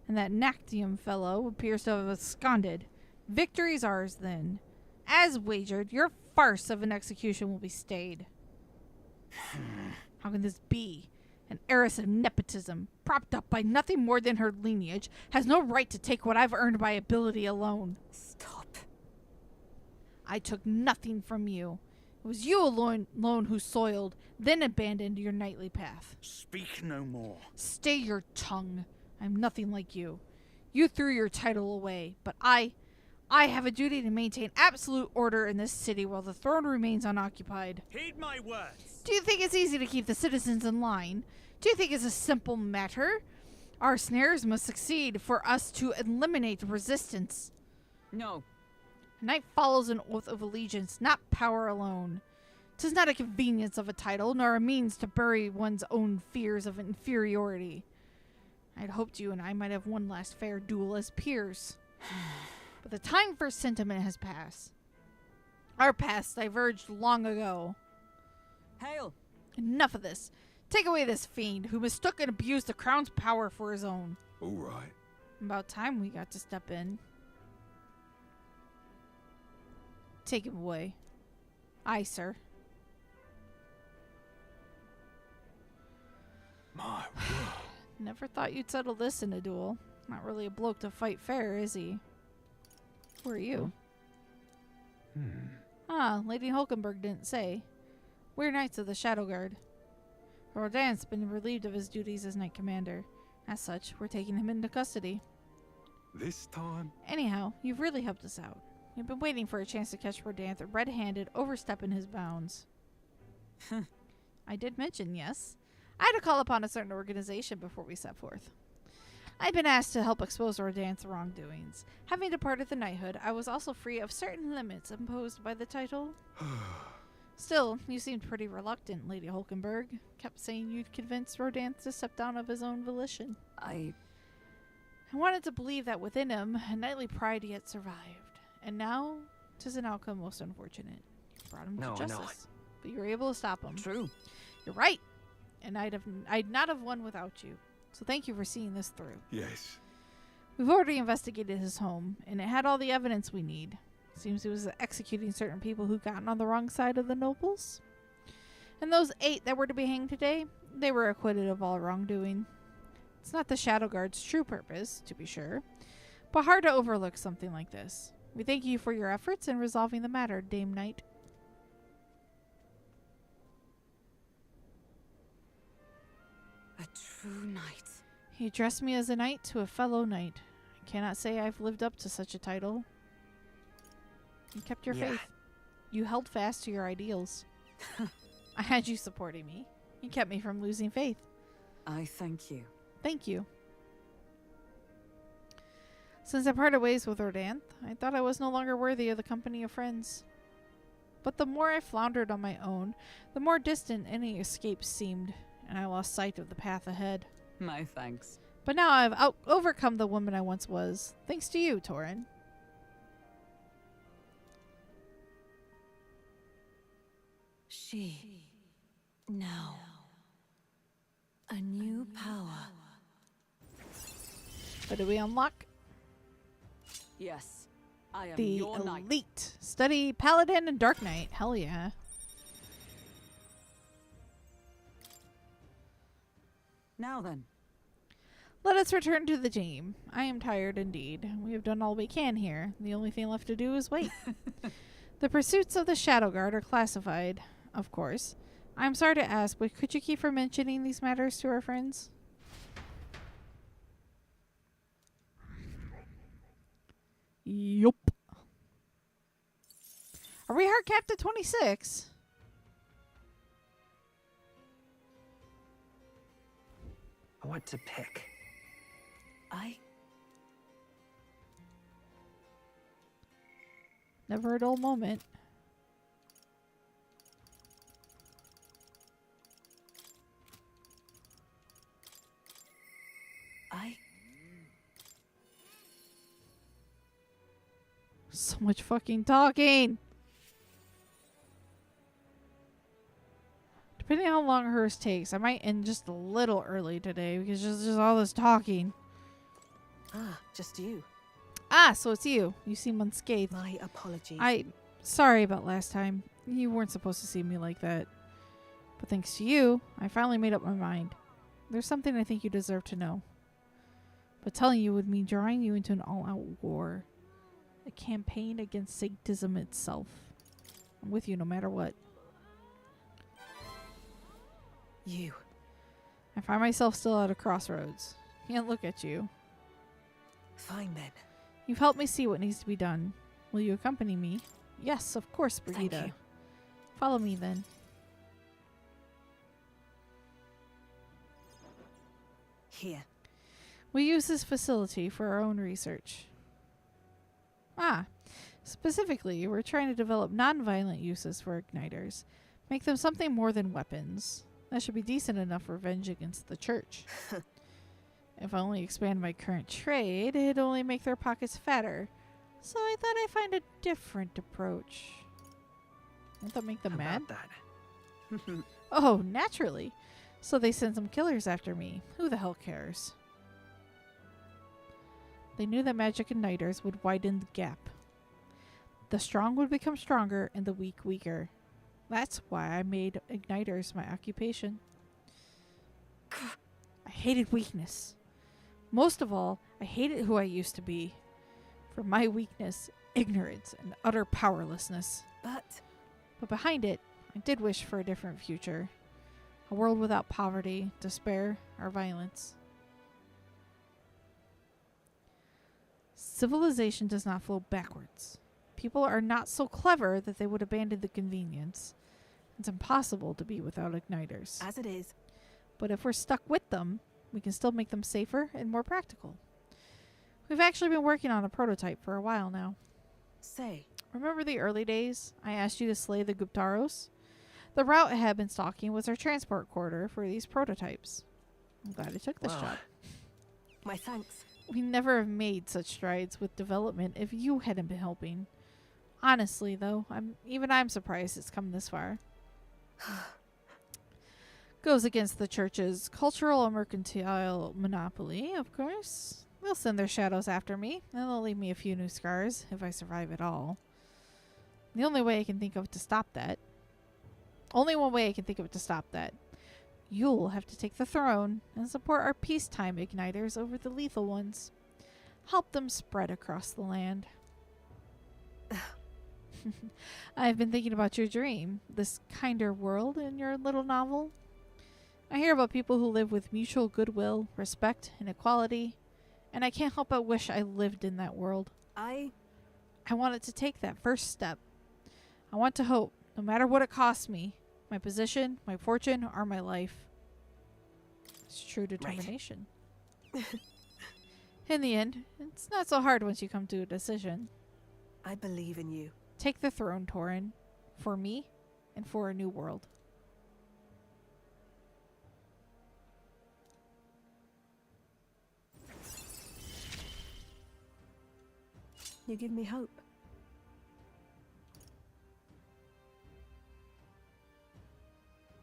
Speaker 1: And that Nactium fellow appears to have absconded. Victory's ours, then. As wagered, your farce of an execution will be stayed. How can this be? An heiress of nepotism, propped up by nothing more than her lineage, has no right to take what I've earned by ability alone.
Speaker 9: Stop.
Speaker 1: I took nothing from you. It was you alone who soiled, then abandoned your knightly path.
Speaker 5: Speak no more.
Speaker 1: Stay your tongue. I'm nothing like you. You threw your title away, but I have a duty to maintain absolute order in this city while the throne remains unoccupied.
Speaker 5: Heed my words.
Speaker 1: Do you think it's easy to keep the citizens in line? Do you think it's a simple matter? Our snares must succeed for us to eliminate resistance.
Speaker 9: No.
Speaker 1: Knight follows an oath of allegiance, not power alone. 'Tis not a convenience of a title, nor a means to bury one's own fears of inferiority. I'd hoped you and I might have one last fair duel as peers. But the time for sentiment has passed. Our paths diverged long ago.
Speaker 9: Hail.
Speaker 1: Enough of this. Take away this fiend who mistook and abused the crown's power for his own.
Speaker 5: All right.
Speaker 1: About time we got to step in. Take him away. Aye, sir.
Speaker 5: My word.
Speaker 1: Never thought you'd settle this in a duel. Not really a bloke to fight fair, is he? Who are you? Ah, Lady Hulkenberg didn't say. We're Knights of the Shadow Guard. Rodan's been relieved of his duties as Knight Commander. As such, we're taking him into custody.
Speaker 5: This time?
Speaker 1: Anyhow, you've really helped us out. We've been waiting for a chance to catch Rodanth red-handed, overstepping his bounds. I did mention, yes. I had to call upon a certain organization before we set forth. I'd been asked to help expose Rodanth's wrongdoings. Having departed the knighthood, I was also free of certain limits imposed by the title. Still, you seemed pretty reluctant, Lady Hulkenberg. Kept saying you'd convince Rodanth to step down of his own volition. I wanted to believe that within him, a knightly pride yet survived. And now, 'tis an outcome most unfortunate. You brought him to justice, but you were able to stop him.
Speaker 9: True.
Speaker 1: You're right. And I'd not have won without you. So thank you for seeing this through.
Speaker 5: Yes.
Speaker 1: We've already investigated his home, and it had all the evidence we need. Seems he was executing certain people who'd gotten on the wrong side of the nobles. And those 8 that were to be hanged today, they were acquitted of all wrongdoing. It's not the Shadow Guard's true purpose, to be sure, but hard to overlook something like this. We thank you for your efforts in resolving the matter, Dame Knight.
Speaker 9: A true knight.
Speaker 1: He addressed me as a knight to a fellow knight. I cannot say I've lived up to such a title. You kept your faith. You held fast to your ideals. I had you supporting me. You kept me from losing faith.
Speaker 9: I thank you.
Speaker 1: Thank you. Since I parted ways with Rodanth, I thought I was no longer worthy of the company of friends. But the more I floundered on my own, the more distant any escape seemed, and I lost sight of the path ahead.
Speaker 9: My thanks.
Speaker 1: But now I've overcome the woman I once was, thanks to you, Torin.
Speaker 9: She
Speaker 2: Now, a new power.
Speaker 1: What do we unlock?
Speaker 9: Yes, I am
Speaker 1: The
Speaker 9: your knight.
Speaker 1: Elite. Study Paladin and Dark Knight. Hell yeah.
Speaker 9: Now then.
Speaker 1: Let us return to the game. I am tired indeed. We have done all we can here. The only thing left to do is wait. The pursuits of the Shadow Guard are classified, of course. I'm sorry to ask, but could you keep from mentioning these matters to our friends? Yup. Are we hard capped at 26?
Speaker 5: What to pick?
Speaker 1: Never a dull moment. So much fucking talking. Depending on how long hers takes, I might end just a little early today because just all this talking.
Speaker 7: Just you.
Speaker 1: Ah, so it's you. You seem unscathed.
Speaker 7: My apologies.
Speaker 1: Sorry about last time. You weren't supposed to see me like that. But thanks to you, I finally made up my mind. There's something I think you deserve to know. But telling you would mean drawing you into an all-out war. A campaign against Sadism itself. I'm with you no matter what.
Speaker 7: You.
Speaker 1: I find myself still at a crossroads. Can't look at you.
Speaker 7: Fine then.
Speaker 1: You've helped me see what needs to be done. Will you accompany me? Yes, of course, Brigitte.
Speaker 7: Thank you.
Speaker 1: Follow me then.
Speaker 7: Here.
Speaker 1: We use this facility for our own research. Specifically, we're trying to develop non-violent uses for igniters. Make them something more than weapons. That should be decent enough revenge against the church. If I only expand my current trade, it'd only make their pockets fatter. So I thought I'd find a different approach. Won't that make them mad?
Speaker 5: That.
Speaker 1: Oh, naturally. So they sent some killers after me. Who the hell cares? They knew that magic igniters would widen the gap. The strong would become stronger and the weak weaker. That's why I made igniters my occupation. I hated weakness. Most of all, I hated who I used to be. For my weakness, ignorance, and utter powerlessness. But behind it, I did wish for a different future. A world without poverty, despair, or violence. Civilization does not flow backwards. People are not so clever that they would abandon the convenience. It's impossible to be without igniters.
Speaker 7: As it is.
Speaker 1: But if we're stuck with them, we can still make them safer and more practical. We've actually been working on a prototype for a while now.
Speaker 7: Say.
Speaker 1: Remember the early days? I asked you to slay the Guptaros? The route I had been stalking was our transport corridor for these prototypes. I'm glad I took this job.
Speaker 7: My thanks.
Speaker 1: We never have made such strides with development if you hadn't been helping. Honestly, though, I'm surprised it's come this far. Goes against the church's cultural and mercantile monopoly, of course. They'll send their shadows after me, and they'll leave me a few new scars, if I survive at all. The only way I can think of to stop that. Only one way I can think of to stop that. You'll have to take the throne and support our peacetime igniters over the lethal ones. Help them spread across the land. I've been thinking about your dream, this kinder world in your little novel. I hear about people who live with mutual goodwill, respect, and equality, and I can't help but wish I lived in that world. I wanted to take that first step. I want to hope, no matter what it costs me, my position, my fortune, or my life. It's true determination. Right. In the end, it's not so hard once you come to a decision.
Speaker 7: I believe in you.
Speaker 1: Take the throne, Torin. For me, and for a new world.
Speaker 7: You give me hope.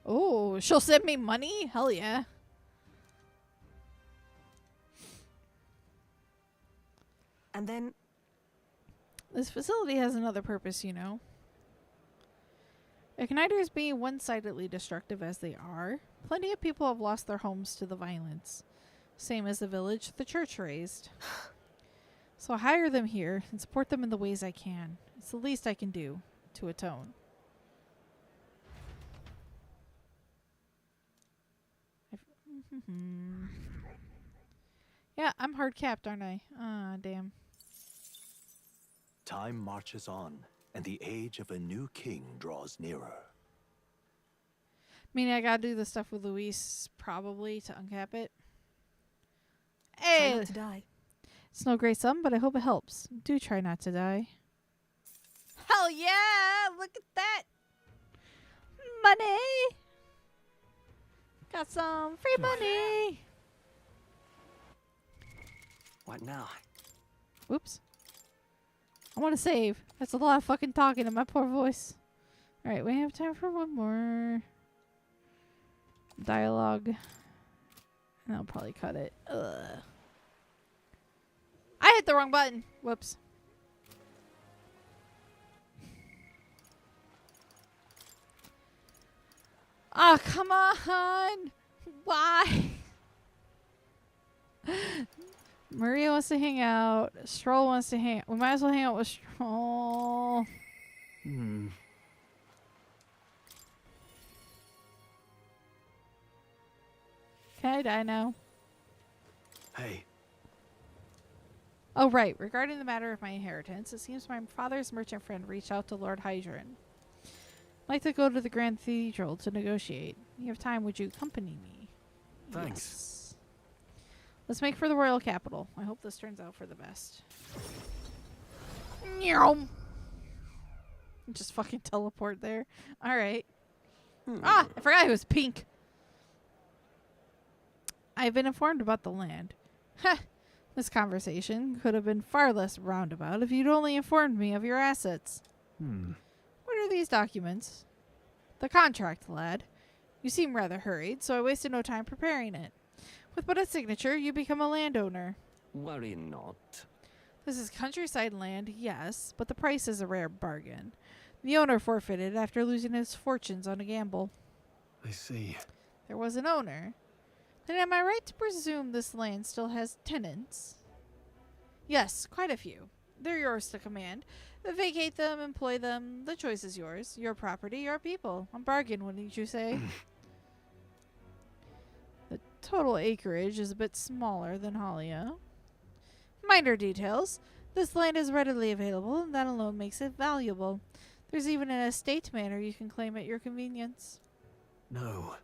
Speaker 1: Oh, she'll send me money? Hell yeah.
Speaker 7: And then
Speaker 1: This facility has another purpose, you know. Igniters being one-sidedly destructive as they are, plenty of people have lost their homes to the violence. Same as the village the church raised. So I hire them here and support them in the ways I can. It's the least I can do to atone. Yeah, I'm hard capped, aren't I? Ah, damn.
Speaker 6: Time marches on, and the age of a new king draws nearer.
Speaker 1: Meaning I gotta do the stuff with Luis, probably, to uncap it.
Speaker 7: try
Speaker 1: Hey!
Speaker 7: not to die.
Speaker 1: It's no great sum, but I hope it helps. Do try not to die. Hell yeah! Look at that! Money! Got some free money!
Speaker 5: What now?
Speaker 1: Whoops. I want to save. That's a lot of fucking talking in my poor voice. Alright, we have time for one more dialogue. And I'll probably cut it. Ugh. I hit the wrong button. Whoops. Oh, come on. Why? Maria wants to hang out. Stroll wants to hang out. We might as well hang out with Stroll.
Speaker 5: Hmm.
Speaker 1: Can I die now?
Speaker 5: Hey.
Speaker 1: Oh, right. Regarding the matter of my inheritance, it seems my father's merchant friend reached out to Lord Hydron. I'd like to go to the Grand Cathedral to negotiate. You have time, would you accompany me?
Speaker 5: Thanks.
Speaker 1: Yes. Let's make for the royal capital. I hope this turns out for the best. Nyom. Just fucking teleport there. Alright. Ah! I forgot it was pink. I've been informed about the land. Heh. This conversation could have been far less roundabout if you'd only informed me of your assets. What are these documents? The contract, lad. You seem rather hurried, so I wasted no time preparing it. With but a signature, you become a landowner.
Speaker 5: Worry not.
Speaker 1: This is countryside land, yes, but the price is a rare bargain. The owner forfeited after losing his fortunes on a gamble.
Speaker 5: I see.
Speaker 1: There was an owner. Then am I right to presume this land still has tenants? Yes, quite a few. They're yours to command. Vacate them, employ them. The choice is yours. Your property, your people. A bargain, wouldn't you say? The total acreage is a bit smaller than Halia. Minor details. This land is readily available, and that alone makes it valuable. There's even an estate manor you can claim at your convenience.
Speaker 5: No.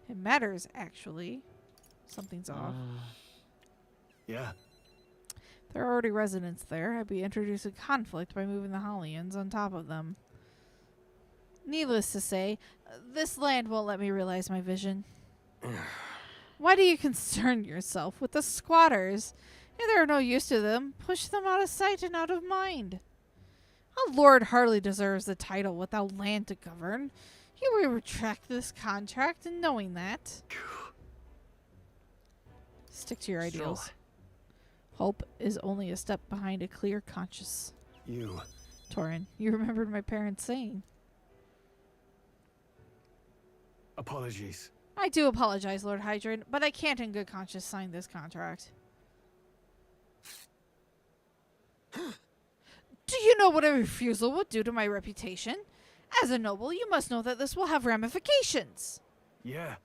Speaker 1: It matters, actually. Something's off.
Speaker 5: Yeah.
Speaker 1: There are already residents there. I'd be introducing conflict by moving the Hollians on top of them. Needless to say, this land won't let me realize my vision. Why do you concern yourself with the squatters? If there are no use to them, push them out of sight and out of mind. A lord hardly deserves the title without land to govern. You will retract this contract, and knowing that. Stick to your ideals.
Speaker 5: Sure.
Speaker 1: Hope is only a step behind a clear conscience.
Speaker 5: You.
Speaker 1: Torin, you remembered my parents saying.
Speaker 5: Apologies.
Speaker 1: I do apologize, Lord Hydron, but I can't in good conscience sign this contract. Do you know what a refusal would do to my reputation? As a noble, you must know that this will have ramifications.
Speaker 5: Yeah.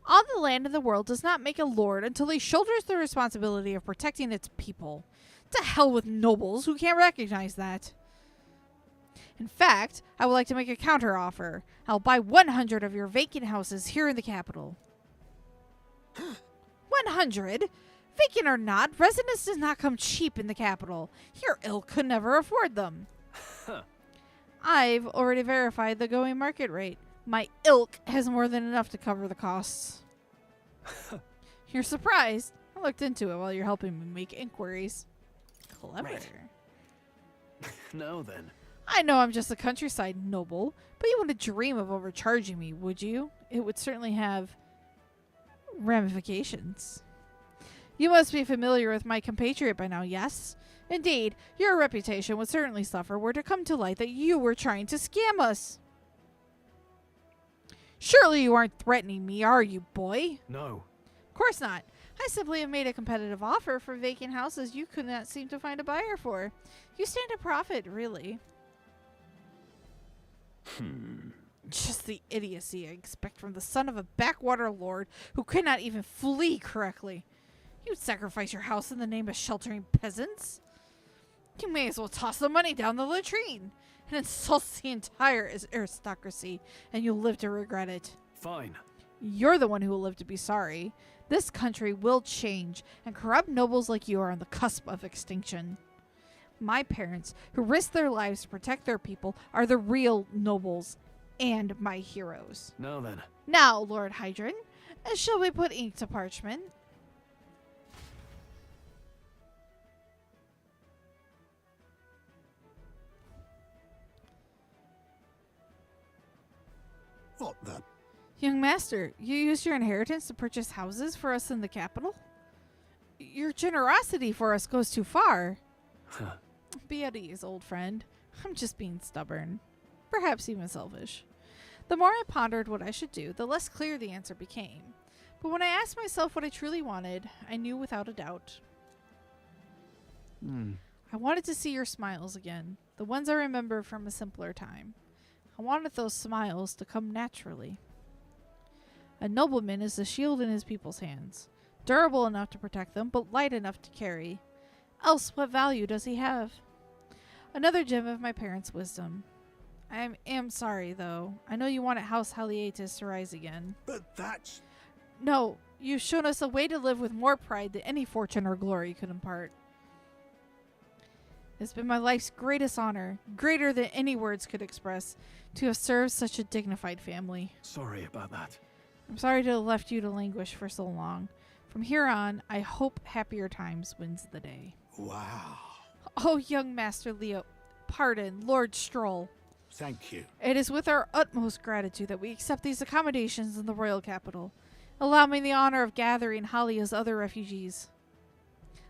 Speaker 1: On the land in the world does not make a lord until he shoulders the responsibility of protecting its people. To hell with nobles who can't recognize that. In fact, I would like to make a counter-offer. I'll buy 100 of your vacant houses here in the capital. 100? Vacant or not, residence does not come cheap in the capital. Your ilk could never afford them. I've already verified the going market rate. My ilk has more than enough to cover the costs. You're surprised. I looked into it while you're helping me make inquiries. Clever.
Speaker 5: Right. No, then.
Speaker 1: I know I'm just a countryside noble, but you wouldn't dream of overcharging me, would you? It would certainly have ramifications. You must be familiar with my compatriot by now, yes? Indeed, your reputation would certainly suffer were to come to light that you were trying to scam us. Surely you aren't threatening me, are you, boy?
Speaker 5: No.
Speaker 1: Of course not. I simply have made a competitive offer for vacant houses you could not seem to find a buyer for. You stand to profit, really. Just the idiocy I expect from the son of a backwater lord who cannot even flee correctly. You'd sacrifice your house in the name of sheltering peasants? You may as well toss the money down the latrine. It insults the entire aristocracy, and you'll live to regret it.
Speaker 5: Fine.
Speaker 1: You're the one who will live to be sorry. This country will change, and corrupt nobles like you are on the cusp of extinction. My parents, who risked their lives to protect their people, are the real nobles and my heroes.
Speaker 5: Now then.
Speaker 1: Now, Lord Hydron, shall we put ink to parchment?
Speaker 4: What the?
Speaker 1: Young master, you used your inheritance to purchase houses for us in the capital? Your generosity for us goes too far. Be at ease, old friend. I'm just being stubborn. Perhaps even selfish. The more I pondered what I should do, the less clear the answer became. But when I asked myself what I truly wanted, I knew without a doubt. I wanted to see your smiles again, the ones I remember from a simpler time. I wanted those smiles to come naturally. A nobleman is the shield in his people's hands, durable enough to protect them, but light enough to carry. Else, what value does he have? Another gem of my parents' wisdom. I am sorry, though. I know you wanted House Halietis to rise again.
Speaker 4: But that's...
Speaker 1: No, you've shown us a way to live with more pride than any fortune or glory could impart. It's been my life's greatest honor, greater than any words could express, to have served such a dignified family.
Speaker 5: Sorry about that.
Speaker 1: I'm sorry to have left you to languish for so long. From here on, I hope happier times wins the day.
Speaker 4: Wow.
Speaker 1: Oh, young Master Leo, pardon, Lord Stroll.
Speaker 4: Thank you.
Speaker 1: It is with our utmost gratitude that we accept these accommodations in the royal capital. Allow me the honor of gathering Halia's other refugees.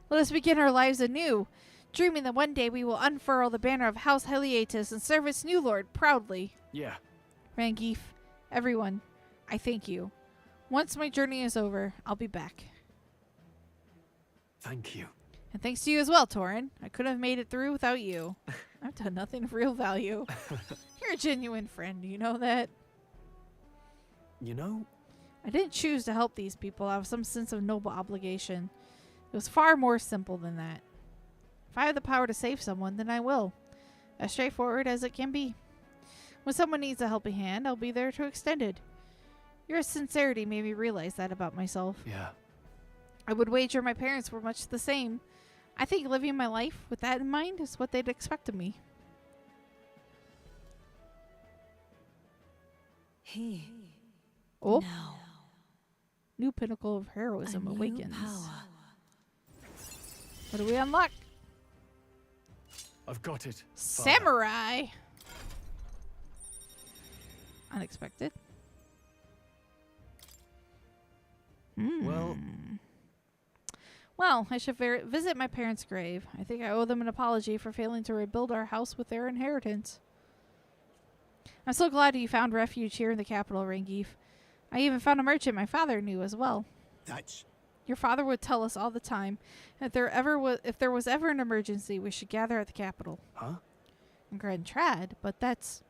Speaker 1: Let us begin our lives anew, dreaming that one day we will unfurl the banner of House Halietis and serve its new lord proudly.
Speaker 5: Yeah.
Speaker 1: Rangif, everyone, I thank you. Once my journey is over, I'll be back.
Speaker 5: Thank you.
Speaker 1: And thanks to you as well, Torin. I couldn't have made it through without you. I've done nothing of real value. You're a genuine friend, you know that?
Speaker 5: You know?
Speaker 1: I didn't choose to help these people out of some sense of noble obligation. It was far more simple than that. If I have the power to save someone, then I will. As straightforward as it can be. When someone needs a helping hand, I'll be there to extend it. Your sincerity made me realize that about myself.
Speaker 5: Yeah.
Speaker 1: I would wager my parents were much the same. I think living my life with that in mind is what they'd expect of me. Oh.
Speaker 2: Now,
Speaker 1: New pinnacle of heroism
Speaker 2: a new
Speaker 1: awakens.
Speaker 2: power.
Speaker 1: What do we unlock?
Speaker 5: I've got it.
Speaker 1: Samurai! Unexpected. Well, I should visit my parents' grave. I think I owe them an apology for failing to rebuild our house with their inheritance. I'm so glad you found refuge here in the capital, Rangif. I even found a merchant my father knew as well.
Speaker 4: That's...
Speaker 1: Your father would tell us all the time if there was ever an emergency, we should gather at the capital.
Speaker 5: Huh?
Speaker 1: I'm Grand Trad, but that's...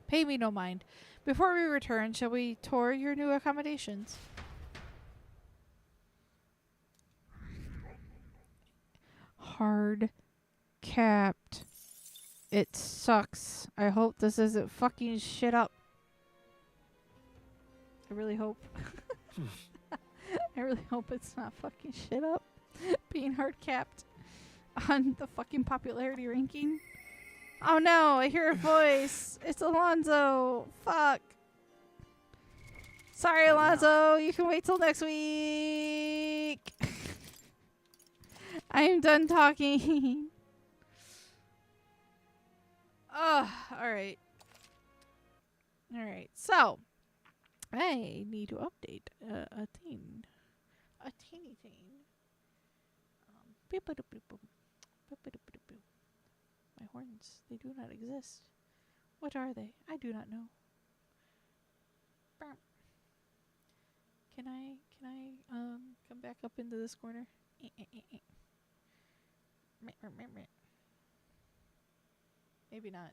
Speaker 1: Pay me no mind. Before we return, shall we tour your new accommodations? Hard capped. It sucks. I hope this isn't fucking shit up. I really hope. I really hope it's not fucking shit up. Being hard capped on the fucking popularity ranking. Oh no, I hear a voice. It's Alonzo. Fuck. Sorry, Alonzo. You can wait till next week. I am done talking. Alright. Alright, so I need to update a thing. A teeny thing. My horns, they do not exist. What are they? I do not know. Can I come back up into this corner? Maybe not.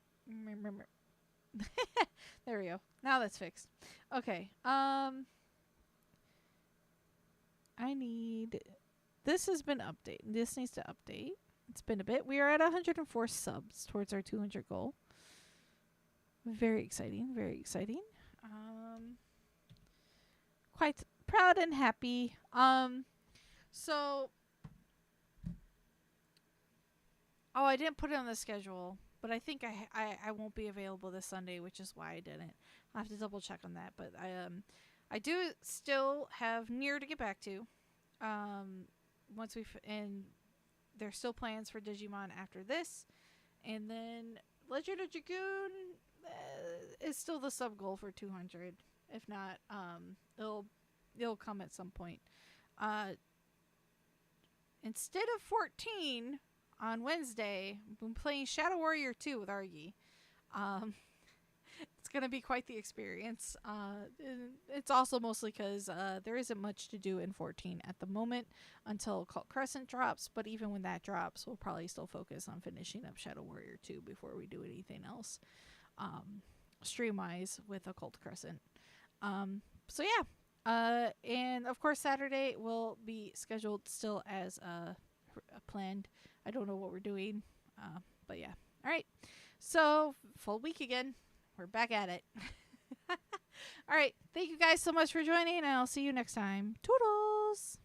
Speaker 1: There we go. Now that's fixed. Okay. I need... This has been updated. This needs to update. It's been a bit. We are at 104 subs towards our 200 goal. Very exciting. Very exciting. Quite proud and happy. So... Oh, I didn't put it on the schedule. But I think I won't be available this Sunday, which is why I didn't. I'll have to double check on that. But I do still have Nier to get back to. And there's still plans for Digimon after this. And then Legend of Dragoon is still the sub goal for 200. If not, it'll come at some point. Instead of 14 on Wednesday, I've been playing Shadow Warrior 2 with Argy. It's going to be quite the experience. It's also mostly because there isn't much to do in 14 at the moment until Cult Crescent drops. But even when that drops, we'll probably still focus on finishing up Shadow Warrior 2 before we do anything else stream-wise with Occult Crescent. So yeah. And of course Saturday will be scheduled still as planned. I don't know what we're doing. But yeah. Alright. So full week again. We're back at it. Alright. Thank you guys so much for joining, and I'll see you next time. Toodles!